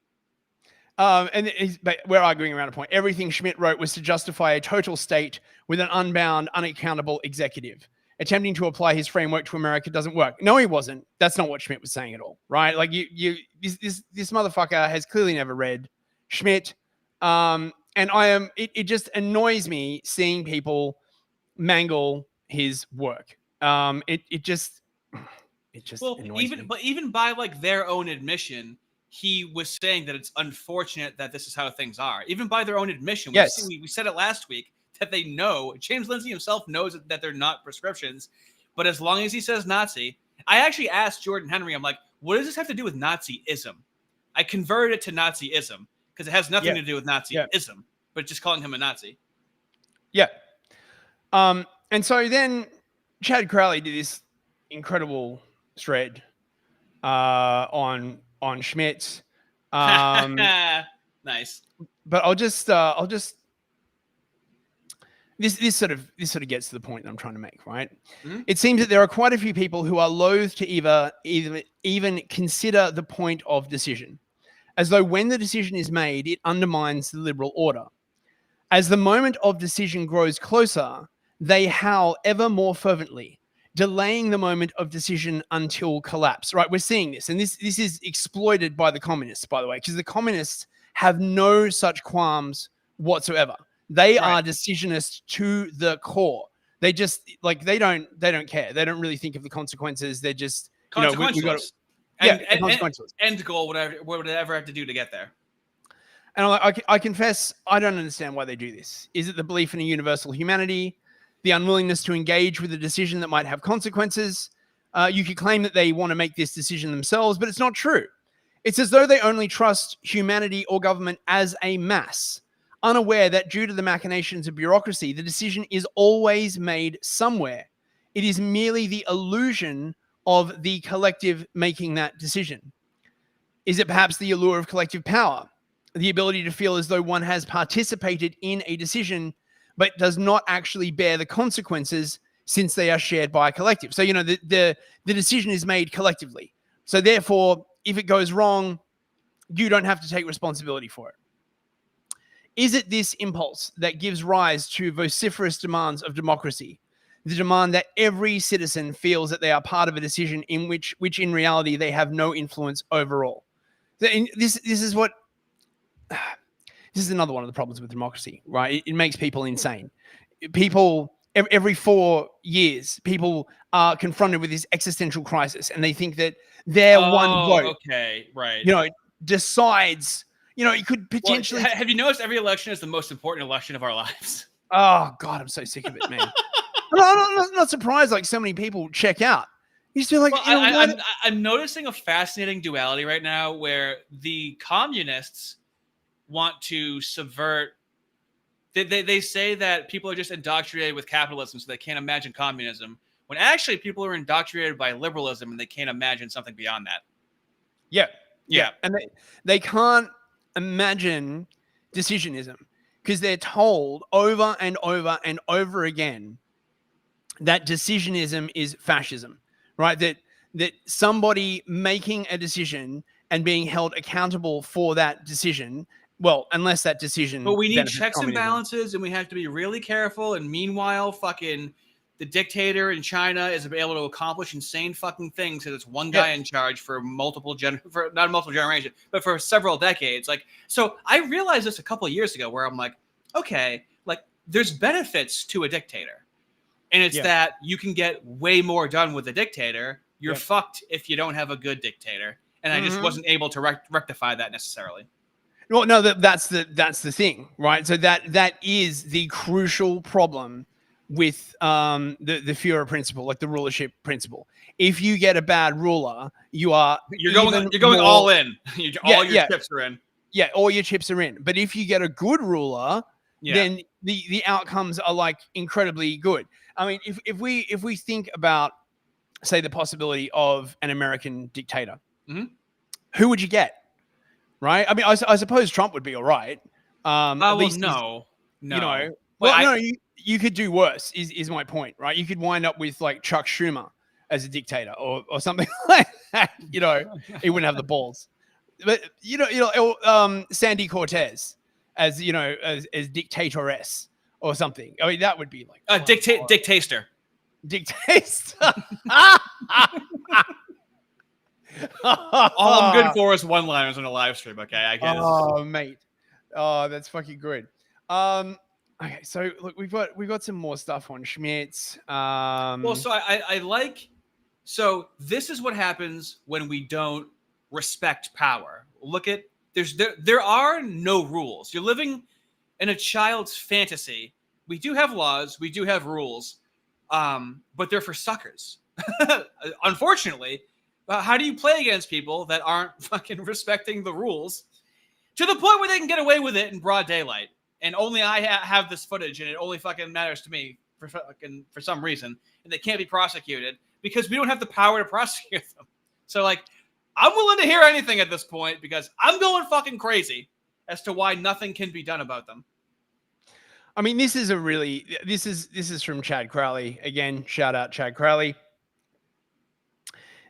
But we're arguing around a point. Everything Schmitt wrote was to justify a total state with an unbound, unaccountable executive. Attempting to apply his framework to America doesn't work. No, he wasn't. That's not what Schmitt was saying at all, right? Like this motherfucker has clearly never read Schmitt. And it just annoys me seeing people mangle his work. It just annoys me. But even by like their own admission, he was saying that it's unfortunate that this is how things are. Even by their own admission, we said it last week that they know. James Lindsay himself knows that they're not prescriptions. But as long as he says Nazi, I actually asked Jordan Henry, I'm like, what does this have to do with Nazism? I converted it to Nazism because it has nothing to do with Nazism, but just calling him a Nazi. Yeah. And so then Chad Crowley did this incredible thread on Schmitt. Nice. But I'll just this sort of gets to the point that I'm trying to make, right? Mm-hmm. It seems that there are quite a few people who are loath to even consider the point of decision, as though when the decision is made, it undermines the liberal order. As the moment of decision grows closer, they howl ever more fervently, delaying the moment of decision until collapse. Right? We're seeing this, and this is exploited by the communists, by the way, because the communists have no such qualms whatsoever. They are decisionists to the core. They just they don't care. They don't really think of the consequences. They're just consequentialist. End goal, whatever I have to do to get there. And I confess, I don't understand why they do this. Is it the belief in a universal humanity, the unwillingness to engage with a decision that might have consequences? You could claim that they want to make this decision themselves, but it's not true. It's as though they only trust humanity or government as a mass, unaware that due to the machinations of bureaucracy, the decision is always made somewhere. It is merely the illusion of the collective making that decision. Is it perhaps the allure of collective power? The ability to feel as though one has participated in a decision, but does not actually bear the consequences since they are shared by a collective. So, the decision is made collectively. So therefore, if it goes wrong, you don't have to take responsibility for it. Is it this impulse that gives rise to vociferous demands of democracy? The demand that every citizen feels that they are part of a decision in which in reality they have no influence overall. This is another one of the problems with democracy, right? It makes people insane. People, every 4 years, people are confronted with this existential crisis, and they think that their one vote, decides. It could potentially. Well, have you noticed every election is the most important election of our lives? Oh God, I'm so sick of it, man. I'm not surprised. Like so many people check out. You still like. I'm noticing a fascinating duality right now, where the communists want to subvert. They say that people are just indoctrinated with capitalism, so they can't imagine communism. When actually people are indoctrinated by liberalism, and they can't imagine something beyond that. Yeah, and they can't imagine decisionism because they're told over and over and over again that decisionism is fascism, right? That somebody making a decision and being held accountable for that decision, well, unless that decision. But we need checks and balances, and we have to be really careful. And meanwhile, fucking the dictator in China is able to accomplish insane fucking things because it's one guy in charge for not multiple generations, but for several decades. Like, so I realized this a couple of years ago where I'm like, okay, like there's benefits to a dictator. And it's Yeah. that you can get way more done with a dictator. You're Yep. fucked if you don't have a good dictator. And I just Mhm. wasn't able to rectify that necessarily. Well, no, that's the thing, right? So that is the crucial problem with the Führer principle, like the rulership principle. If you get a bad ruler, you're going all in. All your chips are in. Yeah, all your chips are in. But if you get a good ruler, then the outcomes are like incredibly good. I mean, if we think about, say, the possibility of an American dictator, who would you get? Right? I mean, I suppose Trump would be all right. At least no. You know, well, you could do worse. Is my point, right? You could wind up with like Chuck Schumer as a dictator, or something like that. You know, he wouldn't have the balls. But Sandy Cortez as as dictatoress or something. I mean, that would be like dictaster. Dictaster. All I'm good for is one-liners on a live stream. Okay, I guess. Oh, mate. Oh, that's fucking good. Okay, so look, we've got some more stuff on Schmitt. Well, so I like. So this is what happens when we don't respect power. Look at there are no rules. You're living in a child's fantasy. We do have laws. We do have rules, but they're for suckers. Unfortunately. How do you play against people that aren't fucking respecting the rules to the point where they can get away with it in broad daylight? And only I have this footage, and it only fucking matters to me for some reason, and they can't be prosecuted because we don't have the power to prosecute them. So, like, I'm willing to hear anything at this point because I'm going fucking crazy as to why nothing can be done about them. I mean, this is from Chad Crowley. Again, shout out Chad Crowley.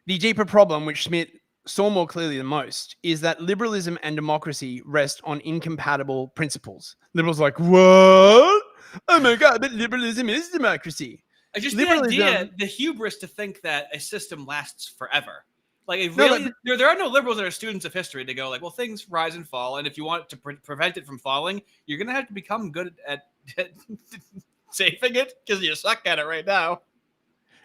The deeper problem, which Schmitt saw more clearly than most, is that liberalism and democracy rest on incompatible principles. Liberals are like, what? Oh my God, but liberalism is democracy. Just the idea, the hubris to think that a system lasts forever. Like, there are no liberals that are students of history to go like, well, things rise and fall, and if you want to prevent it from falling, you're going to have to become good at saving it because you suck at it right now.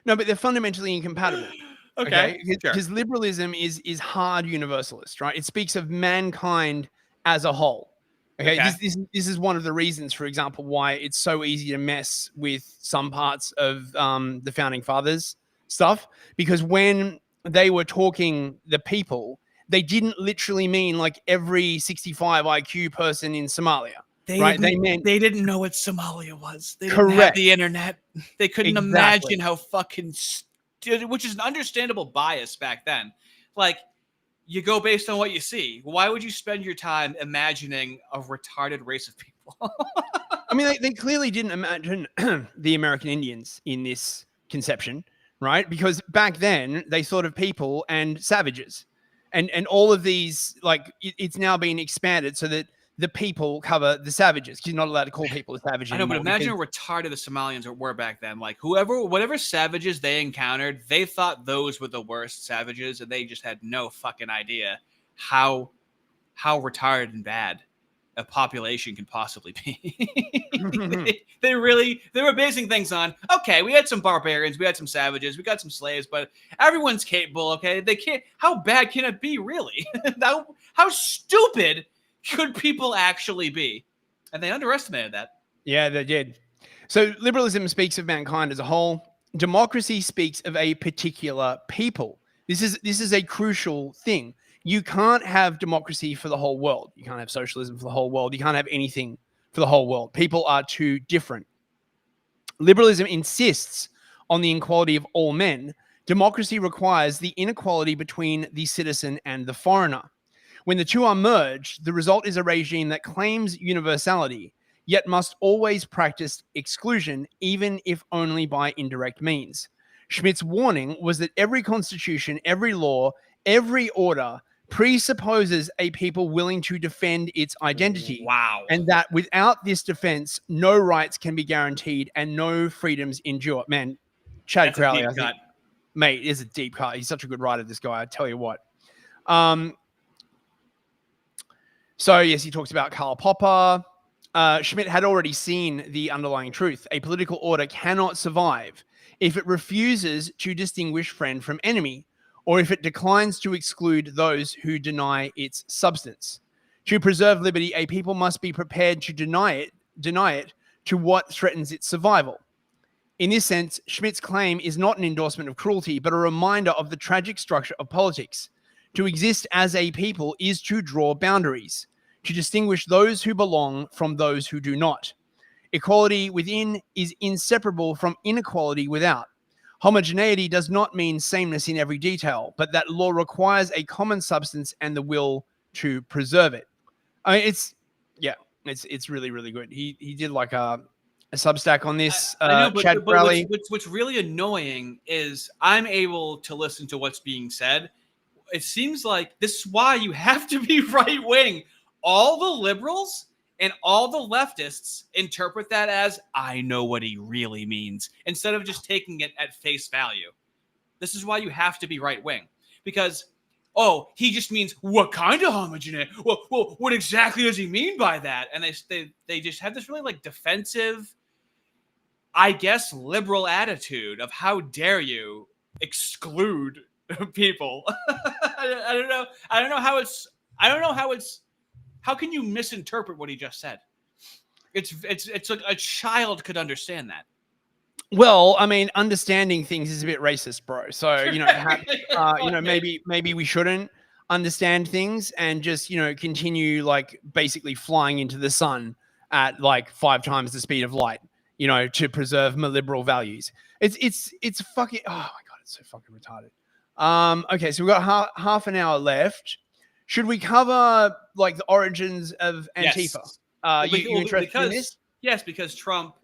No, but they're fundamentally incompatible. Okay, because liberalism is hard universalist, right? It speaks of mankind as a whole. Okay, this is one of the reasons, for example, why it's so easy to mess with some parts of the founding fathers stuff, because when they were talking the people, they didn't literally mean like every 65 IQ person in Somalia. They didn't know what Somalia was. They didn't have the internet. They couldn't imagine how fucking which is an understandable bias back then. Like, you go based on what you see. Why would you spend your time imagining a retarded race of people? I mean, they clearly didn't imagine the American Indians in this conception, right? Because back then they thought of people and savages, and all of these, like, it's now been expanded so that the people cover the savages. You're not allowed to call people a savage anymore. I know, but imagine how retarded the Somalians were back then. Like, whatever savages they encountered, they thought those were the worst savages, and they just had no fucking idea how retarded and bad a population can possibly be. they were basing things on, okay, we had some barbarians, we had some savages, we got some slaves, but everyone's capable. Okay, they can't. How bad can it be, really? how stupid could people actually be? And they underestimated that. Yeah, they did. So liberalism speaks of mankind as a whole. Democracy speaks of a particular people. This is a crucial thing. You can't have democracy for the whole world. You can't have socialism for the whole world. You can't have anything for the whole world. People are too different. Liberalism insists on the equality of all men. Democracy requires the inequality between the citizen and the foreigner. When the two are merged, the result is a regime that claims universality, yet must always practice exclusion, even if only by indirect means. Schmitt's warning was that every constitution, every law, every order presupposes a people willing to defend its identity. Wow. And that without this defense, no rights can be guaranteed and no freedoms endure. Man, Chad Crowley, mate, is a deep cut. He's such a good writer, this guy, I tell you what. So, yes, he talks about Karl Popper. Schmitt had already seen the underlying truth. A political order cannot survive if it refuses to distinguish friend from enemy, or if it declines to exclude those who deny its substance. To preserve liberty, a people must be prepared to deny it to what threatens its survival. In this sense, Schmitt's claim is not an endorsement of cruelty, but a reminder of the tragic structure of politics. To exist as a people is to draw boundaries, to distinguish those who belong from those who do not. Equality within is inseparable from inequality without. Homogeneity does not mean sameness in every detail, but that law requires a common substance and the will to preserve it. I mean, it's really, really good. He did like a Substack on this. I know, Chad Brally. What's really annoying is I'm able to listen to what's being said. It seems like this is why you have to be right wing. All the liberals and all the leftists interpret that as, I know what he really means, instead of just taking it at face value. This is why you have to be right wing, because, oh, he just means what kind of homogeneity? Well, what exactly does he mean by that? And they just have this really like defensive, I guess, liberal attitude of how dare you exclude people. I don't know how it's. How can you misinterpret what he just said? It's like a child could understand that. Well, I mean, understanding things is a bit racist, bro. So, maybe we shouldn't understand things and just, continue like basically flying into the sun at like 5 times the speed of light, to preserve my liberal values. It's fucking, oh my God, it's so fucking retarded. Okay, so we've got half an hour left. Should we cover like the origins of Antifa? Yes. You interested in this? Yes, because Trump,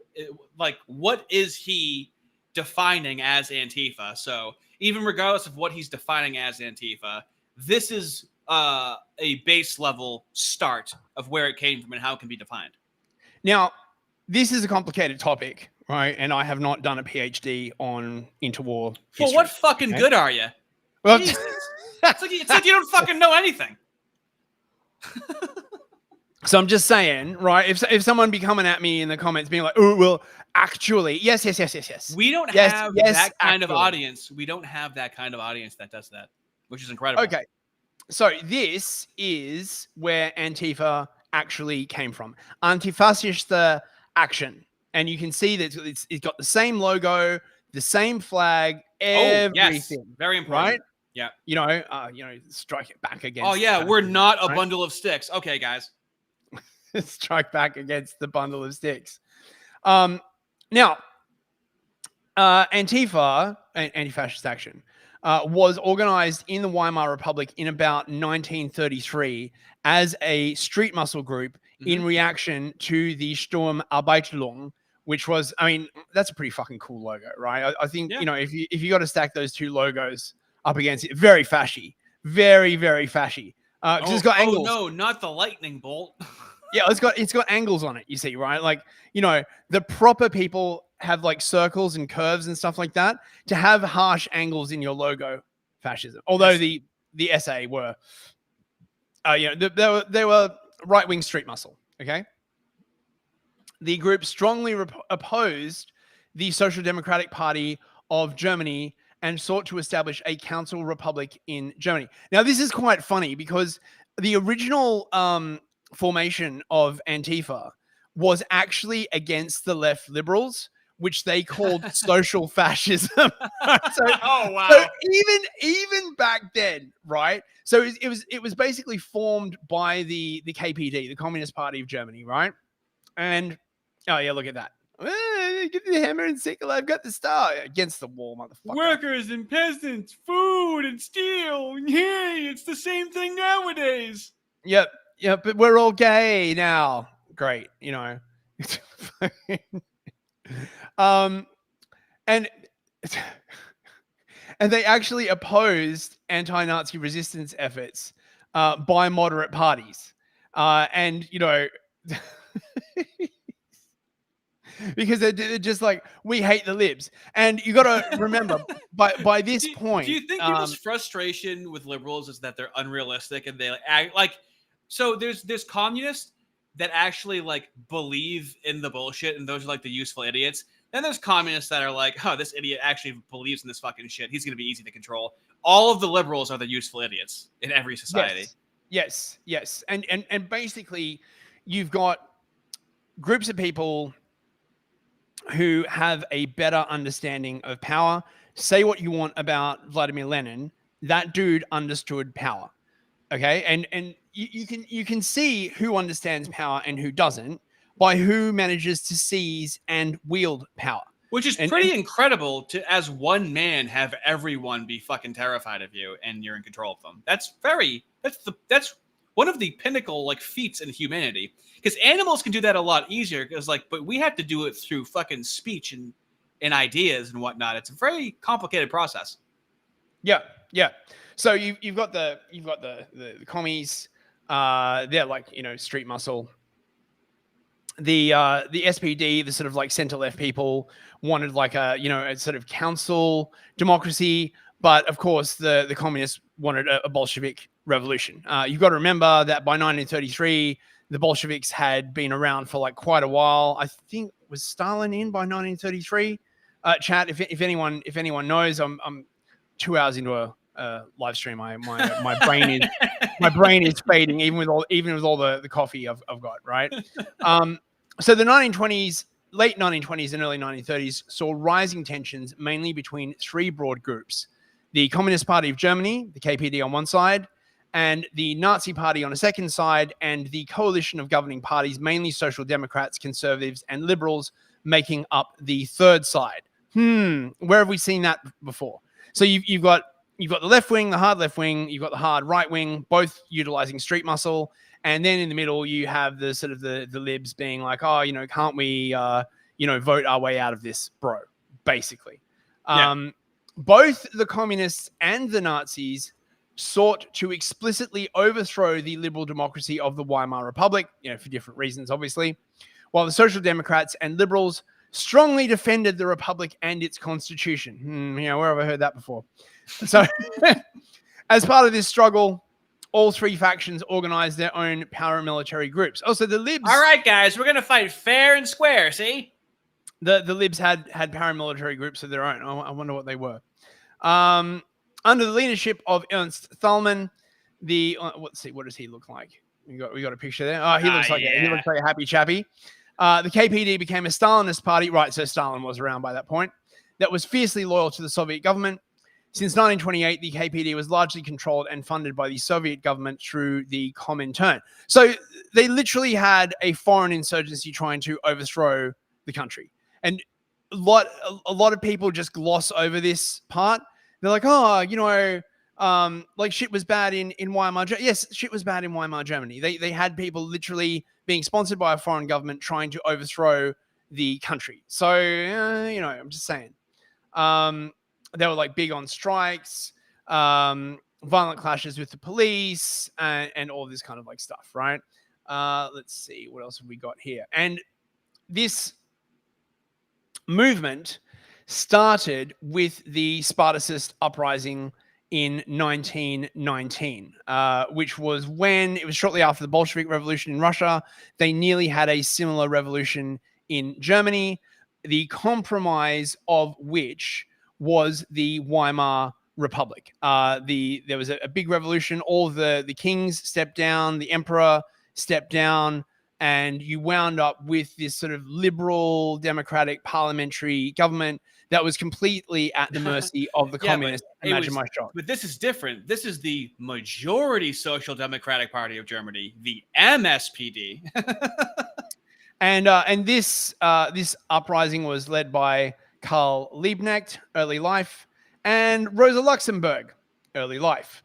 like, what is he defining as Antifa? So even regardless of what he's defining as Antifa, this is a base level start of where it came from and how it can be defined. Now, this is a complicated topic, right? And I have not done a PhD on interwar history. Well, what fucking good are you? Well, it's like you don't fucking know anything. So I'm just saying, right? If someone be coming at me in the comments being like, "Oh, well, actually, yes." We don't have that kind of audience. We don't have that kind of audience that does that, which is incredible. Okay. So this is where Antifa actually came from. Antifascist action. And you can see that it's got the same logo, the same flag, everything. Oh, yes. Very important. Right? Yeah. Strike it back against. Oh, yeah. We're not a bundle of sticks. Okay, guys. Strike back against the bundle of sticks. Now, Antifa, anti-fascist action, was organized in the Weimar Republic in about 1933 as a street muscle group in reaction to the Sturmabteilung, which was, I mean, that's a pretty fucking cool logo, right? I think, if you got to stack those two logos up against it, very fashy, very, very fashy. Because it's got angles. Oh, no, not the lightning bolt. Yeah, it's got angles on it, you see, right? Like, the proper people have like circles and curves and stuff like that. To have harsh angles in your logo, fascism. Although the SA were, they were right-wing street muscle, okay? The group strongly opposed the Social Democratic Party of Germany and sought to establish a council republic in Germany. Now, this is quite funny because the original formation of Antifa was actually against the left liberals, which they called social fascism. Oh wow! So even back then, right? So it was basically formed by the KPD, the Communist Party of Germany, right? And oh yeah, look at that. Give me the hammer and sickle. I've got the star against the wall, motherfucker. Workers and peasants, food and steel. Yay! It's the same thing nowadays. Yep, but we're all gay now. Great, and they actually opposed anti-Nazi resistance efforts by moderate parties, because they're just like, we hate the libs. And you got to remember, by this point, do you think people's frustration with liberals is that they're unrealistic and they act like? So there's communists that actually like believe in the bullshit, and those are like the useful idiots. Then there's communists that are like, oh, this idiot actually believes in this fucking shit. He's going to be easy to control. All of the liberals are the useful idiots in every society. Yes. And basically, you've got groups of people who have a better understanding of power. Say what you want about Vladimir Lenin. That dude understood power. Okay. And you can see who understands power and who doesn't by who manages to seize and wield power. Which is pretty incredible to, as one man, have everyone be fucking terrified of you and you're in control of them. That's one of the pinnacle like feats in humanity. Because animals can do that a lot easier. But we have to do it through fucking speech and ideas and whatnot. It's a very complicated process. Yeah. So you've got the commies. They're like, street muscle. The SPD, the sort of like center left people, wanted like a sort of council democracy, but of course the communists wanted a Bolshevik revolution. You've got to remember that by 1933 the Bolsheviks had been around for like quite a while. I think was Stalin in by 1933. Chat, if anyone knows, I'm 2 hours into a live stream. My brain is fading even with all the coffee I've got, right? So the 1920s, late 1920s and early 1930s saw rising tensions mainly between three broad groups: the Communist Party of Germany, the KPD on one side, and the Nazi Party on a second side, and the coalition of governing parties, mainly Social Democrats, Conservatives, and Liberals, making up the third side. Where have we seen that before? So you've got the left wing, the hard left wing, you've got the hard right wing, both utilizing street muscle. And then in the middle, you have the sort of the libs being like, oh, can't we, vote our way out of this, bro, basically. Both the communists and the Nazis sought to explicitly overthrow the liberal democracy of the Weimar Republic, for different reasons, obviously, while the Social Democrats and Liberals strongly defended the Republic and its constitution. Where have I heard that before? So as part of this struggle, all three factions organized their own paramilitary groups. Also, the libs... All right, guys, we're going to fight fair and square, see? The libs had paramilitary groups of their own. I wonder what they were. Under the leadership of Ernst Thälmann, let's see, what does he look like? We got a picture there. Oh, he looks like a happy chappy. The KPD became a Stalinist party. Right, so Stalin was around by that point. That was fiercely loyal to the Soviet government. Since 1928, the KPD was largely controlled and funded by the Soviet government through the Comintern. So they literally had a foreign insurgency trying to overthrow the country. And a lot of people just gloss over this part. They're like, like shit was bad in Weimar. Yes, shit was bad in Weimar, Germany. They had people literally being sponsored by a foreign government trying to overthrow the country. So, I'm just saying. They were like big on strikes, violent clashes with the police, and all this kind of like stuff, right? Let's see, what else have we got here? And this movement started with the Spartacist uprising in 1919, which was when it was shortly after the Bolshevik Revolution in Russia. They nearly had a similar revolution in Germany, the compromise of which was the Weimar Republic. There was a big revolution. All the kings stepped down, the emperor stepped down, and you wound up with this sort of liberal, democratic, parliamentary government that was completely at the mercy of the communists. Imagine my shock. But this is different. This is the majority Social Democratic Party of Germany, the MSPD. And this uprising was led by Karl Liebknecht, early life, and Rosa Luxemburg, early life,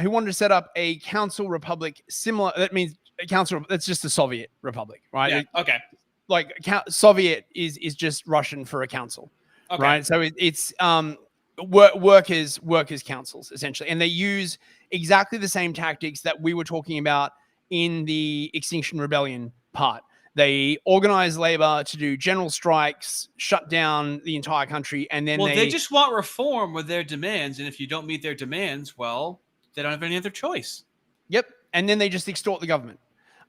who wanted to set up a council republic similar. That means a council. That's just a Soviet republic, right? Yeah. Okay. Like Soviet is just Russian for a council, okay. Right? So it's workers councils essentially, and they use exactly the same tactics that we were talking about in the Extinction Rebellion part. They organize labor to do general strikes, shut down the entire country, and then they just want reform with their demands. And if you don't meet their demands, well, they don't have any other choice. Yep. And then they just extort the government.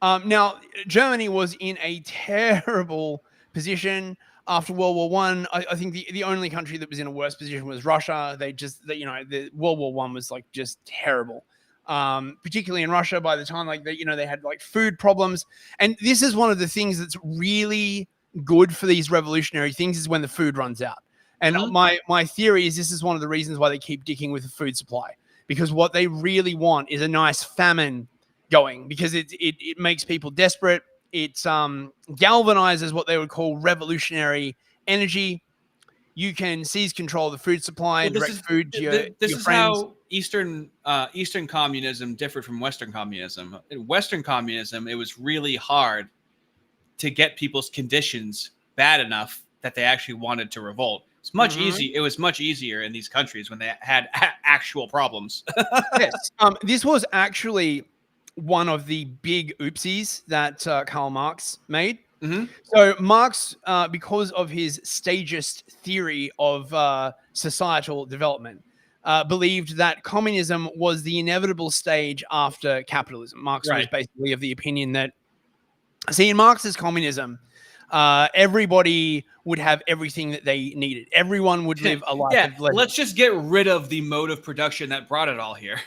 Now, Germany was in a terrible position after World War One. I think the only country that was in a worse position was Russia. The World War One was like just terrible. Particularly in Russia, by the time they had like food problems. And this is one of the things that's really good for these revolutionary things is when the food runs out. And my theory is this is one of the reasons why they keep dicking with the food supply, because what they really want is a nice famine going, because it makes people desperate. It galvanizes what they would call revolutionary energy. You can seize control of the food supply and direct food to your This is friends. how Eastern communism differed from Western communism. In Western communism, it was really hard to get people's conditions bad enough that they actually wanted to revolt. It's much easy. It was much easier in these countries when they had actual problems. Yes, this was actually one of the big oopsies that Karl Marx made. So Marx, because of his stagist theory of societal development, believed that communism was the inevitable stage after capitalism. Marx was basically of the opinion that, see, in Marx's communism, everybody would have everything that they needed. Everyone would live a life of leisure. Let's just get rid of the mode of production that brought it all here.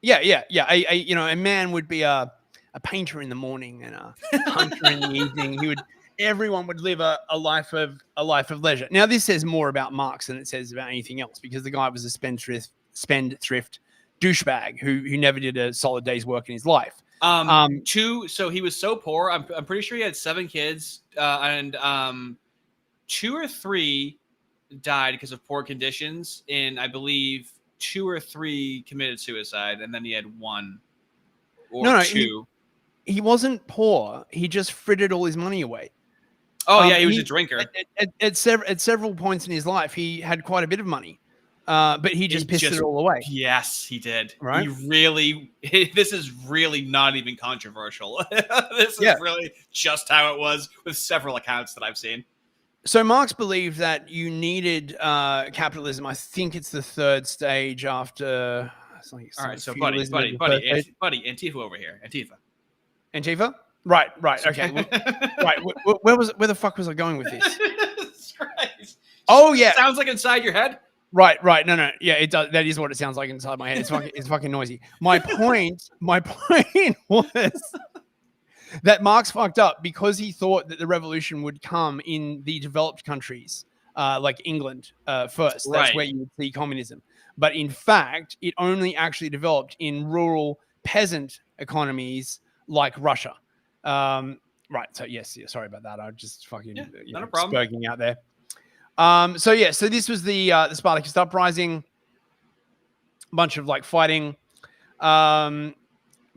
Yeah. A man would be a painter in the morning and a hunter in the evening. Everyone would live a life of leisure. Now, this says more about Marx than it says about anything else, because the guy was a spendthrift douchebag who never did a solid day's work in his life. So he was so poor. I'm pretty sure he had 7 kids, and 2 or 3 died because of poor conditions, and I believe 2 or 3 committed suicide, and then he had 1 or 2. He wasn't poor. He just frittered all his money away. Oh, yeah, he was a drinker. At several points in his life, he had quite a bit of money, but he just pissed it all away. Yes, he did. Right? This is really not even controversial. This is really just how it was with several accounts that I've seen. So Marx believed that you needed capitalism. I think it's the 3rd stage after. All right, so buddy, Antifa over here. Antifa? Right. Okay. Where the fuck was I going with this? Christ. Oh yeah. Sounds like inside your head. Right. No. Yeah, it does. That is what it sounds like inside my head. It's fucking noisy. My point was that Marx fucked up because he thought that the revolution would come in the developed countries, like England first. That's where you would see communism. But in fact, it only actually developed in rural peasant economies like Russia. Right. So yes. Sorry about that. I just fucking not a problem. Spurging out there. So this was the Spartacist uprising. A bunch of fighting.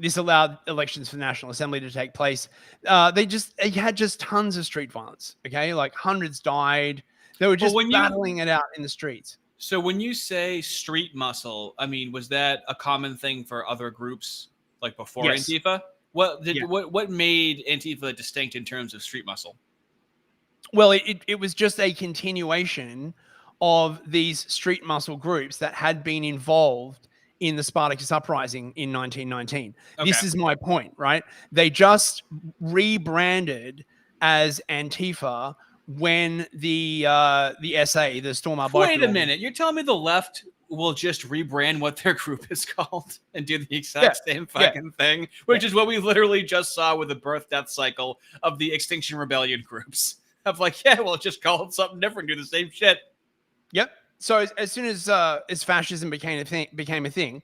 This allowed elections for the National Assembly to take place. They had just tons of street violence. Okay, hundreds died. They were just battling it out in the streets. So when you say street muscle, I mean, was that a common thing for other groups before Antifa? What made Antifa distinct in terms of street muscle? Well, it was just a continuation of these street muscle groups that had been involved in the Spartacus uprising in 1919. Okay. This is my point, right? They just rebranded as Antifa when the SA, the Storm Arbuckle. Wait a minute, you're telling me the left will just rebrand what their group is called and do the exact same fucking thing, which is what we literally just saw with the birth-death cycle of the Extinction Rebellion groups. Of we'll just call it something different, do the same shit. Yep. So as soon as fascism became a thing,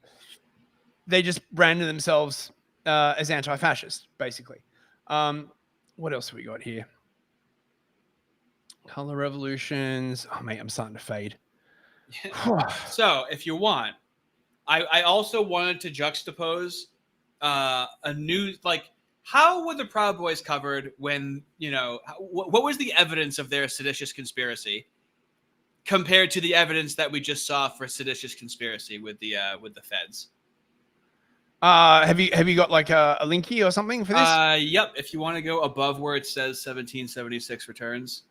they just branded themselves as anti-fascist, basically. What else have we got here? Color revolutions. Oh, mate, I'm starting to fade. So, if you want, I also wanted to juxtapose a new, how were the Proud Boys covered when, what was the evidence of their seditious conspiracy compared to the evidence that we just saw for seditious conspiracy with the feds? Have you got a linky or something for this? Yep. If you want to go above where it says 1776 returns,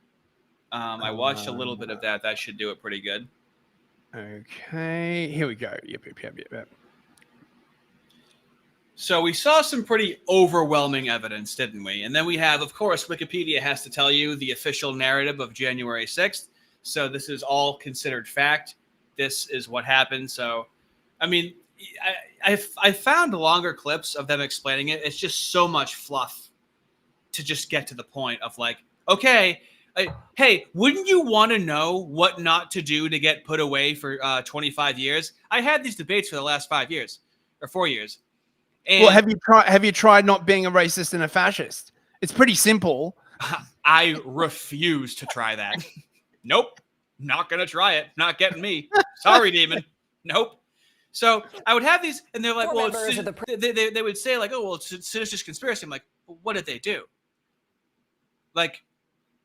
I watched a little bit of that. That should do it pretty good. Okay, here we go. Yep. So we saw some pretty overwhelming evidence, didn't we? And then we have, of course, Wikipedia has to tell you the official narrative of January 6th. So this is all considered fact. This is what happened. So, I mean, I found longer clips of them explaining it. It's just so much fluff to just get to the point of like, okay, hey, wouldn't you want to know what not to do to get put away for 25 years? I had these debates for the last 5 years or 4 years. And well, have you tried not being a racist and a fascist? It's pretty simple. I refuse to try that. Nope. Not going to try it. Not getting me. Sorry, demon. Nope. So I would have these, and they're like, well, they would say like, oh, well, it's seditious conspiracy. I'm like, well, what did they do? Like,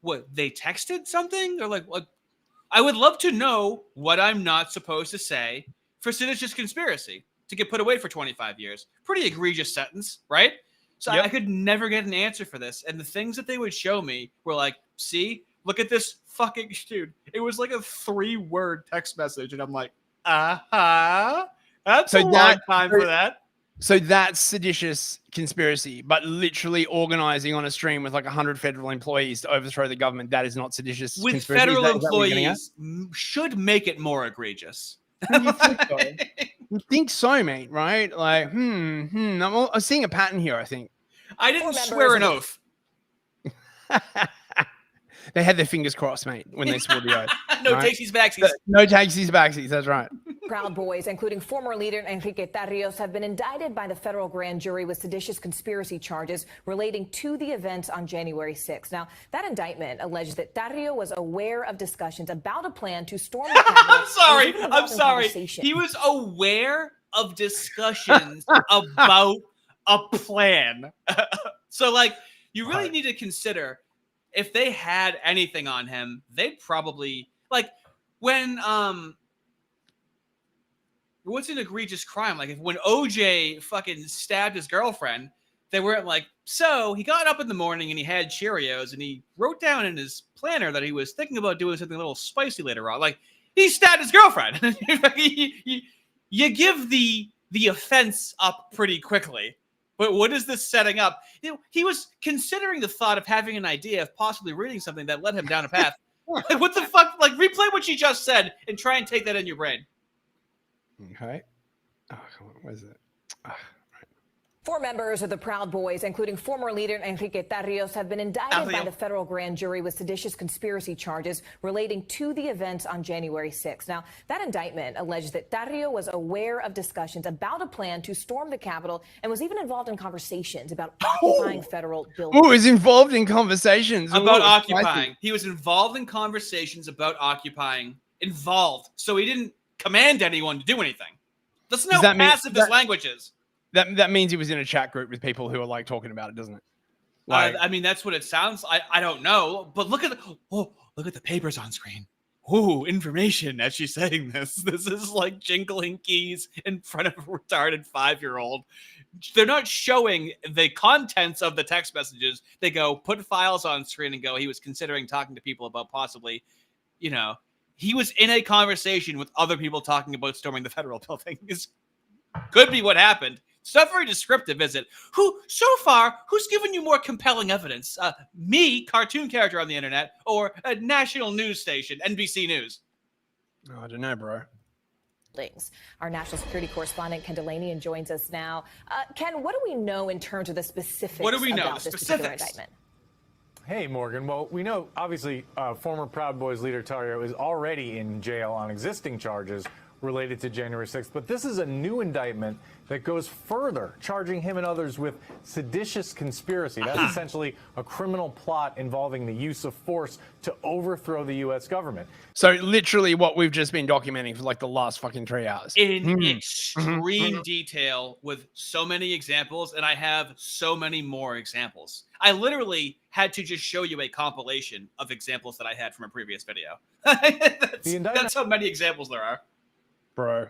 what, they texted something? Or like, I would love to know what I'm not supposed to say for seditious conspiracy to get put away for 25 years. Pretty egregious sentence, right? So I could never get an answer for this. And the things that they would show me were like, see, look at this fucking dude. It was like a 3-word text message. And I'm like, that's a long time for that. So that's seditious conspiracy, but literally organizing on a stream with like 100 federal employees to overthrow the government. That is not seditious with conspiracy. Federal employees should make it more egregious. You think so? You think so, mate, right? Like, I'm seeing a pattern here, I think. I didn't swear an oath. They had their fingers crossed, mate, when they swore the oath. No takesies, backsies. No takesies, backsies. That's right. Proud Boys, including former leader Enrique Tarrios, have been indicted by the federal grand jury with seditious conspiracy charges relating to the events on January 6th. Now, that indictment alleges that Tarrios was aware of discussions about a plan to storm the Capitol. I'm sorry. He was aware of discussions about a plan. So, like, you really need to consider if they had anything on him, they'd probably, like, when what's an egregious crime? Like, when OJ fucking stabbed his girlfriend, they weren't like, so he got up in the morning and he had Cheerios and he wrote down in his planner that he was thinking about doing something a little spicy later on. Like, he stabbed his girlfriend. You give the offense up pretty quickly. But what is this setting up? You know, he was considering the thought of having an idea of possibly reading something that led him down a path. Like, what the fuck? Like, replay what you just said and try and take that in your brain. Okay. Oh, come on. What is it? Four members of the Proud Boys, including former leader Enrique Tarrios, have been indicted by the federal grand jury with seditious conspiracy charges relating to the events on January 6th. Now, that indictment alleges that Tarrios was aware of discussions about a plan to storm the Capitol and was even involved in conversations about occupying federal buildings. Oh, he's involved in conversations about occupying. He was involved in conversations about occupying. Involved. So he didn't command anyone to do anything. Listen how passive his language is. That means he was in a chat group with people who are like talking about it, doesn't it? Like, I mean, that's what it sounds. I don't know, but look at the papers on screen. Ooh, information as she's saying this. This is like jingling keys in front of a retarded 5-year-old. They're not showing the contents of the text messages. They go put files on screen and go, he was considering talking to people about possibly, you know, he was in a conversation with other people talking about storming the federal building. Could be what happened. It's not very descriptive, is it? Who's given you more compelling evidence? Me, cartoon character on the internet, or a national news station, NBC News? I don't know, bro. Our national security correspondent, Ken Delaney, joins us now. Ken, what do we know in terms of the specifics about this particular indictment? Hey, Morgan. Well, we know, obviously, former Proud Boys leader Tarrios is already in jail on existing charges related to January 6th. But this is a new indictment that goes further, charging him and others with seditious conspiracy. That's essentially a criminal plot involving the use of force to overthrow the U.S. government. So literally what we've just been documenting for like the last fucking 3 hours. In extreme detail with so many examples, and I have so many more examples. I literally had to just show you a compilation of examples that I had from a previous video. That's how many examples there are. Bro.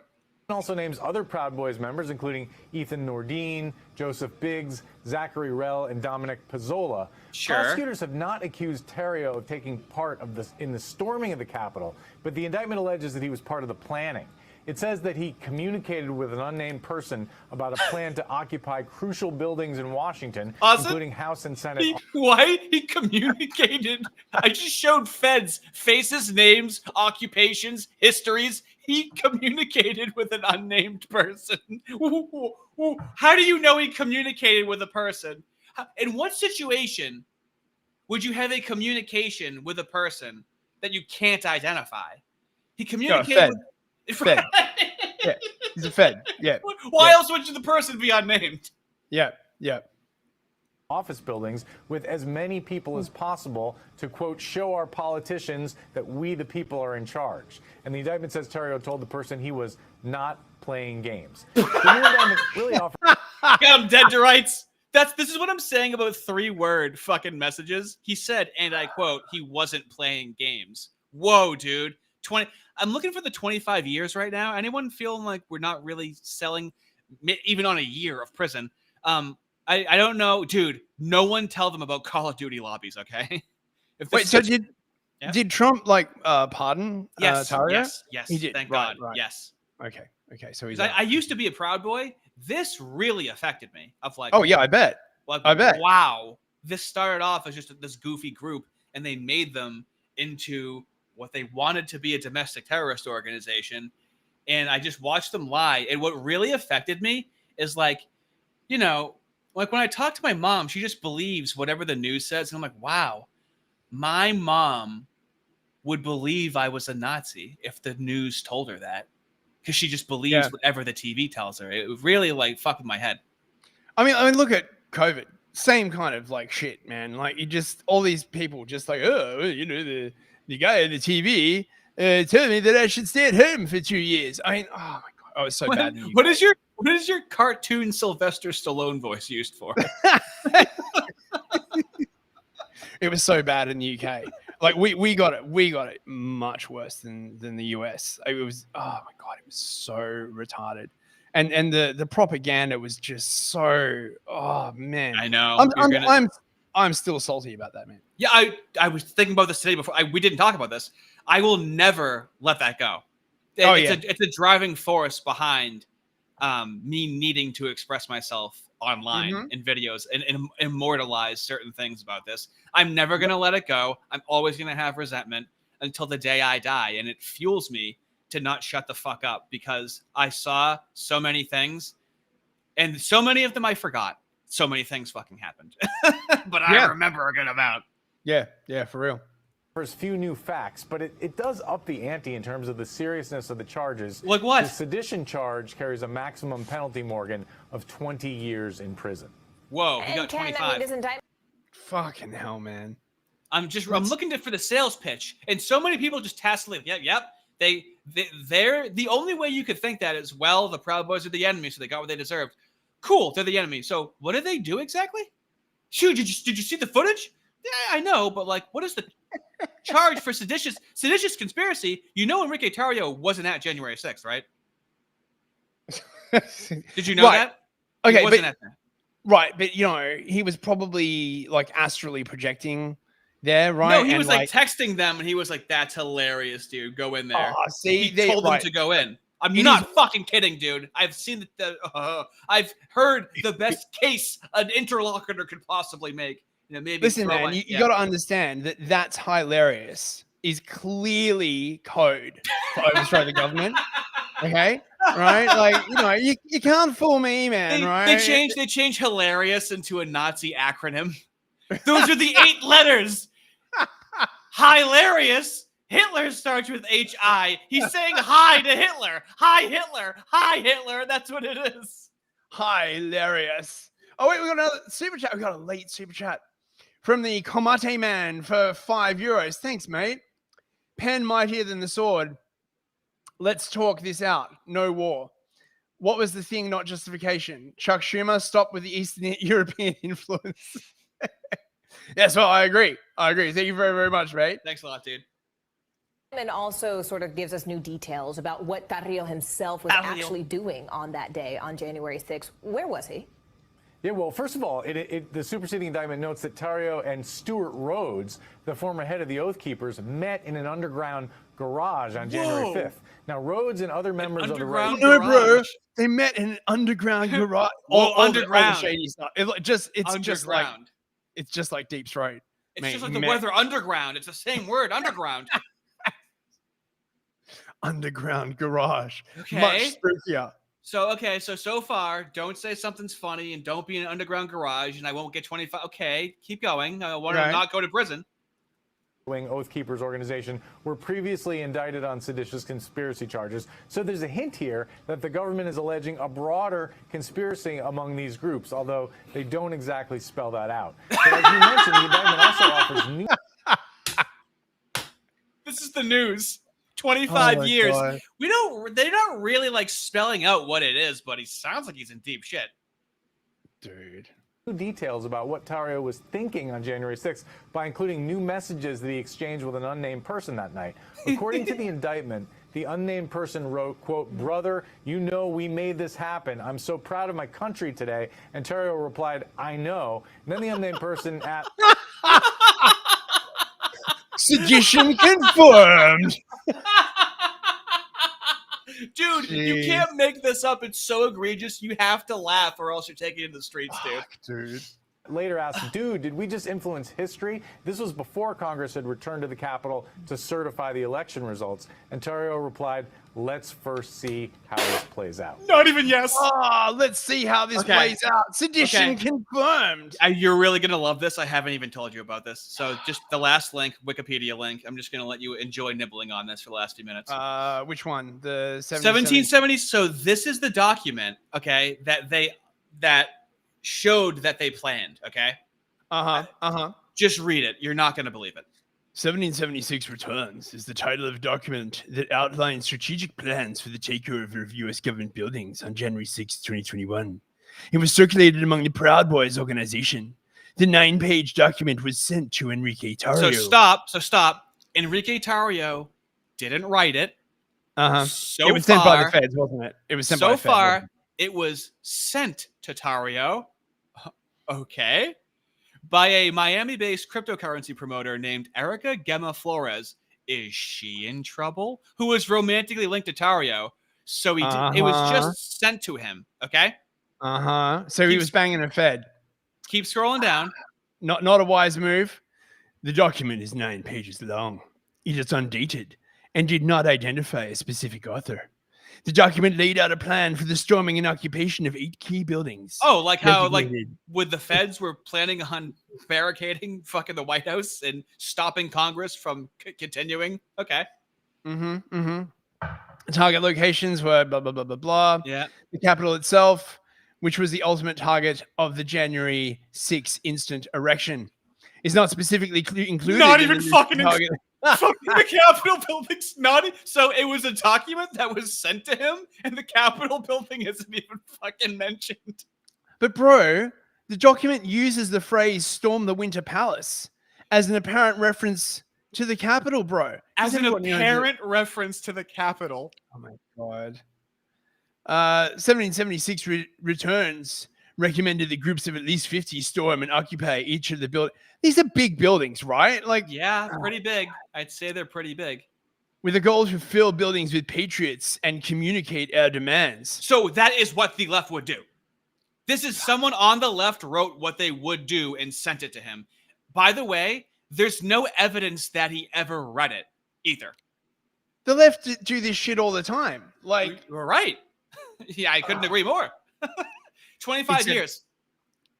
Also names other Proud Boys members, including Ethan Nordine, Joseph Biggs, Zachary Rell, and Dominic Pizzola. Sure. Prosecutors have not accused Tarrios of taking part in the storming of the Capitol, but the indictment alleges that he was part of the planning. It says that he communicated with an unnamed person about a plan to occupy crucial buildings in Washington, including House and Senate. He communicated. I just showed feds faces, names, occupations, histories. He communicated with an unnamed person. How do you know he communicated with a person? In what situation would you have a communication with a person that you can't identify? He communicated with Fed. Yeah, he's a Fed. Yeah. Why else would the person be unnamed? Yeah, yeah. Office buildings with as many people as possible to, quote, show our politicians that we the people are in charge. And the indictment says Theriault told the person he was not playing games. The new indictment really offers... Got him dead to rights. This is what I'm saying about 3-word fucking messages. He said, and I quote, he wasn't playing games. Whoa, dude. I'm looking for the 25 years right now. Anyone feeling like we're not really selling even on a year of prison? I don't know, dude. No one tell them about Call of Duty lobbies, okay? Wait, so did Trump pardon Theriault? Yes. He did. Thank Right, God. right. Yes. Okay. So he's. I used to be a Proud Boy. This really affected me. Of like, oh yeah, I bet. Like, I bet. Wow, this started off as just this goofy group, and they made them into what they wanted to be, a domestic terrorist organization. And I just watched them lie. And what really affected me is like, you know, like when I talk to my mom, she just believes whatever the news says. And I'm like, wow, my mom would believe I was a Nazi if the news told her that. Because she just believes whatever the TV tells her. It really like fucked with my head. I mean, look at COVID. Same kind of like shit, man. Like you just all these people just like, oh, you know, the guy on the TV told me that I should stay at home for 2 years. I mean, oh my god, oh, it's so bad. What is your cartoon Sylvester Stallone voice used for? It was so bad in the UK. Like we got it much worse than the US. It was, oh my god, it was so retarded. And the propaganda was just so, oh man. I know. I'm still salty about that, man. Yeah, I was thinking about this today before. We didn't talk about this. I will never let that go. It's a driving force behind me needing to express myself online in videos and immortalize certain things about this. I'm never going to let it go. I'm always going to have resentment until the day I die. And it fuels me to not shut the fuck up because I saw so many things and so many of them I forgot. So many things fucking happened, but I remember a good amount. Yeah, for real. There's few new facts, but it does up the ante in terms of the seriousness of the charges. Like what? The sedition charge carries a maximum penalty, Morgan, of 20 years in prison. Whoa, we got 25. Fucking hell, man. I'm looking for the sales pitch, and so many people just tacitly, yep. They're the only way you could think that is, well, the Proud Boys are the enemy, so they got what they deserved. Cool, they're the enemy. So what did they do exactly? Shoot, did you see the footage? Yeah, I know, but like, what is the charge for seditious conspiracy? You know, Enrique Tarrio wasn't at January 6th, right? Did you know that? Okay, but you know, he was probably like astrally projecting there, right? No, he was like texting them, and he was like, "That's hilarious, dude. Go in there." Oh, see, he told them to go in. I'm not fucking kidding, dude. I've seen I've heard the best case an interlocutor could possibly make. You know, maybe. Listen, man, you got to understand that that's hilarious is clearly code for overthrow the government. Okay, right? Like, you know, you can't fool me, man. Right? They changed hilarious into a Nazi acronym. Those are the 8 letters. Hilarious. Hitler starts with H-I. He's saying hi to Hitler. Hi, Hitler. Hi, Hitler. That's what it is. Hilarious. Oh, wait, we got another super chat. We got a late super chat from the Komate Man for €5. Thanks, mate. Pen mightier than the sword. Let's talk this out. No war. What was the thing, not justification? Chuck Schumer, stop with the Eastern European influence. Yes, well, I agree. Thank you very, very much, mate. Thanks a lot, dude. And also sort of gives us new details about what Theriault himself was actually doing on that day, on January 6th. Where was he? Yeah, well, first of all, the superseding indictment notes that Tarrio and Stuart Rhodes, the former head of the Oath Keepers, met in an underground garage on January 5th. Now, Rhodes and other members of the right... No, bro. They met in an underground garage. Well, underground. All the shady stuff. It's just like Deep Throat. It's just like the weather underground. It's the same word, underground. Underground garage. Okay. Much spookier. So far, don't say something's funny and don't be in an underground garage and I won't get 25. Okay, keep going. I want to not go to prison. Oath Keepers organization were previously indicted on seditious conspiracy charges. So there's a hint here that the government is alleging a broader conspiracy among these groups, although they don't exactly spell that out. But as you mentioned, the indictment also offers new... This is the news. 25 years. God. They're not really like spelling out what it is, but he sounds like he's in deep shit. Dude. Details about what Tarrio was thinking on January 6th by including new messages that he exchanged with an unnamed person that night. According to the indictment, the unnamed person wrote, quote, "Brother, you know we made this happen. I'm so proud of my country today." And Tarrio replied, "I know." And then the unnamed person at... Sedition confirmed. Dude, Jeez. You can't make this up. It's so egregious. You have to laugh or else you're taking it to the streets, dude. Later asked, "Dude, did we just influence history?" This was before Congress had returned to the Capitol to certify the election results. And Tarrio replied, "Let's first see how this plays out." Not even yes. Oh, let's see how this plays out. Sedition confirmed. You're really going to love this. I haven't even told you about this. So just the last link, Wikipedia link. I'm just going to let you enjoy nibbling on this for the last few minutes. Which one? The 1770s. So this is the document, okay, that showed that they planned, okay? Just read it. You're not going to believe it. 1776 Returns is the title of a document that outlines strategic plans for the takeover of U.S. government buildings on January 6, 2021. It was circulated among the Proud Boys organization. The 9-page document was sent to Enrique Tarrio. So stop. Enrique Tarrio didn't write it. It was sent by the feds, wasn't it? It was sent by the feds. So far, it was sent to Tarrio. Okay. By a Miami-based cryptocurrency promoter named Erica Gemma Flores. Is she in trouble? Who was romantically linked to Tarrio. So it was just sent to him. Okay. So he was banging a Fed. Keep scrolling down. Not a wise move. The document is 9 pages long. It is undated and did not identify a specific author. The document laid out a plan for the storming and occupation of 8 key buildings. Oh, like how, with the feds were planning on barricading fucking the White House and stopping Congress from continuing. Okay. Target locations were blah, blah, blah, blah, blah. Yeah. The Capitol itself, which was the ultimate target of the January 6 instant erection, is not specifically included. Not even fucking the Capitol building's not. So it was a document that was sent to him, and the Capitol building isn't even fucking mentioned. But bro, the document uses the phrase "storm the Winter Palace" as an apparent reference to the Capitol, bro. As an apparent reference to the Capitol. Oh my god. 1776 returns recommended that groups of at least 50 storm and occupy each of the buildings. These are big buildings, right? Yeah, pretty big. I'd say they're pretty big. With a goal to fill buildings with patriots and communicate our demands. So that is what the left would do. This is someone on the left wrote what they would do and sent it to him. By the way, there's no evidence that he ever read it either. The left do this shit all the time. You're right. Yeah, I couldn't agree more. 25 years.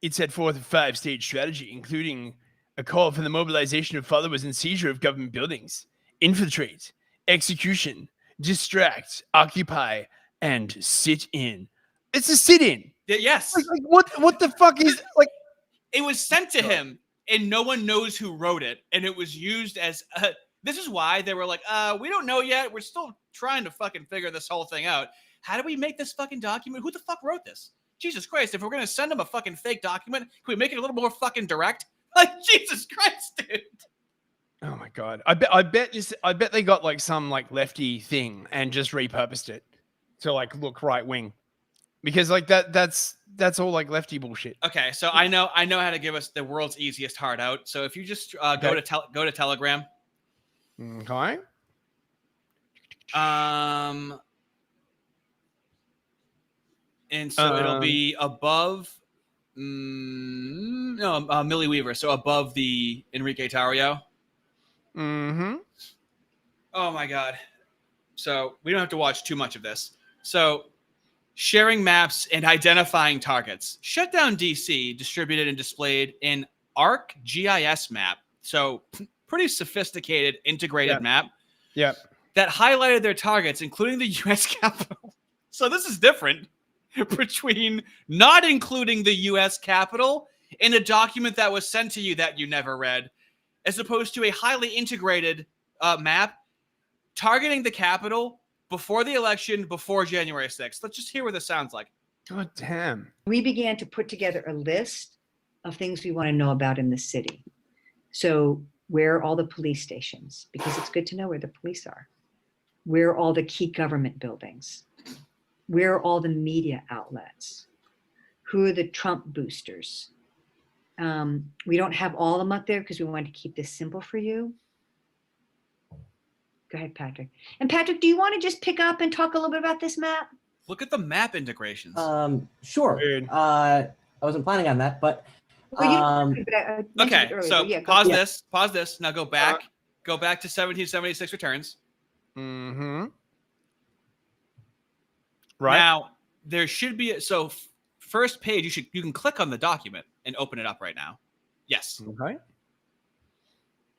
It set forth a 5-stage strategy, including a call for the mobilization of followers and seizure of government buildings, infiltrate, execution, distract, occupy, and sit in. It's a sit-in. Yes. What the fuck is It was sent to him, and no one knows who wrote it, and it was used as. This is why they were like, we don't know yet. We're still trying to fucking figure this whole thing out. How do we make this fucking document? Who the fuck wrote this? Jesus Christ, if we're going to send them a fucking fake document, can we make it a little more fucking direct? Jesus Christ, dude. Oh my God. I bet they got some lefty thing and just repurposed it to look right wing. Because that's all like lefty bullshit. Okay, so I know how to give us the world's easiest hard out. So if you just go to Telegram. Okay. And so it'll be above Millie Weaver, so above the Enrique Tarrio. Mm-hmm. Oh my god. So we don't have to watch too much of this. So sharing maps and identifying targets. Shutdown DC distributed and displayed an ArcGIS map. So pretty sophisticated integrated map. Yep. That highlighted their targets, including the U.S. Capitol. So this is different between not including the U.S. Capitol in a document that was sent to you that you never read, as opposed to a highly integrated map targeting the Capitol before the election, before January 6th. Let's just hear what this sounds like. God damn. We began to put together a list of things we want to know about in the city. So where are all the police stations? Because it's good to know where the police are. Where are all the key government buildings? Where are all the media outlets? Who are the Trump boosters? We don't have all of them up there because we wanted to keep this simple for you. Go ahead, Patrick. And Patrick, do you want to just pick up and talk a little bit about this map? Look at the map integrations. Sure. I wasn't planning on that, but okay. So yeah, pause this. Pause this. Now go back. Go back to 1776 returns. Mm-hmm. Right. Now there should be first page. You can click on the document and open it up right now. Yes. Okay.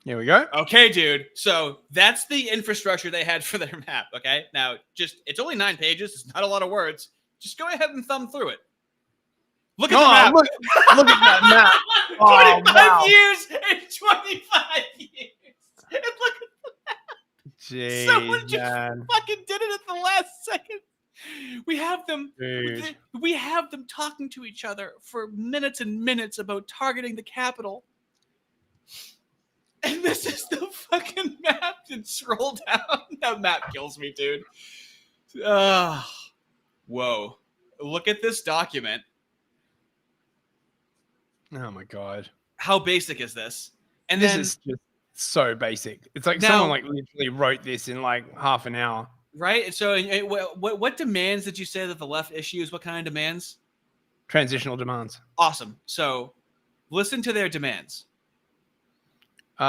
Here we go. Okay, dude. So that's the infrastructure they had for their map. Okay. Now it's only 9 pages. It's not a lot of words. Just go ahead and thumb through it. Look at the map. Look at that map. 25 years and 25 years. And look at the map. Jeez, someone just fucking did it at the last second. We have them. Dude. We have them talking to each other for minutes and minutes about targeting the Capitol. And this is the fucking map. And scroll down. That map kills me, dude. Whoa. Look at this document. Oh my god. How basic is this? And this then is just so basic. It's like now, someone like literally wrote this in like half an hour. Right? So what demands did you say that the left issues? What kind of demands? Transitional demands. Awesome. So listen to their demands. Free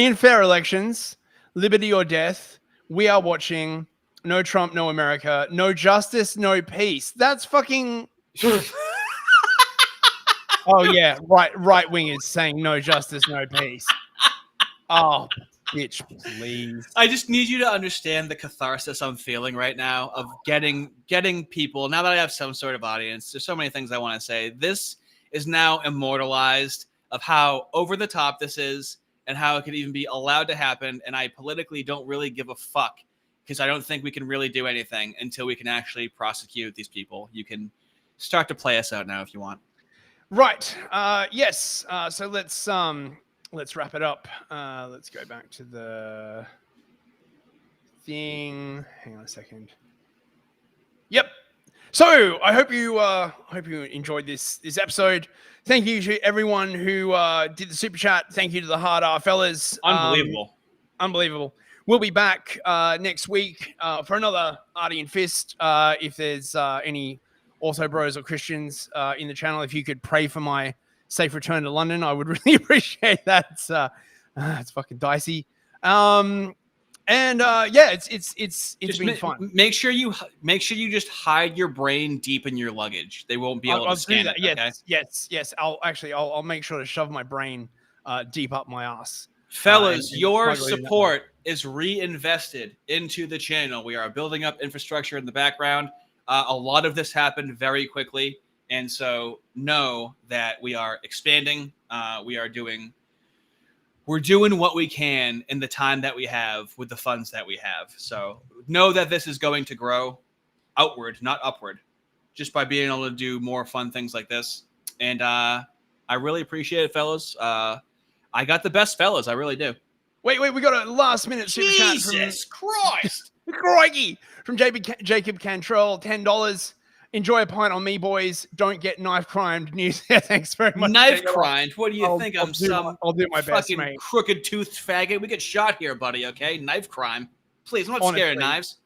and fair elections, liberty or death. We are watching. No Trump, no America. No justice, no peace. That's fucking. Oh yeah, right wing is saying no justice, no peace. Oh, bitch, please. I just need you to understand the catharsis I'm feeling right now of getting people. Now that I have some sort of audience, there's so many things I want to say. This is now immortalized of how over the top this is and how it could even be allowed to happen. And I politically don't really give a fuck because I don't think we can really do anything until we can actually prosecute these people. You can start to play us out now if you want. Right. Yes. So let's wrap it up. Let's go back to the thing. Hang on a second. Yep. So I hope you enjoyed this episode. Thank you to everyone who did the super chat. Thank you to the hard R fellas. Unbelievable. Unbelievable. We'll be back next week for another Artie and Fist. If there's any Auto Bros or Christians in the channel, if you could pray for my safe return to London, I would really appreciate that. It's fucking dicey. Yeah, it's been fun. Make sure you just hide your brain deep in your luggage. They won't be able to scan it. Yes. I'll make sure to shove my brain deep up my ass. Fellas, your support is reinvested into the channel. We are building up infrastructure in the background. A lot of this happened very quickly. And so know that we are expanding. We're doing what we can in the time that we have with the funds that we have. So know that this is going to grow outward, not upward, just by being able to do more fun things like this. And I really appreciate it, fellas. I got the best fellas. I really do. Wait, we got a last minute super chat. Jesus Christ. Crikey! From Jacob Cantrell, $10. Enjoy a pint on me, boys. Don't get knife crimed. News. Thanks very much. Knife crimed? What do you think? I'll do my best, fucking mate. crooked toothed faggot. We get shot here, buddy. Okay, knife crime. Please, I'm not scared of knives.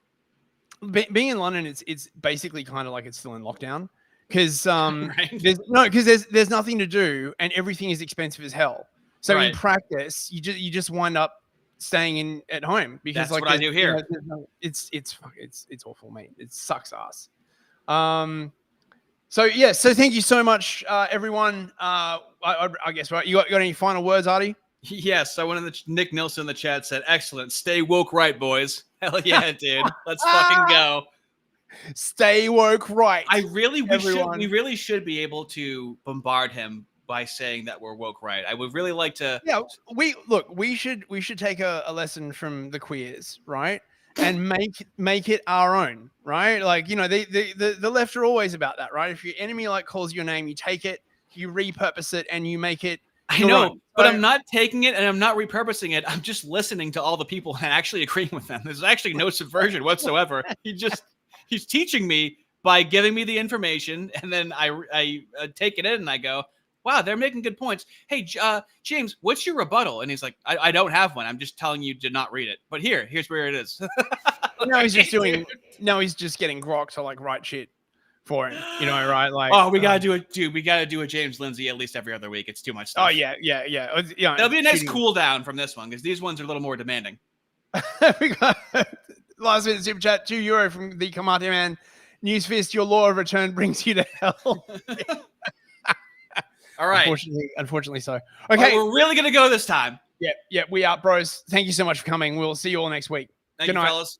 Being in London, it's basically kind of like it's still in lockdown because Right. there's nothing to do and everything is expensive as hell. So Right. in practice, you just wind up staying in at home because That's what I do here. It's awful, mate. It sucks ass. So yeah, so thank you so much, everyone. I guess right. You got any final words, Artie? Yes, I wanted Nick Nilsson in the chat said, "Excellent, stay woke, right, boys." Hell yeah, dude. Let's fucking go. Stay woke, right? We really should be able to bombard him by saying that we're woke, right? I would really like to. Yeah, we should take a lesson from the queers, right? And make it our own, right? Like, you know, the left are always about that, right? If your enemy like calls your name, you take it, you repurpose it, and you make it. I know, but I'm not taking it and I'm not repurposing it. I'm just listening to all the people and actually agreeing with them. There's actually no subversion whatsoever. He's teaching me by giving me the information, and then I take it in and I go, wow, they're making good points. Hey, James, what's your rebuttal? And he's like, I don't have one. I'm just telling you to not read it. But here's where it is. Now he's just getting Grok to like write shit for him. You know, right? Like, oh, we gotta do it, dude. We gotta do a James Lindsay at least every other week. It's too much stuff. Oh yeah. There'll be a nice cool down from this one because these ones are a little more demanding. We got last minute super chat, €2 from the Kamate Man. Newsfist, your law of return brings you to hell. All right. Unfortunately so. Okay, Okay, we're really gonna go this time. Yeah, we out, bros. Thank you so much for coming. We'll see you all next week. Thank Good you, night. fellas.